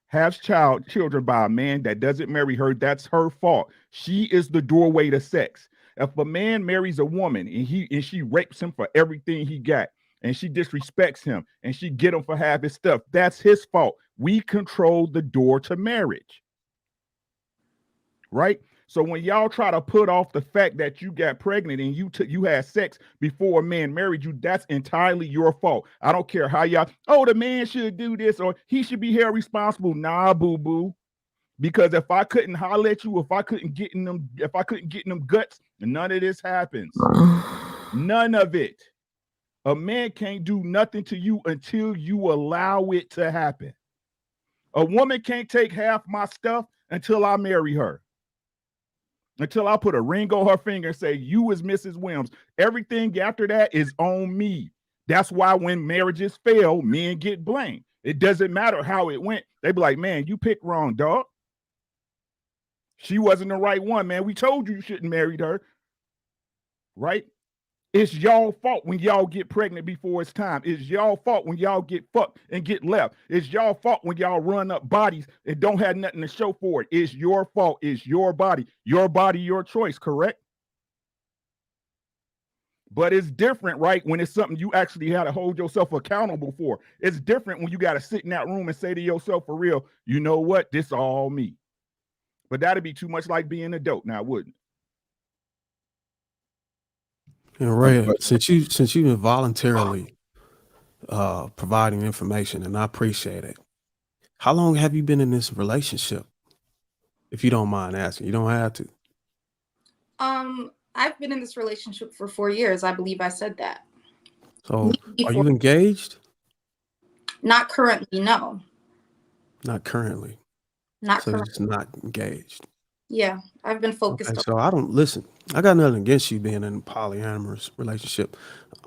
has children by a man that doesn't marry her, that's her fault. She is the doorway to sex. If a man marries a woman and she rapes him for everything he got, and she disrespects him, and she get him for half his stuff, that's his fault. We control the door to marriage. Right? So when y'all try to put off the fact that you got pregnant and you had sex before a man married you, that's entirely your fault. I don't care how y'all, oh, the man should do this or he should be held responsible. Nah, boo-boo. Because if I couldn't holler at you, if I couldn't get in them guts, none of this happens. None of it. A man can't do nothing to you until you allow it to happen. A woman can't take half my stuff until I marry her. Until I put a ring on her finger and say, you is Mrs. Williams. Everything after that is on me. That's why when marriages fail, men get blamed. It doesn't matter how it went. They be like, man, you picked wrong, dog. She wasn't the right one, man. We told you shouldn't marry her. Right? It's y'all fault when y'all get pregnant before it's time. It's y'all fault when y'all get fucked and get left. It's y'all fault when y'all run up bodies and don't have nothing to show for it. It's your fault. It's your body, your choice, correct? But it's different, right? When it's something you actually had to hold yourself accountable for. It's different when you got to sit in that room and say to yourself for real, you know what? This all me. But that'd be too much like being a dope. Now, wouldn't? And Ray, since you've been voluntarily providing information, and I appreciate it, how long have you been in this relationship? If you don't mind asking, you don't have to. I've been in this relationship for 4 years. I believe I said that. So are you engaged? Not currently, no. Not currently. Not So you're correct. just not engaged. Yeah, I've been focused Okay, on. so I don't listen. I got nothing against you being in a polyamorous relationship.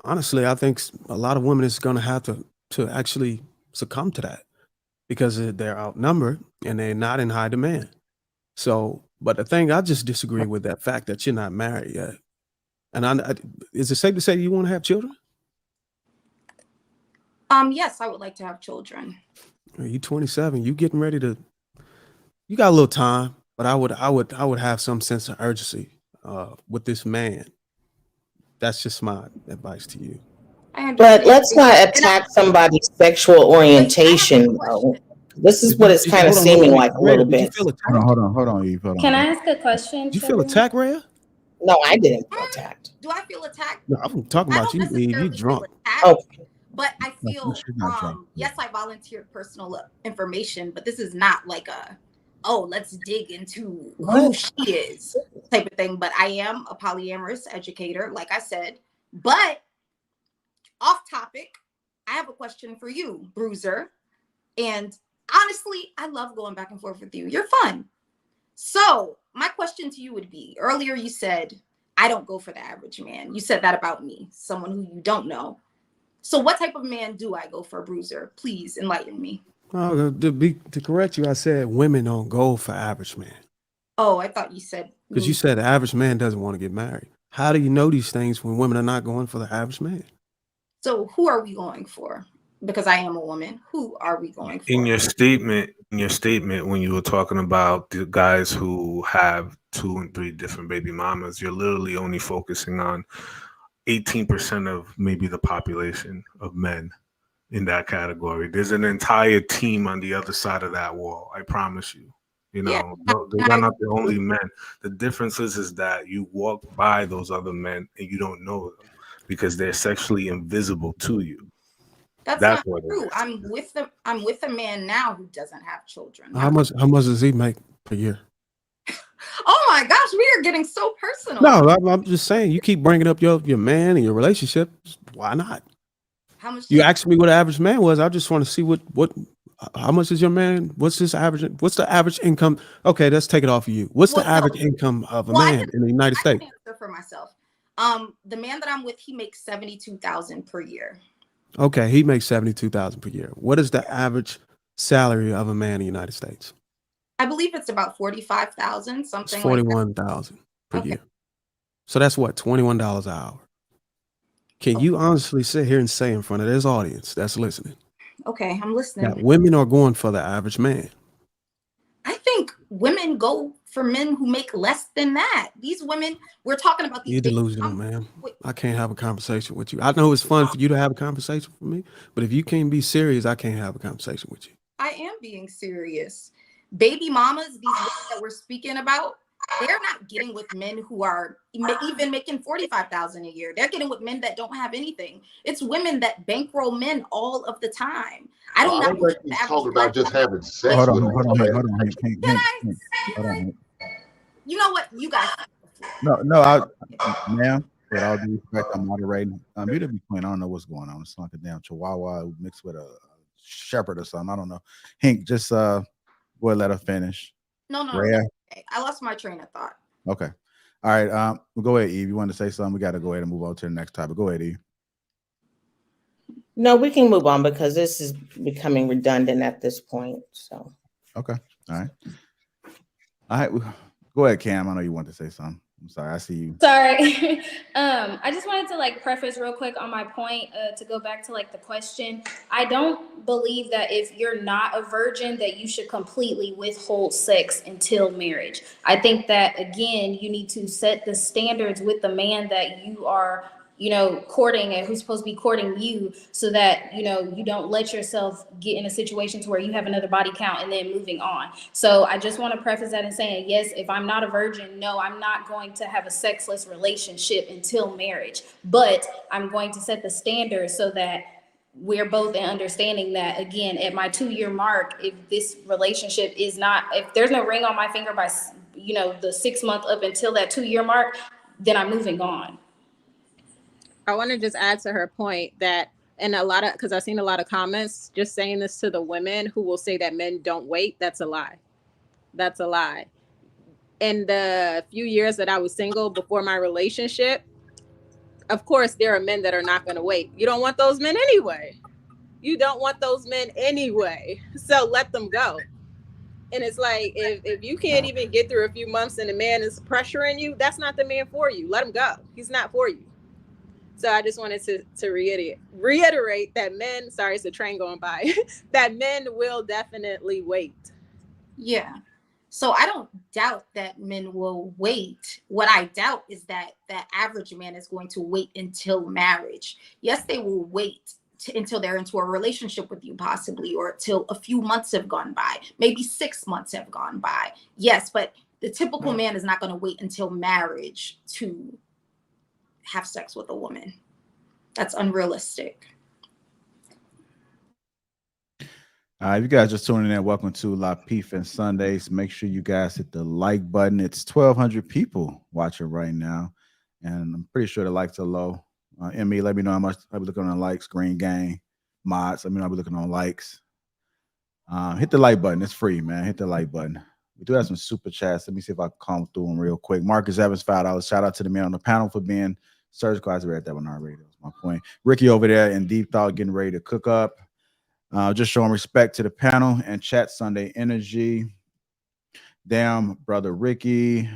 Honestly, I think a lot of women is going to have to actually succumb to that because they're outnumbered and they're not in high demand. So, but the thing I just disagree with that fact that you're not married yet. And is it safe to say you want to have children? Yes, I would like to have children. You 27. You getting ready to? You got a little time, but I would have some sense of urgency with this man. That's just my advice to you. But let's not attack somebody's sexual orientation, though. This is what it's kind of seeming like a little bit. Hold on, Eve. Hold on. Can I ask a question? Did you feel attacked, Rhea? No, I didn't feel attacked. Do I feel attacked? No, I'm talking about you, Eve. You drunk. But I feel, yes, I volunteered personal information, but this is not like let's dig into who she is type of thing. But I am a polyamorous educator, like I said. But off topic, I have a question for you, Bruiser. And honestly, I love going back and forth with you. You're fun. So my question to you would be, earlier you said, I don't go for the average man. You said that about me, someone who you don't know. So what type of man do I go for, Bruiser? Please enlighten me. To correct you, I said women don't go for average man. Oh, I thought you said. Because you said the average man doesn't want to get married. How do you know these things when women are not going for the average man? So who are we going for? Because I am a woman. Who are we going for? In your statement, when you were talking about the guys who have 2 and 3 different baby mamas, you're literally only focusing on 18% of maybe the population of men in that category. There's an entire team on the other side of that wall. I promise you. You know, they're not the only men. The difference is that you walk by those other men and you don't know them because they're sexually invisible to you. That's not true. I'm with a man now who doesn't have children. How much does he make per year? Oh my gosh, we are getting so personal. No, I'm just saying. You keep bringing up your man and your relationship. Why not? How much? You asked me what an average man was. I just want to see how much is your man? What's his average? What's the average income? Okay, let's take it off of you. What's the average income of a man in the United States? I can answer for myself. The man that I'm with, he makes $72,000 per year. Okay, he makes $72,000 per year. What is the average salary of a man in the United States? I believe it's about 45,000, something. It's 41,000 per year. So that's what, $21 an hour. Can you honestly sit here and say in front of this audience that's listening? Okay, I'm listening. That women are going for the average man. I think women go for men who make less than that. These women, we're talking about these. You're delusional, man. I can't have a conversation with you. I know it's fun for you to have a conversation with me, but if you can't be serious, I can't have a conversation with you. I am being serious. Baby mamas, these women that we're speaking about, they're not getting with men who are even making $45,000 a year. They're getting with men that don't have anything. It's women that bankroll men all of the time. I don't know. What he's talking about just having sex. Hold on. You know what? You guys. No, ma'am. With all due respect, I'm moderating. Beautiful Queen, I don't know what's going on. It's like a damn chihuahua mixed with a shepherd or something. I don't know. Hank, just go ahead, let her finish. No. Okay. I lost my train of thought. Okay. All right. We'll go ahead, Eve. You want to say something? We got to go ahead and move on to the next topic. Go ahead, Eve. No, we can move on because this is becoming redundant at this point. So. Okay. All right. Go ahead, Cam. I know you want to say something. I'm sorry. I see you. Sorry. I just wanted to preface real quick on my point to go back to the question. I don't believe that if you're not a virgin that you should completely withhold sex until marriage. I think that, again, you need to set the standards with the man that you are courting and who's supposed to be courting you so that, you don't let yourself get in a situation to where you have another body count and then moving on. So I just want to preface that in saying, yes, if I'm not a virgin, no, I'm not going to have a sexless relationship until marriage, but I'm going to set the standards so that we're both in understanding that, again, at my 2-year mark, if this relationship is not, if there's no ring on my finger by, the 6 month up until that 2-year mark, then I'm moving on. I want to just add to her point that, and because I've seen a lot of comments just saying this to the women who will say that men don't wait. That's a lie. That's a lie. In the few years that I was single before my relationship, of course, there are men that are not going to wait. You don't want those men anyway. You don't want those men anyway. So let them go. And it's like, if you can't even get through a few months and the man is pressuring you, that's not the man for you. Let him go. He's not for you. So I just wanted to reiterate that men, sorry, it's a train going by, that men will definitely wait. Yeah. So I don't doubt that men will wait. What I doubt is that the average man is going to wait until marriage. Yes, they will wait until they're into a relationship with you, possibly, or till a few months have gone by, maybe 6 months have gone by. Yes, but the typical man is not going to wait until marriage to have sex with a woman. That's unrealistic. If you guys just tuning in, welcome to Lapeef Sundays. Make sure you guys hit the like button. It's 1,200 people watching right now, and I'm pretty sure the likes are low. Emmy, let me know how much I'll be looking on likes. Green Gang mods, let me know I'll be looking on likes. Hit the like button. It's free, man. Hit the like button. We do have some super chats. Let me see if I can come through them real quick. Marcus Evans, $5. Shout out to the man on the panel for being surgical. I read that one already. That was my point. Ricky over there in deep thought, getting ready to cook up. Just showing respect to the panel and chat Sunday energy. Damn, brother Ricky.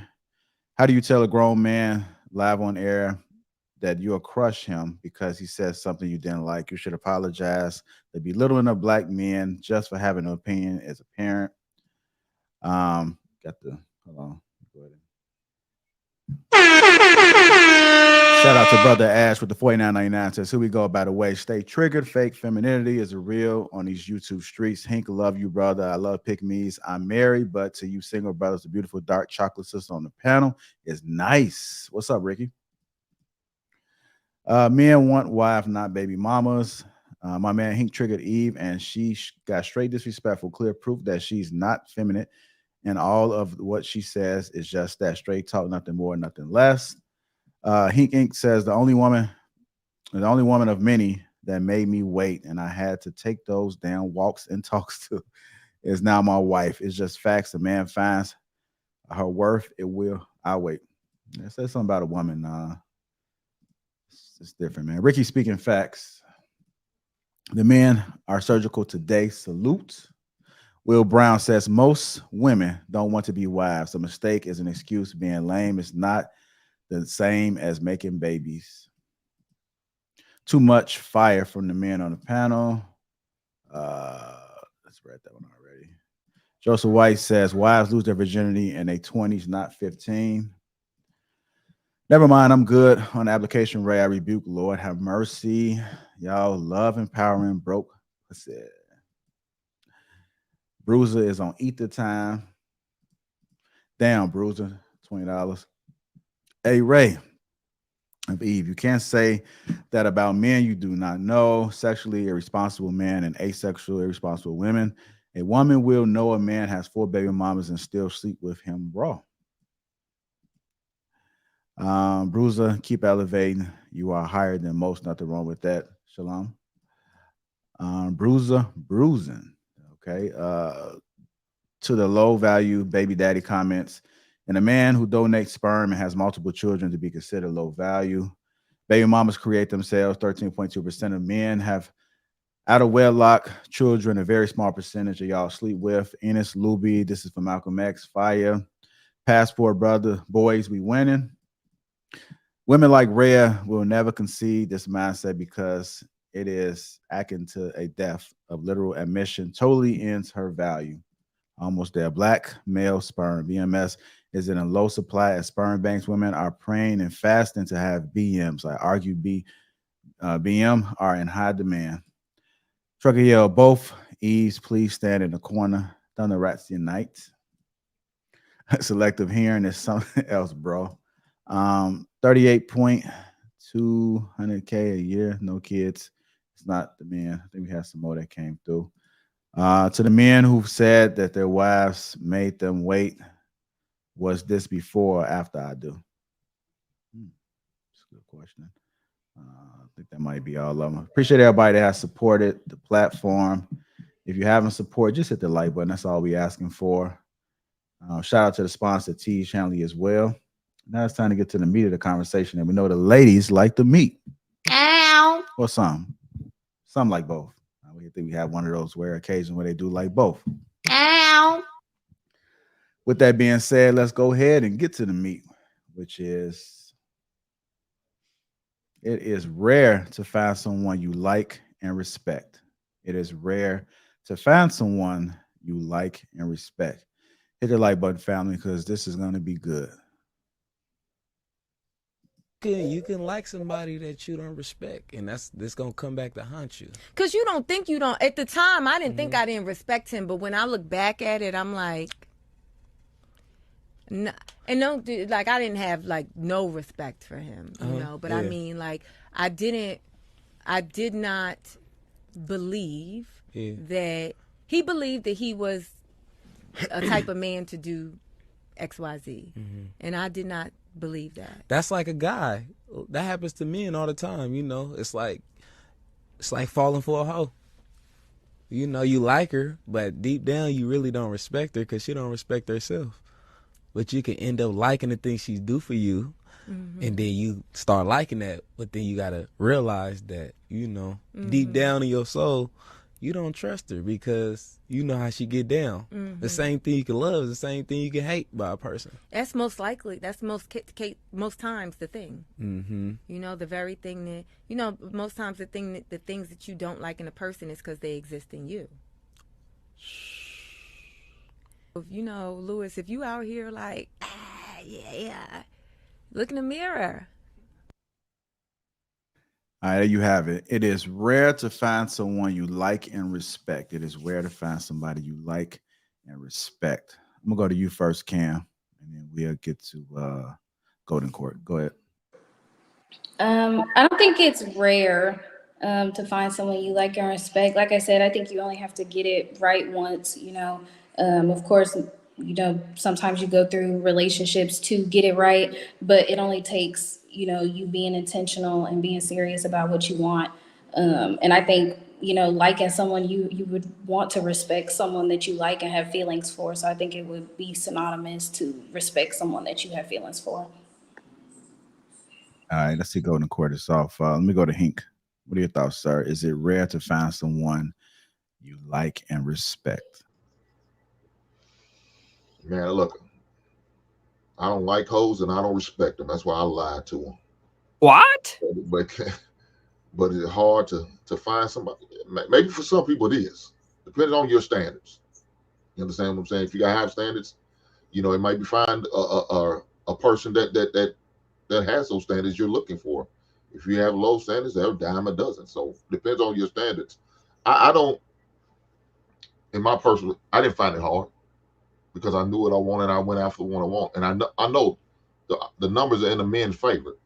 How do you tell a grown man live on air that you'll crush him because he says something you didn't like? You should apologize. The belittling of black men just for having an opinion as a parent. Hold on. Go ahead. Shout out to brother Ash with the $49.99. Says, here we go. By the way, stay triggered. Fake femininity is real on these YouTube streets. Hink, love you, brother. I love pick-me's. I'm married, but to you single brothers, the beautiful dark chocolate sister on the panel is nice. What's up, Ricky? Men want wife, not baby mamas. My man Hink triggered Eve, and she got straight disrespectful. Clear proof that she's not feminine, and all of what she says is just that straight talk, nothing more, nothing less. Hink Inc. says the only woman of many that made me wait, and I had to take those damn walks and talks to, is now my wife. It's just facts. The man finds her worth. I'll wait. It says something about a woman. It's different, man. Ricky speaking facts. The men are surgical today. Salute. Will Brown says most women don't want to be wives. A mistake is an excuse. Being lame is not the same as making babies. Too much fire from the men on the panel. Let's read that one already. Joseph White says wives lose their virginity in their 20s, not 15. Never mind, I'm good on the application, Ray. I rebuke, Lord have mercy. Y'all love empowering broke. What's it? Bruiser is on Ether time. Damn, Bruiser, $20. Hey, Ray. Eve, you can't say that about men you do not know. Sexually irresponsible men and asexual irresponsible women. A woman will know a man has 4 baby mamas and still sleep with him raw. Bruiser, keep elevating. You are higher than most. Nothing wrong with that. Shalom. Bruiser, bruising. Okay. To the low value baby daddy comments. And a man who donates sperm and has multiple children to be considered low value. Baby mamas create themselves. 13.2% of men have out of wedlock children. A very small percentage of y'all sleep with. Enos Luby, this is from Malcolm X. Fire. Passport brother, boys, we winning. Women like Rhea will never concede this mindset because it is akin to a death of literal admission. Totally ends her value. Almost there. Black male sperm. BMS is in a low supply as sperm banks. Women are praying and fasting to have BMs. I argue BM are in high demand. Trucker yell, both Eves, please stand in the corner. Thunder Rats unite. Selective hearing is something else, bro. 38.200K a year. No kids. It's not the men. I think we have some more that came through. To the men who said that their wives made them wait, was this before or after I do? That's a good question. I think that might be all of them. Appreciate everybody that has supported the platform. If you haven't supported, just hit the like button. That's all we're asking for. Shout out to the sponsor, T. Shanley, as well. Now it's time to get to the meat of the conversation, and we know the ladies like the meat. Ow. Or some like both. We think we have one of those rare occasions where they do like both. Ow. With that being said, let's go ahead and get to the meat, which is it is rare to find someone you like and respect. It is rare to find someone you like and respect. Hit the like button, family, because this is going to be good. You can like somebody that you don't respect, and this gonna come back to haunt you. Cause you don't think you don't. At the time, I didn't think I didn't respect him, but when I look back at it, I'm like, no, and no, like I didn't have like no respect for him, you know. But I mean, like I did not believe that he believed that he was a type of man to do XYZ, and I did not believe that. That's like a guy. That happens to men all the time, you know. It's like falling for a hoe. You know, you like her, but deep down you really don't respect her because she don't respect herself. But you can end up liking the things she do for you, and then you start liking that, but then you gotta realize that, you know, deep down in your soul, you don't trust her because you know how she get down. The same thing you can love is the same thing you can hate by a person. That's most likely. That's most times the thing. You know, the very thing that, you know, most times the things that you don't like in a person is because they exist in you. You know, Lewis, if you out here like, yeah, look in the mirror. All right, there you have it. It is rare to find someone you like and respect. It is rare to find somebody you like and respect. I'm gonna go to you first, Cam, and then we'll get to Golden Court. Go ahead. I don't think it's rare to find someone you like and respect. Like I said, I think you only have to get it right once, you know. Of course, you know, sometimes you go through relationships to get it right, but it only takes, you know, you being intentional and being serious about what you want. And I think, you know, liking someone, you would want to respect someone that you like and have feelings for. So I think it would be synonymous to respect someone that you have feelings for. All right, let's see Golden Court is off. Let me go to Hink. What are your thoughts, sir? Is it rare to find someone you like and respect? Man, look, I don't like hoes and I don't respect them. That's why I lied to them. What? But it's hard to find somebody. Maybe for some people it is, depending on your standards. You understand what I'm saying? If you got high standards, you know, it might be find a person that has those standards you're looking for. If you have low standards, they're a dime a dozen. So depends on your standards. I don't, in my personal, I didn't find it hard because I knew what I wanted. I went after what I want, and I know the numbers are in the men's favor.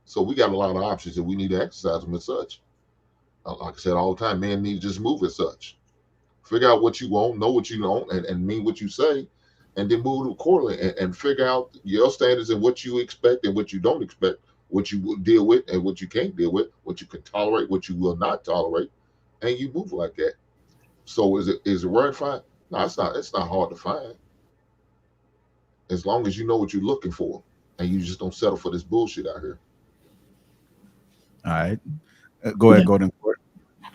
So we got a lot of options, and we need to exercise them as such. Like I said all the time, men need to just move as such. Figure out what you want, know what you want, and mean what you say, and then move accordingly, and figure out your standards and what you expect and what you don't expect, what you will deal with and what you can't deal with, what you can tolerate, what you will not tolerate, and you move like that. So is it rare to find? No, it's not. It's not hard to find. As long as you know what you're looking for, and you just don't settle for this bullshit out here. All right, go ahead, Golden Court.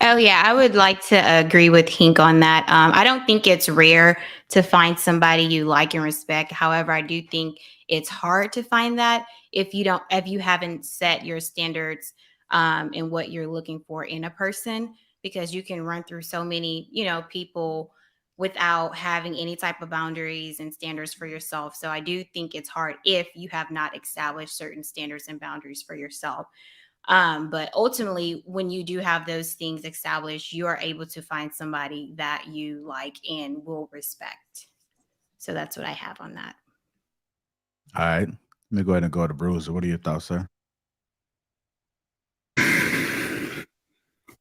Oh, yeah, I would like to agree with Hink on that. I don't think it's rare to find somebody you like and respect. However, I do think it's hard to find that if you haven't set your standards and what you're looking for in a person, because you can run through so many, you know, people without having any type of boundaries and standards for yourself. So I do think it's hard if you have not established certain standards and boundaries for yourself. But ultimately, when you do have those things established, you are able to find somebody that you like and will respect. So that's what I have on that. All right. Let me go ahead and go to Bruiser. What are your thoughts, sir?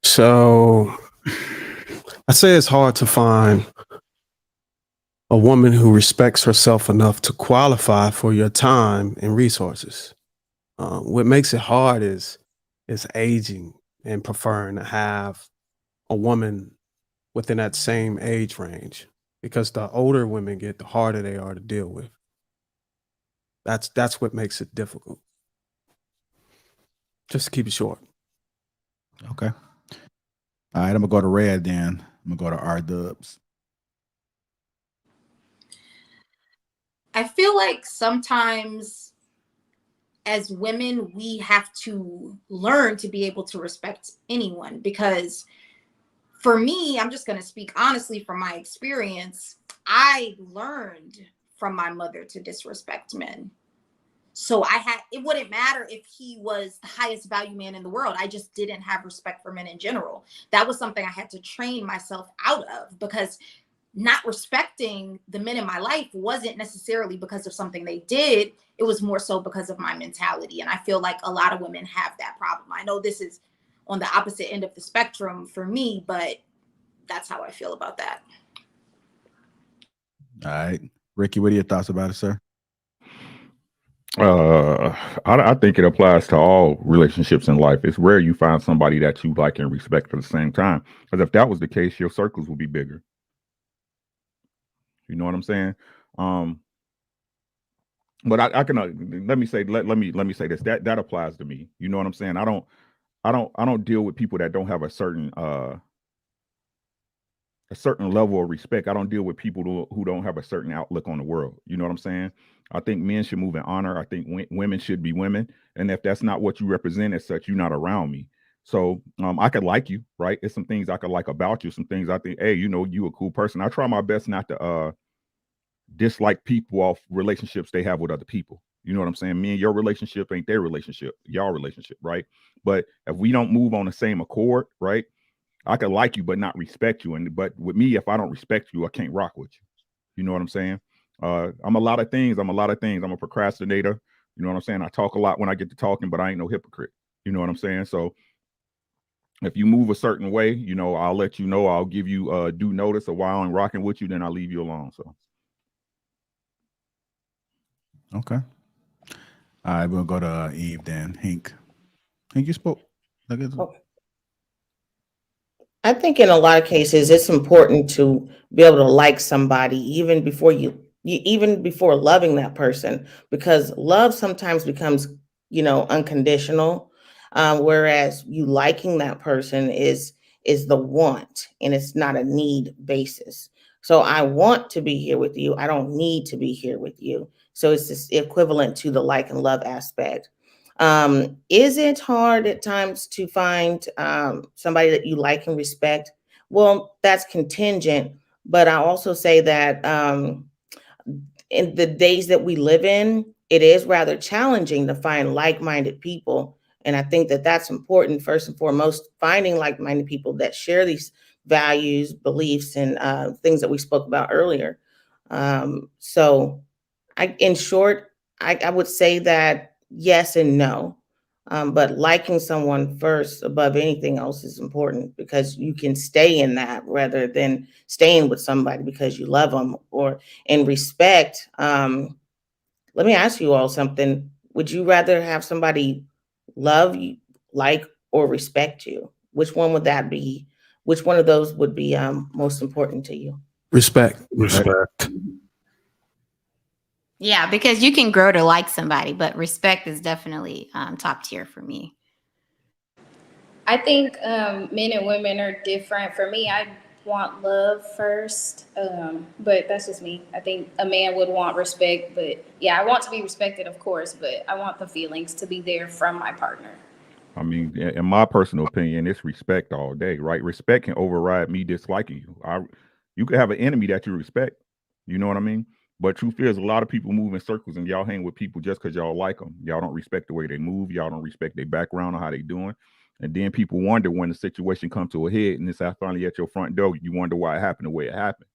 So I say it's hard to find a woman who respects herself enough to qualify for your time and resources. What makes it hard is aging and preferring to have a woman within that same age range. because the older women get, the harder they are to deal with. That's what makes it difficult. Just to keep it short. Okay. All right, I'm gonna go to Red then. I'm gonna go to R Dubs. I feel like sometimes as women, we have to learn to be able to respect anyone, because for me, I'm just going to speak honestly from my experience. I learned from my mother to disrespect men. So it wouldn't matter if he was the highest value man in the world. I just didn't have respect for men in general. That was something I had to train myself out of, because not respecting the men in my life wasn't necessarily because of something they did. It was more so because of my mentality. And I feel like a lot of women have that problem. I know this is on the opposite end of the spectrum for me, but that's how I feel about that. All right. Ricky, what are your thoughts about it, sir? I think it applies to all relationships in life. It's rare you find somebody that you like and respect at the same time. Because if that was the case, your circles would be bigger. You know what I'm saying? But I can let me say this. That applies to me. You know what I'm saying? I don't deal with people that don't have a certain level of respect. I don't deal with people who don't have a certain outlook on the world. You know what I'm saying? I think men should move in honor. I think women should be women. And if that's not what you represent as such, you're not around me. So I could like you, right? There's some things I could like about you. Some things I think, hey, you know, you a cool person. I try my best not to dislike people off relationships they have with other people. You know what I'm saying? Me and your relationship ain't their relationship, y'all relationship, right? But if we don't move on the same accord, right? I could like you, but not respect you. But with me, if I don't respect you, I can't rock with you. You know what I'm saying? I'm a lot of things. I'm a procrastinator. You know what I'm saying? I talk a lot when I get to talking, but I ain't no hypocrite. You know what I'm saying? So if you move a certain way, you know, I'll let you know. I'll give you due notice of why I'm rocking with you. Then I'll leave you alone. So. Okay. All right, we'll go to Eve then. Hank, you spoke. I think in a lot of cases, it's important to be able to like somebody even before even before loving that person, because love sometimes becomes, unconditional. Whereas you liking that person is the want, and it's not a need basis. So I want to be here with you. I don't need to be here with you. So it's just equivalent to the like and love aspect. Is it hard at times to find somebody that you like and respect? Well, that's contingent, but I also say that in the days that we live in, it is rather challenging to find like-minded people. And I think that that's important, first and foremost, finding like-minded people that share these values, beliefs, and things that we spoke about earlier. So in short, I would say that yes and no. But liking someone first above anything else is important, because you can stay in that rather than staying with somebody because you love them. Or in respect, let me ask you all something. Would you rather have somebody love you, like, or respect you? Which one would that be? Which one of those would be most important to you? Respect. Yeah, because you can grow to like somebody, but respect is definitely top tier for me. I think men and women are different. For me, I want love first, but that's just me. I think a man would want respect, but yeah, I want to be respected, of course, but I want the feelings to be there from my partner. I mean, in my personal opinion, it's respect all day, right? Respect can override me disliking you. You could have an enemy that you respect. You know what I mean? But truth is, a lot of people move in circles, and y'all hang with people just because y'all like them. Y'all don't respect the way they move. Y'all don't respect their background or how they doing. And then people wonder when the situation comes to a head, and it's finally at your front door. You wonder why it happened the way it happened.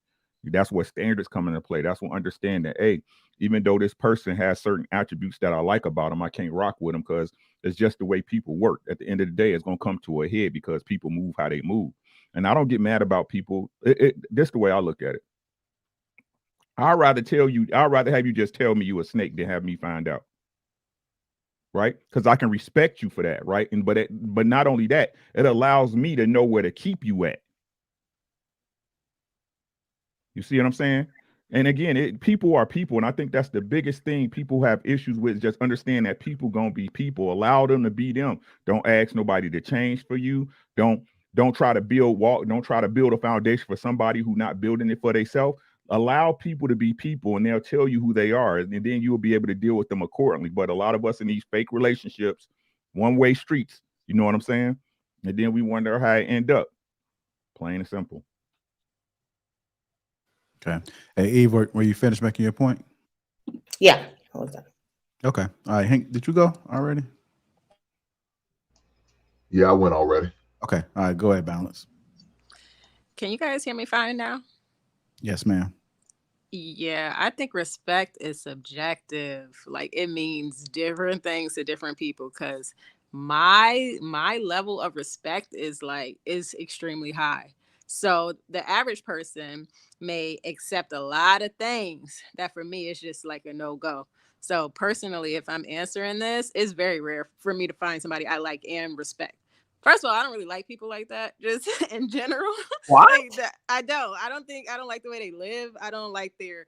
That's where standards come into play. That's what understand that, hey, even though this person has certain attributes that I like about them, I can't rock with them because it's just the way people work. At the end of the day, it's going to come to a head because people move how they move. And I don't get mad about people. This is the way I look at it. I'd rather have you just tell me you a snake than have me find out. Right? Because I can respect you for that, right? But not only that, it allows me to know where to keep you at. You see what I'm saying? And again, people are people, and I think that's the biggest thing people have issues with. Just understand that people gonna be people. Allow them to be them. Don't ask nobody to change for you. Don't try to Don't try to build a foundation for somebody who not building it for themselves. Allow people to be people, and they'll tell you who they are, and then you'll be able to deal with them accordingly. But a lot of us in these fake relationships, one-way streets. You know what I'm saying? And then we wonder how it end up. Plain and simple. Okay. Hey, Eve, were you finished making your point? Yeah, I was done. Okay. All right. Hank, did you go already? Yeah, I went already. Okay. All right. Go ahead, Balance. Can you guys hear me fine now? Yes, ma'am. Yeah, I think respect is subjective. Like it means different things to different people because my level of respect is extremely high. So the average person may accept a lot of things that for me is just like a no-go. So personally, if I'm answering this, it's very rare for me to find somebody I like and respect. First of all, I don't really like people like that, just in general. What? Like that, I don't like the way they live. I don't like their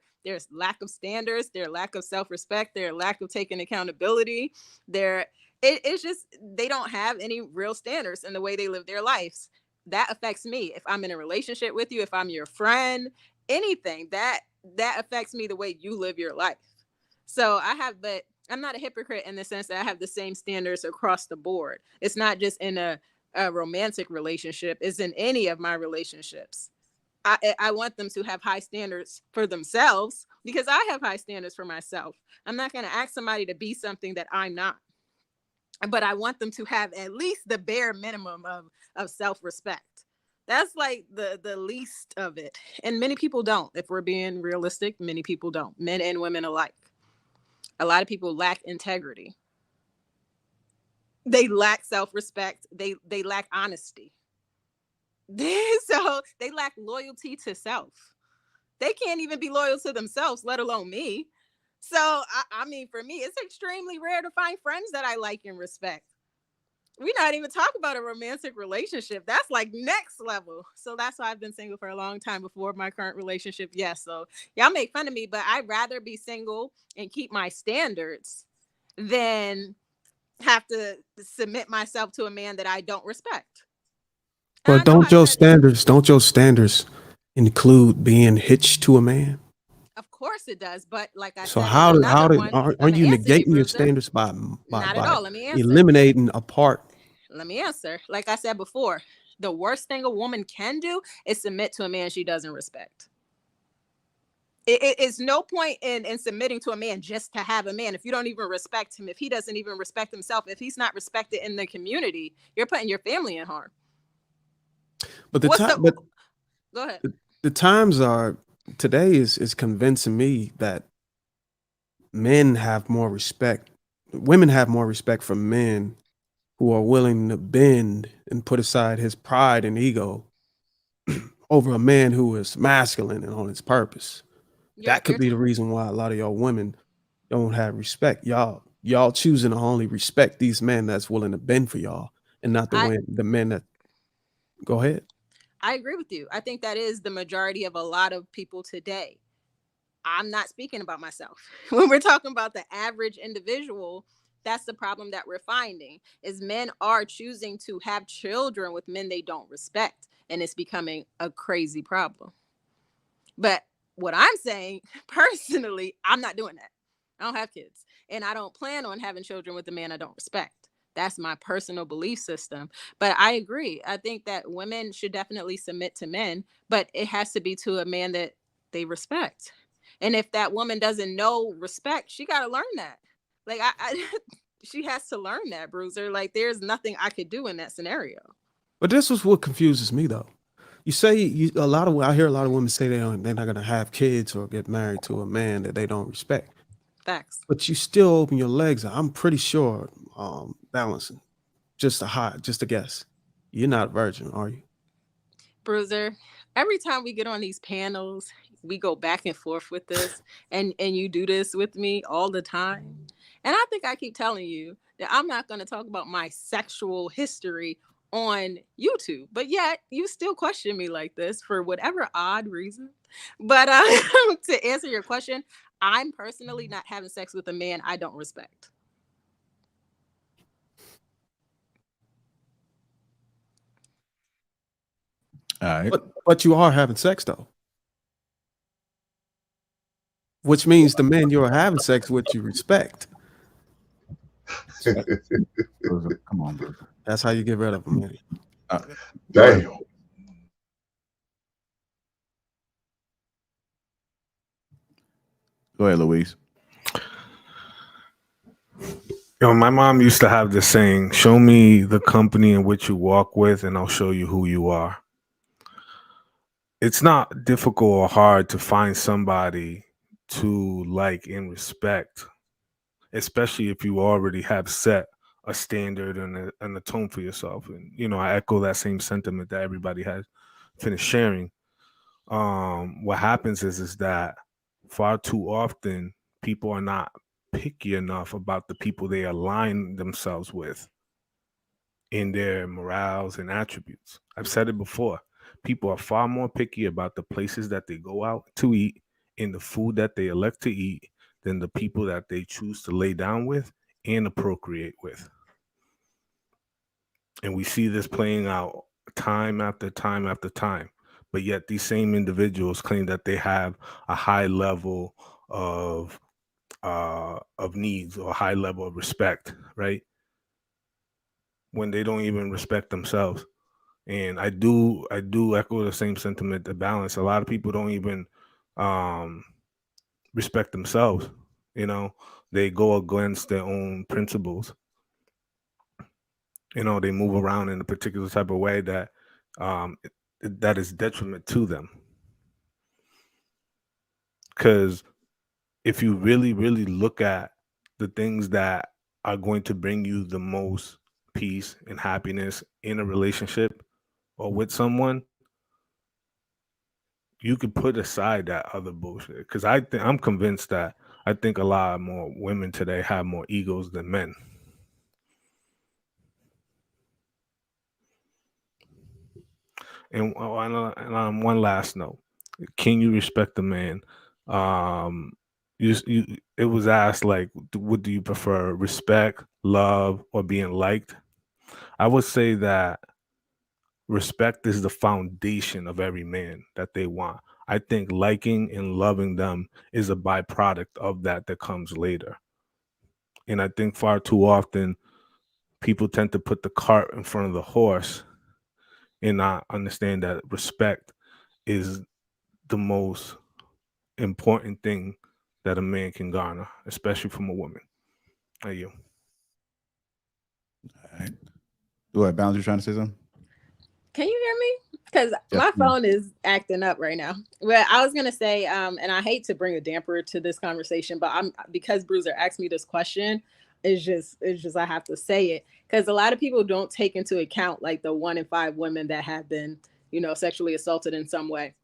lack of standards, their lack of self-respect, their lack of taking accountability. It's just they don't have any real standards in the way they live their lives. That affects me. If I'm in a relationship with you, if I'm your friend, anything that affects me the way you live your life. So but I'm not a hypocrite in the sense that I have the same standards across the board. It's not just in a romantic relationship, it's in any of my relationships. I want them to have high standards for themselves because I have high standards for myself. I'm not going to ask somebody to be something that I'm not, but I want them to have at least the bare minimum of self-respect. That's like the least of it. And many people don't. If we're being realistic, many people don't, men and women alike. A lot of people lack integrity. They lack self-respect. They lack honesty. So they lack loyalty to self. They can't even be loyal to themselves, let alone me. So, I mean, for me, it's extremely rare to find friends that I like and respect. We're not even talking about a romantic relationship. That's like next level. So that's why I've been single for a long time before my current relationship. Yes. So y'all make fun of me, but I'd rather be single and keep my standards than have to submit myself to a man that I don't respect. But don't your standards include being hitched to a man? Of course it does, but like I So said, are you negating your Bruiser. standards by Not at all. Let me answer. eliminating a part? Let me answer. Like I said before, the worst thing a woman can do is submit to a man she doesn't respect. It's no point in submitting to a man just to have a man if you don't even respect him, if he doesn't even respect himself, if he's not respected in the community, you're putting your family in harm. But go ahead. The times are today is convincing me that men have more respect. Women have more respect for men who are willing to bend and put aside his pride and ego over a man who is masculine and on his purpose. That could be the reason why a lot of y'all women don't have respect. Y'all choosing to only respect these men that's willing to bend for y'all and not the men that go ahead. I agree with you. I think that is the majority of a lot of people today. I'm not speaking about myself. When we're talking about the average individual, that's the problem that we're finding is men are choosing to have children with men they don't respect. And it's becoming a crazy problem. But what I'm saying personally, I'm not doing that. I don't have kids and I don't plan on having children with a man I don't respect. That's my personal belief system. But I agree. I think that women should definitely submit to men, but it has to be to a man that they respect. And if that woman doesn't know respect, she got to learn that. Like she has to learn that, Bruiser. Like there's nothing I could do in that scenario. But this is what confuses me though. You say I hear a lot of women say they're not going to have kids or get married to a man that they don't respect. Facts. But you still open your legs. I'm pretty sure, balancing, just a guess. You're not a virgin, are you? Bruiser, every time we get on these panels, we go back and forth with this, and you do this with me all the time. And I think I keep telling you that I'm not going to talk about my sexual history on YouTube, but yet you still question me like this for whatever odd reason. But to answer your question, I'm personally not having sex with a man I don't respect. All right. But you are having sex though, which means the man you're having sex with you respect. Come on, bro. That's how you get rid of them, man. Damn. Go ahead, Louise. Yo, my mom used to have this saying, show me the company in which you walk with and I'll show you who you are. It's not difficult or hard to find somebody to like and respect, especially if you already have set a standard and a tone for yourself. And, you know, I echo that same sentiment that everybody has finished sharing. What happens is that far too often people are not picky enough about the people they align themselves with in their morals and attributes. I've said it before. People are far more picky about the places that they go out to eat and the food that they elect to eat than the people that they choose to lay down with and procreate with. And we see this playing out time after time after time. But yet these same individuals claim that they have a high level of needs or high level of respect, right? When they don't even respect themselves. And I do echo the same sentiment, the balance. A lot of people don't even respect themselves. You know, they go against their own principles. You know, they move around in a particular type of way that that is detriment to them. Because if you really, really look at the things that are going to bring you the most peace and happiness in a relationship or with someone, you could put aside that other bullshit. Because I'm convinced that I think a lot more women today have more egos than men. And on one last note, can you respect a man? It was asked like, what do you prefer, respect, love, or being liked? I would say that respect is the foundation of every man that they want. I think liking and loving them is a byproduct of that comes later. And I think far too often people tend to put the cart in front of the horse and not understand that respect is the most important thing that a man can garner, especially from a woman. Are you? All right. Go ahead, Bounce. You trying to say something? Can you hear me? Because my phone is acting up right now. Well, I was gonna say, and I hate to bring a damper to this conversation, but because Bruiser asked me this question, it's just I have to say it because a lot of people don't take into account like the 1 in 5 women that have been, you know, sexually assaulted in some way.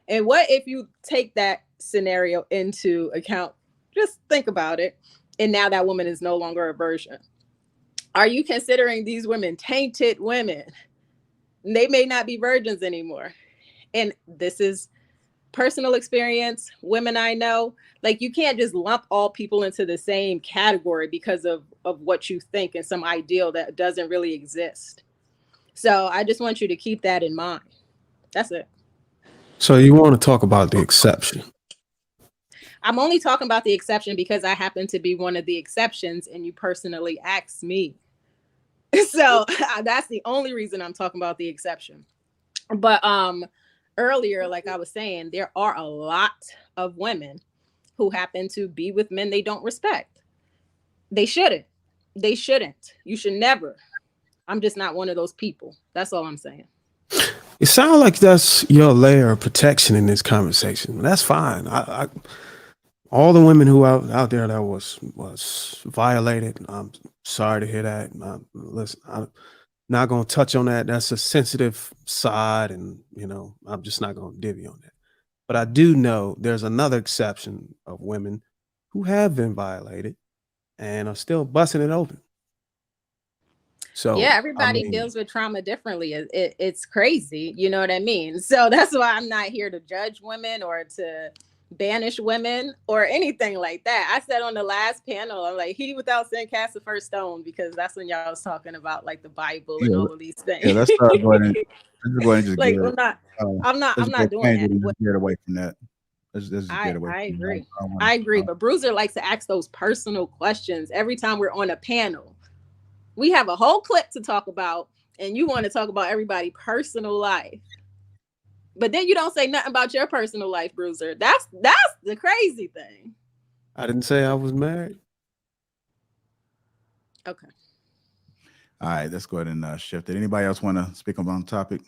And what if you take that scenario into account? Just think about it. And now that woman is no longer a virgin. Are you considering these women tainted women? They may not be virgins anymore. And this is personal experience, women I know. Like, you can't just lump all people into the same category because of what you think and some ideal that doesn't really exist. So I just want you to keep that in mind. That's it. So you want to talk about the exception? I'm only talking about the exception because I happen to be one of the exceptions and you personally asked me. So that's the only reason I'm talking about the exception. But earlier, like I was saying, there are a lot of women who happen to be with men they don't respect. They shouldn't. They shouldn't. You should never. I'm just not one of those people. That's all I'm saying. It sounds like that's your layer of protection in this conversation. That's fine. I all the women who out there that was violated, I'm sorry to hear that. Listen, I'm not going to touch on that. That's a sensitive side, and you know, I'm just not going to divvy on that. But I do know there's another exception of women who have been violated and are still busting it open. So yeah, everybody deals with trauma differently. It's crazy. You know what I mean? So that's why I'm not here to judge women or to banish women or anything like that. I said on the last panel, I'm like, he without sin cast the first stone, because that's when y'all was talking about like the Bible and all of these things. Yeah, let's start going and just like get I'm not doing that. Get away from that. Let's just get away. I from agree. that. I agree. But Bruiser likes to ask those personal questions every time we're on a panel. We have a whole clip to talk about, and you want to talk about everybody's personal life. But then you don't say nothing about your personal life, Bruiser. That's the crazy thing. I didn't say I was married. Okay. All right, let's go ahead and shift it. Anybody else want to speak on the topic?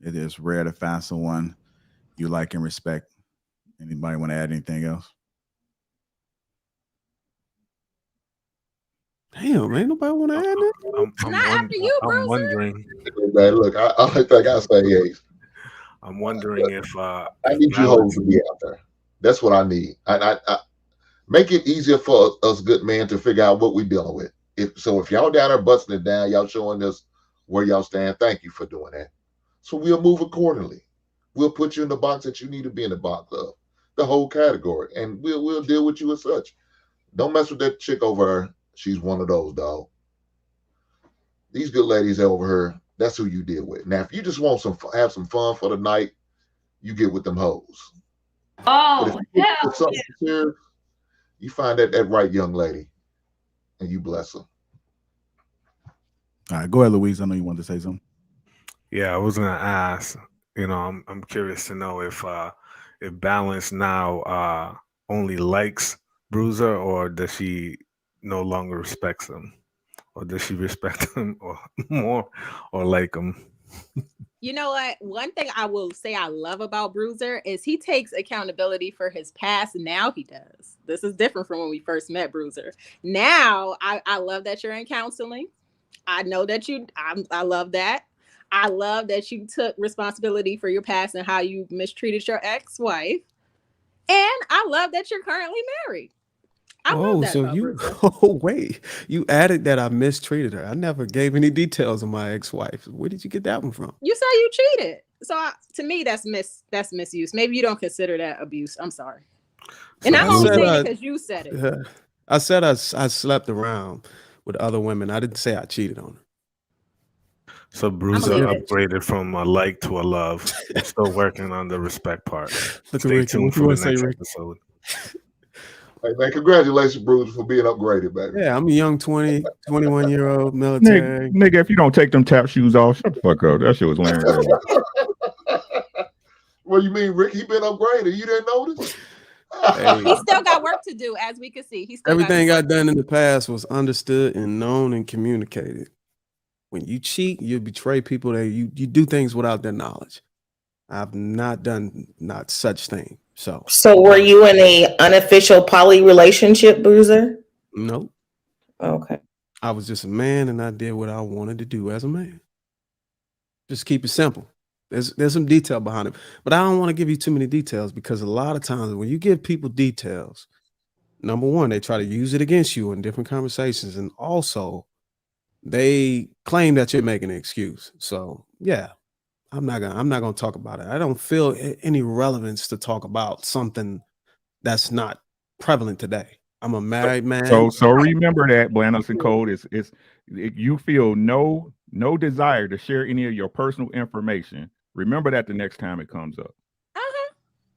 It is rare to find someone you like and respect. Anybody want to add anything else? Damn, ain't nobody want to add that. I'm wondering. Man, look, I think I say yes. I'm wondering if I need you hoes to be out there. That's what I need. I make it easier for us good men to figure out what we're dealing with. If y'all down there busting it down, y'all showing us where y'all stand, thank you for doing that. So we'll move accordingly. We'll put you in the box that you need to be in the box of, the whole category, and we'll deal with you as such. Don't mess with that chick over her. She's one of those, dog. These good ladies over her, that's who you deal with. Now, if you just want have some fun for the night, you get with them hoes. But if you get something serious, you find that right young lady, and you bless her. All right, go ahead, Louise. I know you wanted to say something. Yeah, I was gonna ask. I'm curious to know if Balance now only likes Bruiser, or does she no longer respects him, or does she respect him or more, or like him? You know what? One thing I will say I love about Bruiser is he takes accountability for his past. Now he does. This is different from when we first met Bruiser. Now I love that you're in counseling. I know that I love that. I love that you took responsibility for your past and how you mistreated your ex-wife. And I love that you're currently married. I love that about Bruiser. Oh wait, you added that I mistreated her. I never gave any details of my ex-wife. Where did you get that one from? You said you cheated. So to me, that's misuse. Maybe you don't consider that abuse. I'm sorry. And I'm only saying it because you said it. I said I slept around with other women. I didn't say I cheated on her. So Bruiser upgraded from a like to a love. I'm still working on the respect part. Stay tuned for the next episode. Hey, man, congratulations, Bruiser, for being upgraded, baby. Yeah, I'm a young 21-year-old military. Nigga, if you don't take them tap shoes off, shut the fuck up. That shit was lame. What do you mean, Rick? He been upgraded. You didn't notice? Hey, He still got work to do, as we can see. Everything I've done in the past was understood and known and communicated. When you cheat, you betray people. That you do things without their knowledge. I've not done such thing. So were you in a unofficial poly relationship, Bruiser? No. Okay. I was just a man, and I did what I wanted to do as a man. Just keep it simple. There's some detail behind it, but I don't want to give you too many details, because a lot of times when you give people details, number one, they try to use it against you in different conversations, and also they claim that you're making an excuse. So yeah, I'm not gonna talk about it. I don't feel any relevance to talk about something that's not prevalent today. I'm a married man. So remember that, Blanos and Code, is you feel no desire to share any of your personal information. Remember that the next time it comes up.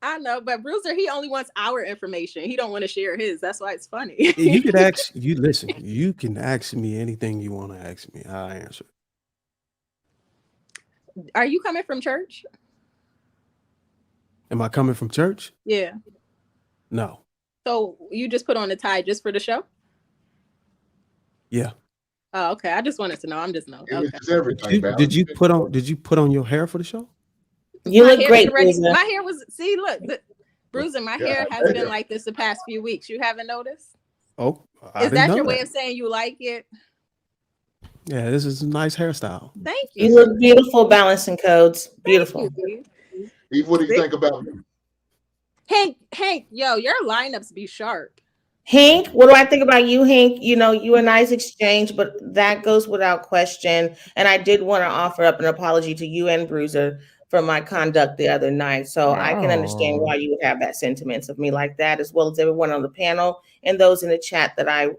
I know, but Bruiser, he only wants our information. He don't want to share his. That's why it's funny. You could ask. You can ask me anything you want to ask me. I'll answer. Are you coming from church? Am I coming from church? Yeah. No. So you just put on the tie just for the show? Yeah. Oh, okay. I just wanted to know. I'm just knowing. Okay. Did you put on your hair for the show? You look great, Bruiser. My hair was Bruiser, my hair has been like this the past few weeks. You haven't noticed? Oh, is that your way of saying you like it? Yeah, this is a nice hairstyle. Thank you. You look beautiful, Balancing Codes. Beautiful. Eve, what do you think about me? Hank, yo, your lineups be sharp. Hank, what do I think about you, Hank? You know, you a nice exchange, but that goes without question. And I did want to offer up an apology to you and Bruiser for my conduct the other night. So I can understand Oh, why you would have that sentiments of me like that, as well as everyone on the panel and those in the chat that I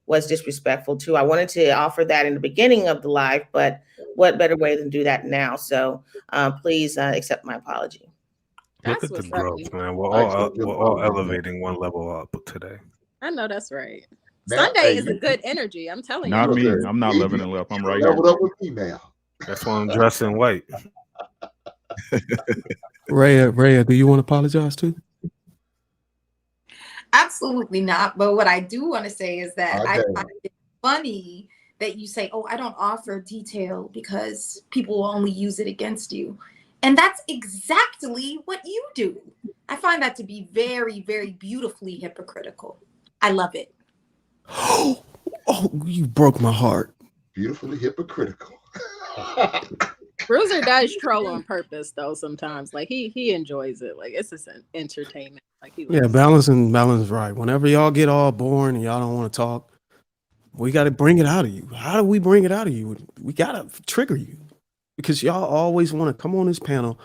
was disrespectful to. I wanted to offer that in the beginning of the live, but what better way than do that now? So please accept my apology. look That's at the what's up. growth, man. I accept your We're all apology, man. elevating one level up today. I know that's right. Now, Sunday hey, is a good energy. I'm telling Not y'all. look me. there. I'm not You, living you, in left. I'm you right here. leveled up with me now. That's why I'm dressed in white. Rhea, do you want to apologize too? Absolutely not. But what I do want to say is that I Damn. find it funny that you say, oh, I don't offer detail because people will only use it against you. And that's exactly what you do. I find that to be very, very beautifully hypocritical. I love it. Oh, you broke my heart. Beautifully hypocritical. Bruiser does troll on purpose though sometimes. Like he enjoys it. Like it's just an entertainment. Like he Yeah, likes balance right. Whenever y'all get all boring and y'all don't want to talk, we got to bring it out of you. How do we bring it out of you? We got to trigger you because y'all always want to come on this panel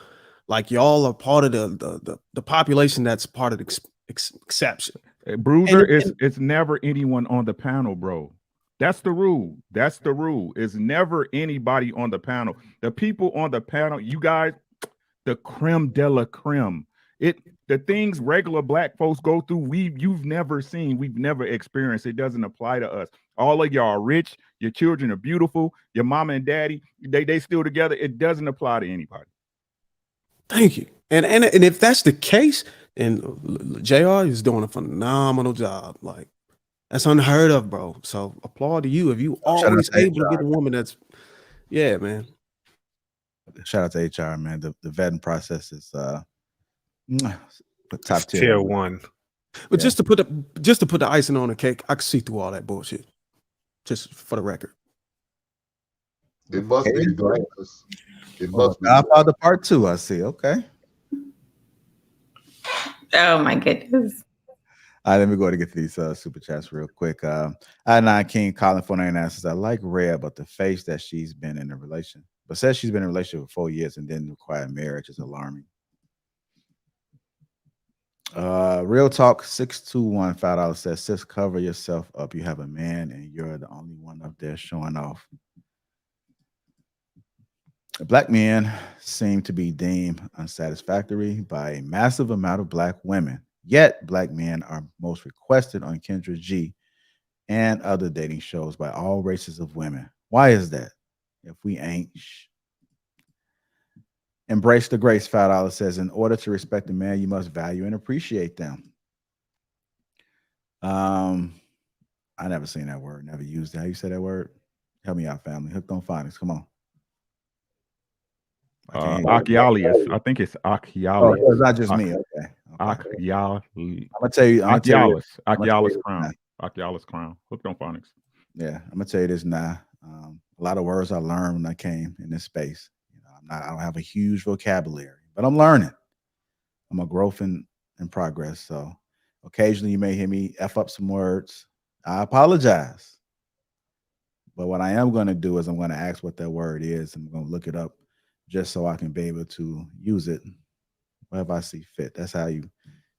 like y'all are part of the population that's part of the exception. Bruiser, it's never anyone on the panel, bro. That's the rule. That's the rule. It's never anybody on the panel. The people on the panel, you guys, the creme de la creme. The things regular black folks go through, you've never seen, we've never experienced. It doesn't apply to us. All of y'all are rich, your children are beautiful, your mama and daddy, they still together. It doesn't apply to anybody. Thank you. And if that's the case, and JR is doing a phenomenal job. Like that's unheard of, bro. So applaud to you if you always able to get a woman that's, yeah, man. Shout out to HR, man. The vetting process is top It's tier 1. But just to put the icing on the cake, I can see through all that bullshit. Just for the record. It must be the glasses. It must be. Godfather Part 2, I see. Okay. Oh my goodness. All right, let me go ahead and get to these super chats real quick. I9 King Colin 499 says, I like Rhea, but the face that she's been in a relation, but says she's been in a relationship for 4 years and didn't require marriage is alarming. Real Talk 621 $5 says, sis, cover yourself up. You have a man and you're the only one up there showing off. Black men seem to be deemed unsatisfactory by a massive amount of black women. Yet, black men are most requested on Kendra G and other dating shows by all races of women. Why is that? If we ain't Embrace the Grace $5 says, in order to respect a man, you must value and appreciate them. I never seen that word, never used it. How you say that word? Help me out, family. Hooked on phonics. Come on. Archaeologist. I think it's archaeologist. Oh, it's not just me. Okay. Archaeologist. I'm gonna tell you. Archaeologist crown. Archaeologist crown. Hooked on phonics. Yeah, I'm gonna tell you this now. A lot of words I learned when I came in this space. You know, I don't have a huge vocabulary, but I'm learning. I'm a growth in progress. So occasionally you may hear me F up some words. I apologize. But what I am going to do is I'm going to ask what that word is. I'm going to look it up just so I can be able to use it wherever I see fit. That's how you.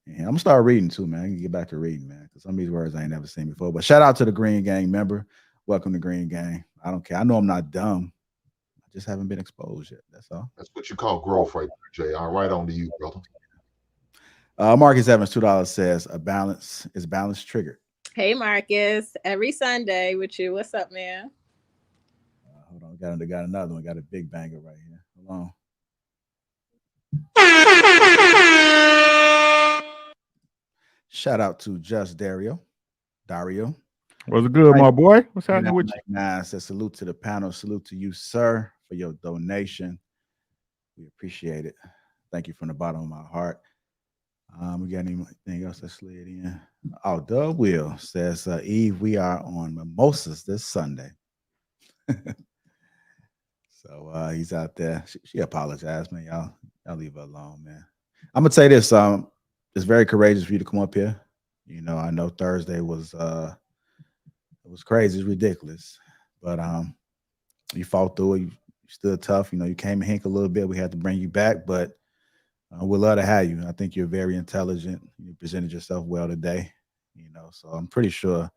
And I'm going to start reading too, man. I can get back to reading, man, because some of these words I ain't never seen before. But shout out to the Green Gang member. Welcome to Green Gang. I don't care. I know I'm not dumb. I just haven't been exposed yet. That's all. That's what you call growth right there, Jay. All right, on to you, brother. Marcus Evans, $2 says, balance triggered. Hey Marcus, every Sunday with you. What's up, man? Hold on, got another one. Got a big banger right here. Hold on. Shout out to Just Dario. What's good, my boy? What's happening with you? Nah, says salute to the panel. Salute to you, sir, for your donation. We appreciate it. Thank you from the bottom of my heart. We got anything else that slid in? Oh, Doug Will says, Eve, we are on mimosas this Sunday. So he's out there. She apologized, man. Y'all leave her alone, man. I'm gonna say this. It's very courageous for you to come up here You know, I know Thursday was it was crazy, it's ridiculous, but you fought through it. You stood tough. You know, you came and hink a little bit. We had to bring you back, but we'd love to have you. I think you're very intelligent. You presented yourself well today. You know, so I'm pretty sure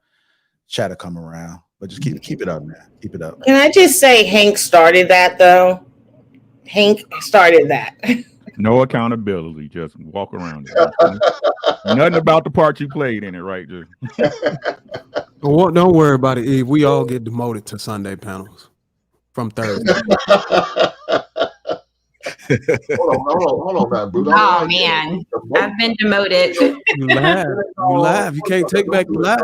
chat to come around. But just keep it up, man. Keep it up. Can I just say Hank started that though? Hank started that. No accountability. Just walk around it. Nothing about the part you played in it, right? Just Don't worry about it, Eve. We all get demoted to Sunday panels from Thursday. hold on, man, Bruce. Oh man, I've been demoted. You laugh. You can't take back your laugh.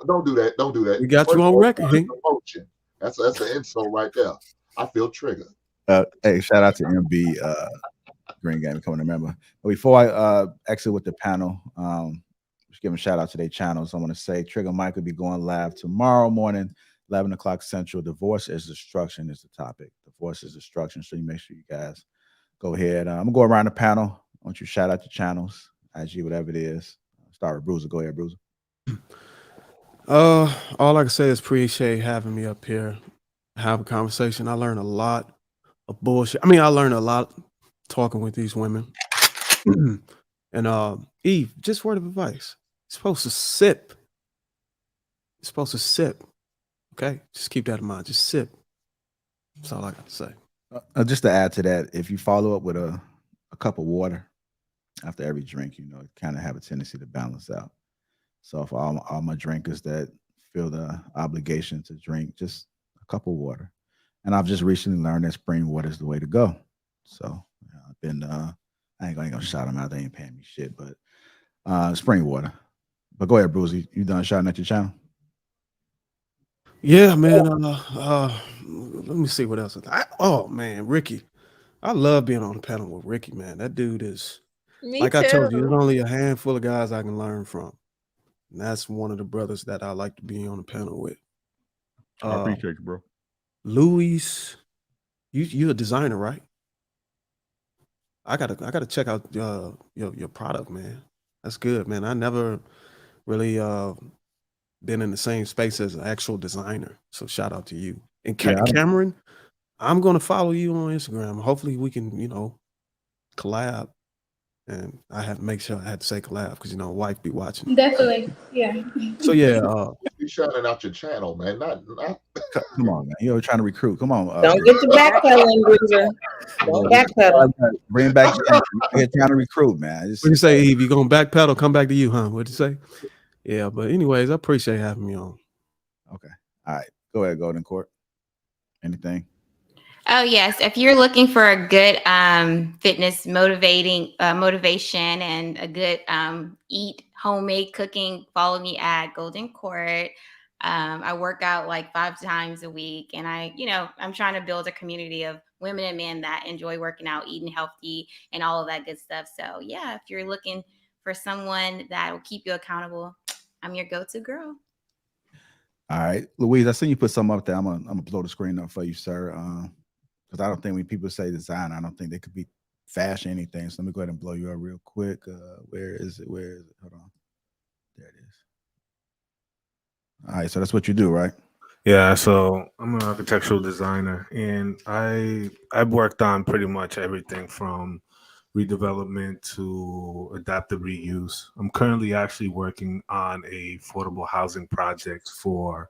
Don't do that. Don't do that. We got you on record, Hank. That's an insult right there. I feel triggered. Hey, shout out to MB Green Game coming to member. But before I exit with the panel, just give a shout out to their channels. I want to say Trigger Mike will be going live tomorrow morning, 11 o'clock Central. Divorce is destruction is the topic. Divorce is destruction. So you make sure you guys go ahead. I'm gonna go around the panel. I want you to shout out your channels, IG, whatever it is. Start with Bruiser. Go ahead, Bruiser. All I can say is appreciate having me up here, have a conversation. I learned a lot of bullshit. I mean, I learned a lot talking with these women. And Eve, just word of advice. You're supposed to sip. You're supposed to sip. Okay? Just keep that in mind. Just sip. That's all I got to say. Just to add to that, if you follow up with a cup of water after every drink, you know, it kind of have a tendency to balance out. So for all my drinkers that feel the obligation to drink, just a cup of water. And I've just recently learned that spring water is the way to go. So I've been, I ain't gonna shout them out. They ain't paying me shit, but spring water. But go ahead, Bruce. You done shouting at your channel? Yeah, man. Let me see what else. Oh man, Ricky. I love being on the panel with Ricky, man. That dude is Me like too. I told you, there's only a handful of guys I can learn from. And that's one of the brothers that I like to be on the panel with. I appreciate you, bro. Luis, you a designer, right? I gotta check out your product, man. That's good, man. I never really been in the same space as an actual designer. So shout out to you. And Cameron, I'm gonna follow you on Instagram. Hopefully we can, collab. And I have to make sure I had to say collab because wife be watching. Definitely, yeah. So yeah, you shouting out your channel, man. Not come on, man. You're trying to recruit. Come on. Don't get to backpedaling, Bruiser. Don't backpedal. Bring back you're trying to recruit, man. What you say, Eve? You gonna backpedal? Come back to you, huh? What'd you say? Yeah, but anyways, I appreciate having me on. Okay. All right. Go ahead, Golden Court. Anything? Oh yes, if you're looking for a good fitness motivation and a good eat homemade cooking, follow me at Golden Court. I work out like 5 times a week, and I'm trying to build a community of women and men that enjoy working out, eating healthy, and all of that good stuff. So yeah, if you're looking for someone that will keep you accountable, I'm your go-to girl. All right, Louise, I seen you put something up there. I'm gonna blow the screen up for you, sir. Because I don't think when people say design, I don't think they could be fashion anything. So let me go ahead and blow you up real quick. Where is it? Hold on. There it is. All right, so that's what you do, right? Yeah, so I'm an architectural designer, and I've worked on pretty much everything from redevelopment to adaptive reuse. I'm currently actually working on a affordable housing project for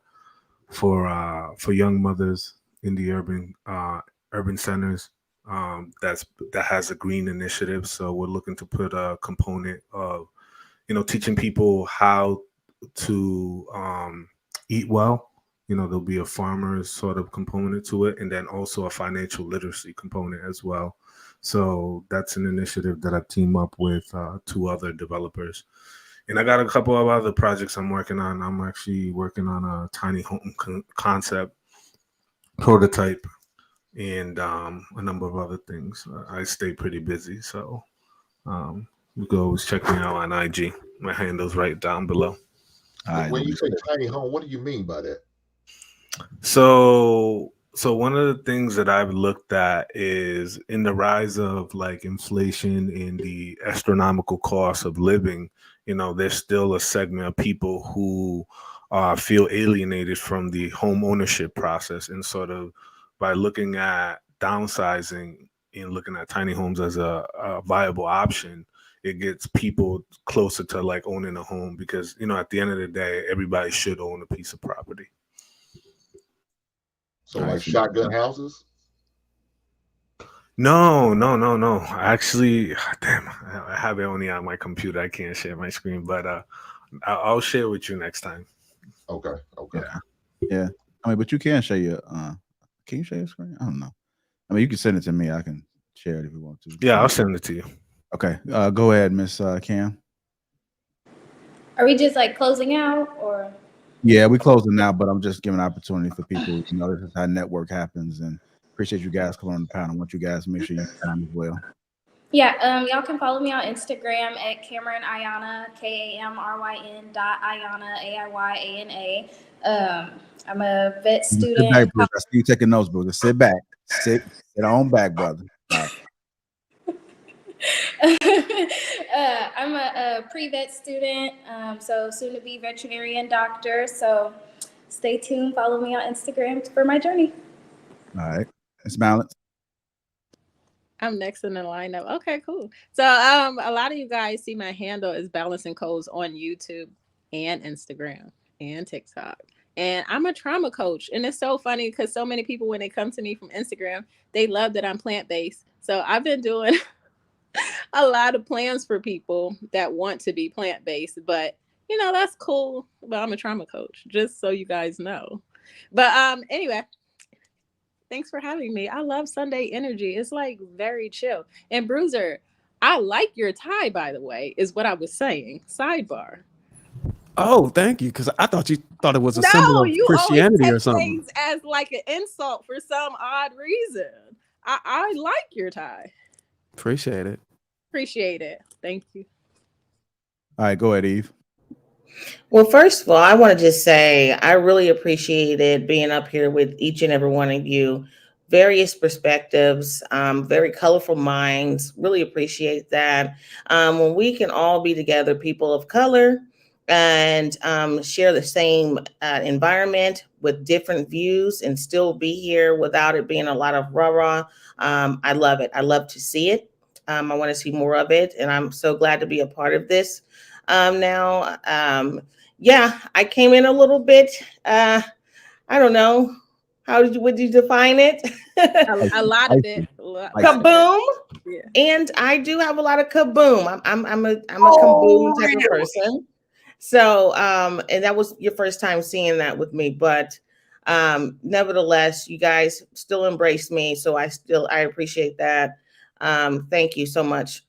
young mothers in the urban centers. That has a green initiative. So we're looking to put a component of, teaching people how to eat well. There'll be a farmer's sort of component to it, and then also a financial literacy component as well. So that's an initiative that I team up with 2 other developers. And I got a couple of other projects I'm working on. I'm actually working on a tiny home concept prototype and a number of other things. I stay pretty busy, so you can always check me out on IG. My handle's right down below. When you say tiny home, what do you mean by that? So So one of the things that I've looked at is in the rise of like inflation and the astronomical cost of living, there's still a segment of people who feel alienated from the home ownership process, and sort of by looking at downsizing and looking at tiny homes as a viable option, it gets people closer to like owning a home because, at the end of the day, everybody should own a piece of property. So like shotgun houses? No. Actually, damn, I have it only on my computer. I can't share my screen, but I'll share with you next time. Okay. Yeah. I mean, but you can share your. Can you share your screen? I don't know. I mean, you can send it to me. I can share it if you want to. Yeah, I'll send it to you. Okay. Go ahead, Miss Cam. Are we just like closing out or? Yeah, we're closing now, but I'm just giving an opportunity for people. This is how network happens, and appreciate you guys coming on the panel. I want you guys to make sure you time as well. Yeah, y'all can follow me on Instagram at Cameron Ayana, KAMRYN.Ayana, AIYANA. I'm a vet student. Sit back, Bruce. I see you taking notes, Bruce. Just sit back. Sit on back, brother. All right. I'm a pre-vet student, so soon to be veterinarian doctor. So stay tuned. Follow me on Instagram for my journey. All right. It's Balance. I'm next in the lineup. Okay, cool. So a lot of you guys see my handle is Balancing Codes on YouTube and Instagram and TikTok. And I'm a trauma coach. And it's so funny because so many people, when they come to me from Instagram, they love that I'm plant-based. So I've been doing a lot of plans for people that want to be plant-based, but that's cool. But I'm a trauma coach, just so you guys know. But anyway, thanks for having me. I love Sunday energy. It's like very chill. And Bruiser, I like your tie, by the way, is what I was saying. Sidebar. Oh, thank you. Because I thought you thought it was a symbol of Christianity or something. Things as like an insult for some odd reason. I like your tie. Appreciate it. Appreciate it. Thank you. All right, go ahead, Eve. Well, first of all, I want to just say I really appreciated being up here with each and every one of you. Various perspectives, very colorful minds. Really appreciate that. When we can all be together, people of color, and share the same environment with different views and still be here without it being a lot of rah-rah. I love it. I love to see it. I want to see more of it. And I'm so glad to be a part of this. Now, yeah, I came in a little bit, I don't know. Would you define it? A lot of it. Kaboom. Yeah. And I do have a lot of kaboom. I'm a kaboom type of person. So, and that was your first time seeing that with me, but nevertheless, you guys still embrace me. So I appreciate that. Thank you so much.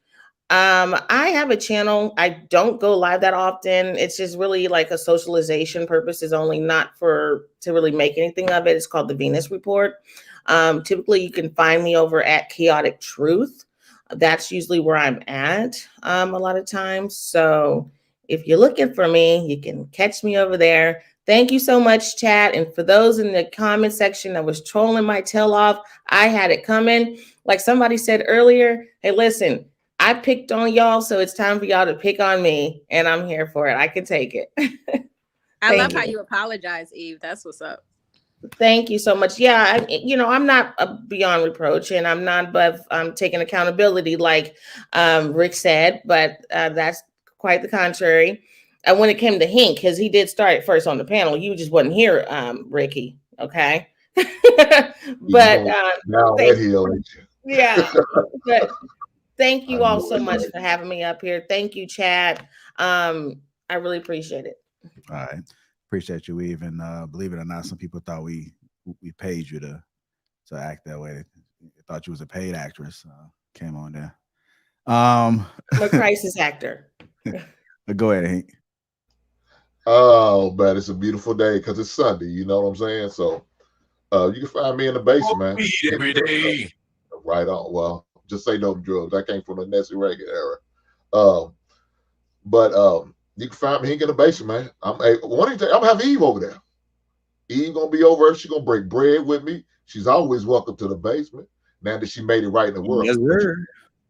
I have a channel. I don't go live that often. It's just really like a socialization purposes only, not to really make anything of it. It's called the Venus Report. Typically you can find me over at Chaotic Truth. That's usually where I'm at a lot of times. So if you're looking for me, you can catch me over there. Thank you so much, chat. And for those in the comment section that was trolling my tail off, I had it coming. Like somebody said earlier, hey, listen, I picked on y'all, so it's time for y'all to pick on me, and I'm here for it. I can take it. I love how you apologize, Eve. That's what's up. Thank you so much. Yeah, I'm not beyond reproach, and I'm not above taking accountability, like Rick said, but that's quite the contrary. And when it came to Hink, because he did start it first on the panel, you just wasn't here, Ricky. Okay, but yeah, but. Thank you all so much for having me up here. Thank you, Chad. I really appreciate it. All right. Appreciate you, Eve. And believe it or not, some people thought we paid you to act that way. They thought you was a paid actress. Came on there. I'm a crisis actor. Go ahead, Hank. Oh, man, it's a beautiful day because it's Sunday. You know what I'm saying? So you can find me in the basement. Every day. Right on. Well, just say no drugs. I came from the Nessie Reagan era. But you can find me in the basement, man. I'm gonna have Eve over there. Eve gonna be over. She's gonna break bread with me. She's always welcome to the basement. Now that she made it right in the world. Yes, sir.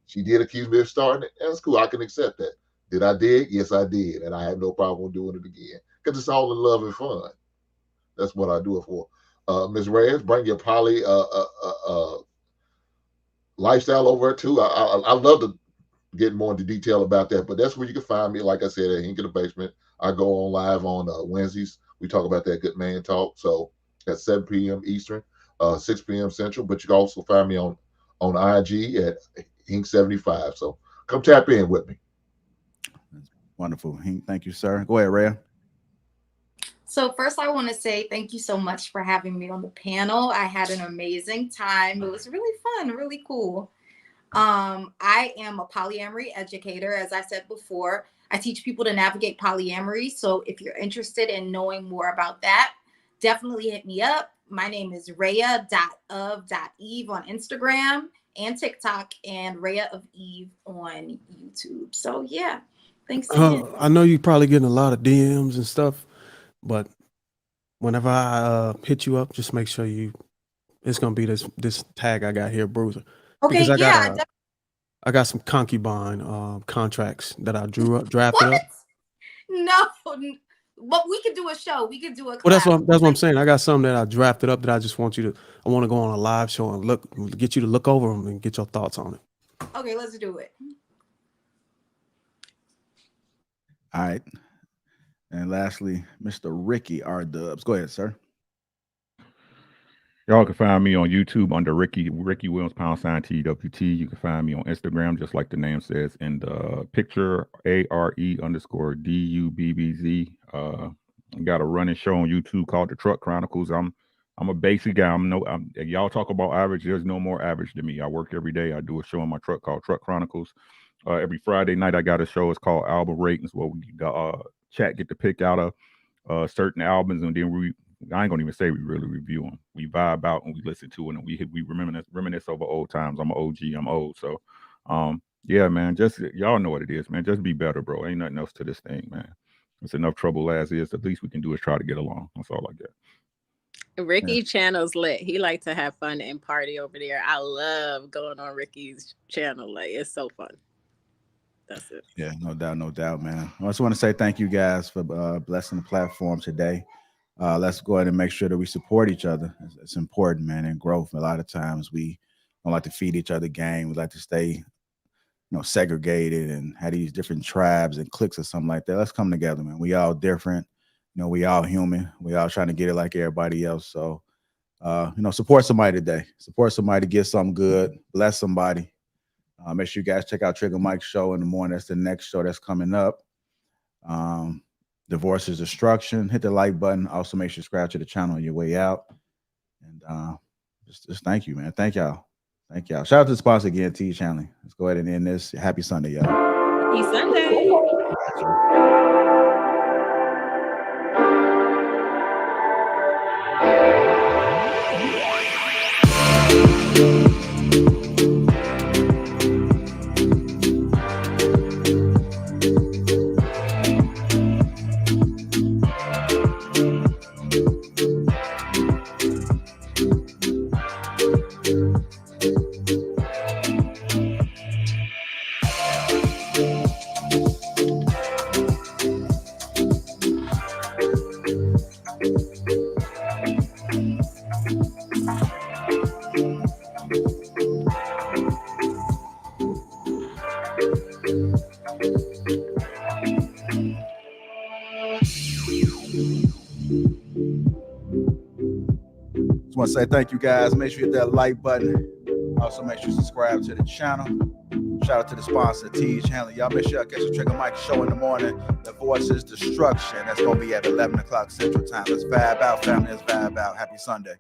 She did accuse me of starting it. That's cool. I can accept that. Did I dig? Yes, I did. And I have no problem doing it again. Because it's all in love and fun. That's what I do it for. Ms. Reyes, bring your poly lifestyle over too. I love to get more into detail about that, but that's where you can find me. Like I said, at Hink in the Basement. I go on live on Wednesdays. We talk about that good man talk. So at 7 p.m. Eastern, 6 p.m. Central. But you can also find me on IG at Hink75. So come tap in with me. Wonderful. Hink, thank you, sir. Go ahead, Rhea. So first I want to say thank you so much for having me on the panel. I had an amazing time. It was really fun, really cool. I am a polyamory educator. As I said before, I teach people to navigate polyamory. So if you're interested in knowing more about that, definitely hit me up. My name is Rhea.of.eve on Instagram and TikTok, and Rhea of Eve on YouTube. So yeah, thanks again. I know you're probably getting a lot of DMs and stuff, but whenever I hit you up, just make sure it's gonna be this tag I got here, Bruiser. Okay, because yeah. I got some concubine contracts that I drafted up. No, but we could do a show. We could do a. Well, that's what I'm saying. I got some that I drafted up that I just want you to. I want to go on a live show and get you to look over them and get your thoughts on it. Okay, let's do it. All right. And lastly, Mr. Ricky R. Dubs. Go ahead, sir. Y'all can find me on YouTube under Ricky Williams #TWT. You can find me on Instagram, just like the name says, in the picture ARE_DUBBZ. Got a running show on YouTube called The Truck Chronicles. I'm a basic guy. Y'all talk about average. There's no more average than me. I work every day. I do a show in my truck called Truck Chronicles. Every Friday night I got a show. It's called Album Ratings, where we chat get to pick out certain albums, and then I ain't gonna even say we really review them. We vibe out and we listen to it, and we reminisce over old times. I'm an OG. I'm old, so yeah, man. Just y'all know what it is, man. Just be better, bro. Ain't nothing else to this thing, man. It's enough trouble as is. The least we can do is try to get along. That's all I get. Ricky channel's lit. He like to have fun and party over there. I love going on Ricky's channel. Like, it's so fun. That's it. Yeah, no doubt, man. I just want to say thank you guys for blessing the platform today. Let's go ahead and make sure that we support each other. It's important, man, and growth. A lot of times we don't like to feed each other game. We like to stay, segregated and have these different tribes and cliques or something like that. Let's come together, man. We all different. We all human. We all trying to get it like everybody else. So, support somebody today. Support somebody to get something good. Bless somebody. Make sure you guys check out Trigger Mike's show in the morning. That's the next show that's coming up. Divorce is Destruction. Hit the like button. Also, make sure you subscribe to the channel on your way out. And just thank you, man. Thank y'all. Shout out to the sponsor again, T Channel. Let's go ahead and end this. Happy Sunday, y'all. Happy Sunday. Just want to say thank you guys. Make sure you hit that like button. Also, make sure you subscribe to the channel. Shout out to the sponsor, T Channel. Y'all make sure y'all catch the Trigger Mike show in the morning. Divorce is Destruction. That's going to be at 11 o'clock Central Time. Let's vibe out, family. Let's vibe out. Happy Sunday.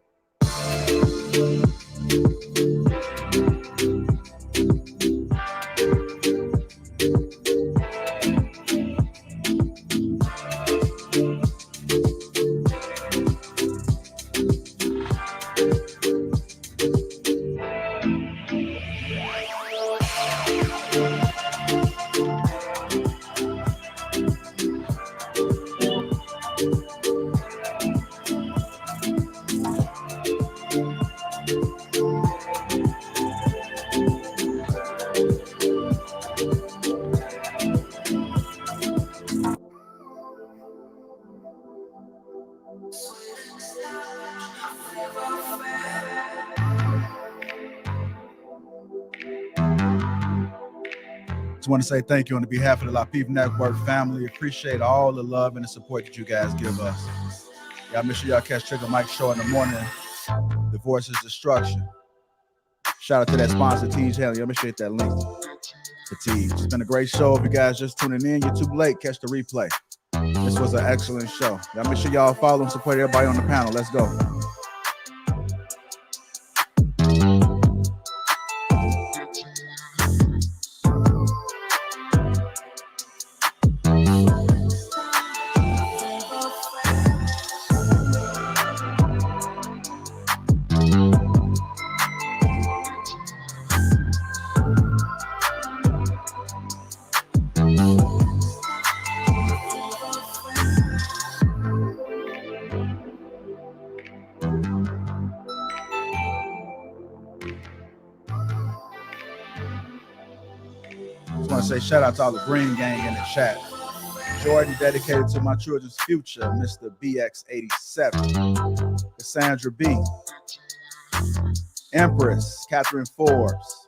want to say thank you on behalf of the Lapeef Network family. Appreciate all the love and the support that you guys give us. Y'all make sure y'all catch Trigger Mike's show in the morning. Divorce is Destruction. Shout out to that sponsor, Teej Haley. Y'all make sure you hit that link to Teej. It's been a great show. If you guys just tuning in, you're too late. Catch the replay. This was an excellent show. Y'all make sure y'all follow and support everybody on the panel. Let's go. Just want to say shout out to all the Green Gang in the chat. Jordan, dedicated to my children's future, Mr. BX87. Cassandra B. Empress, Catherine Forbes,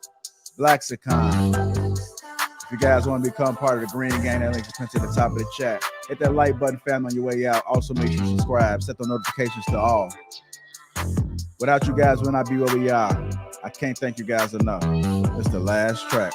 Blacksicon. If you guys want to become part of the Green Gang, that link is pinned to the top of the chat. Hit that like button, family, on your way out. Also, make sure you subscribe. Set the notifications to all. Without you guys, we'll not be where we are. I can't thank you guys enough. It's the last track.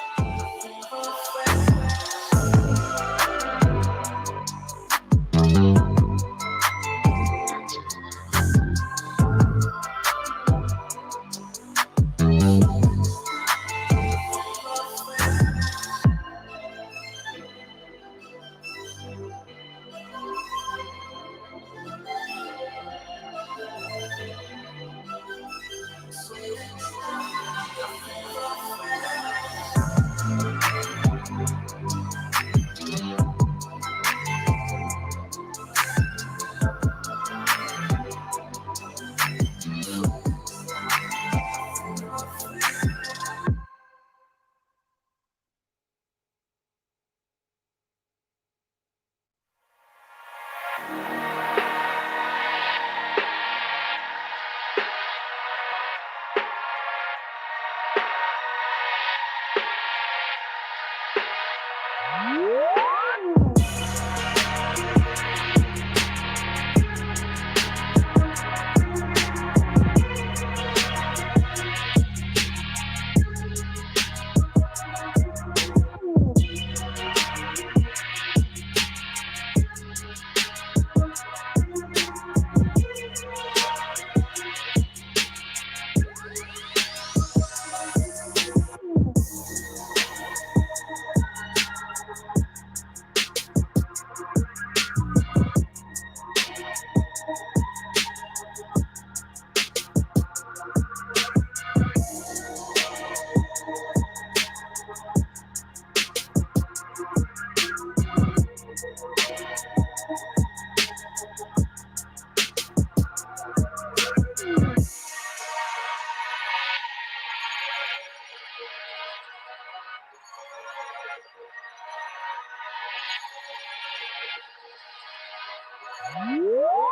Woo!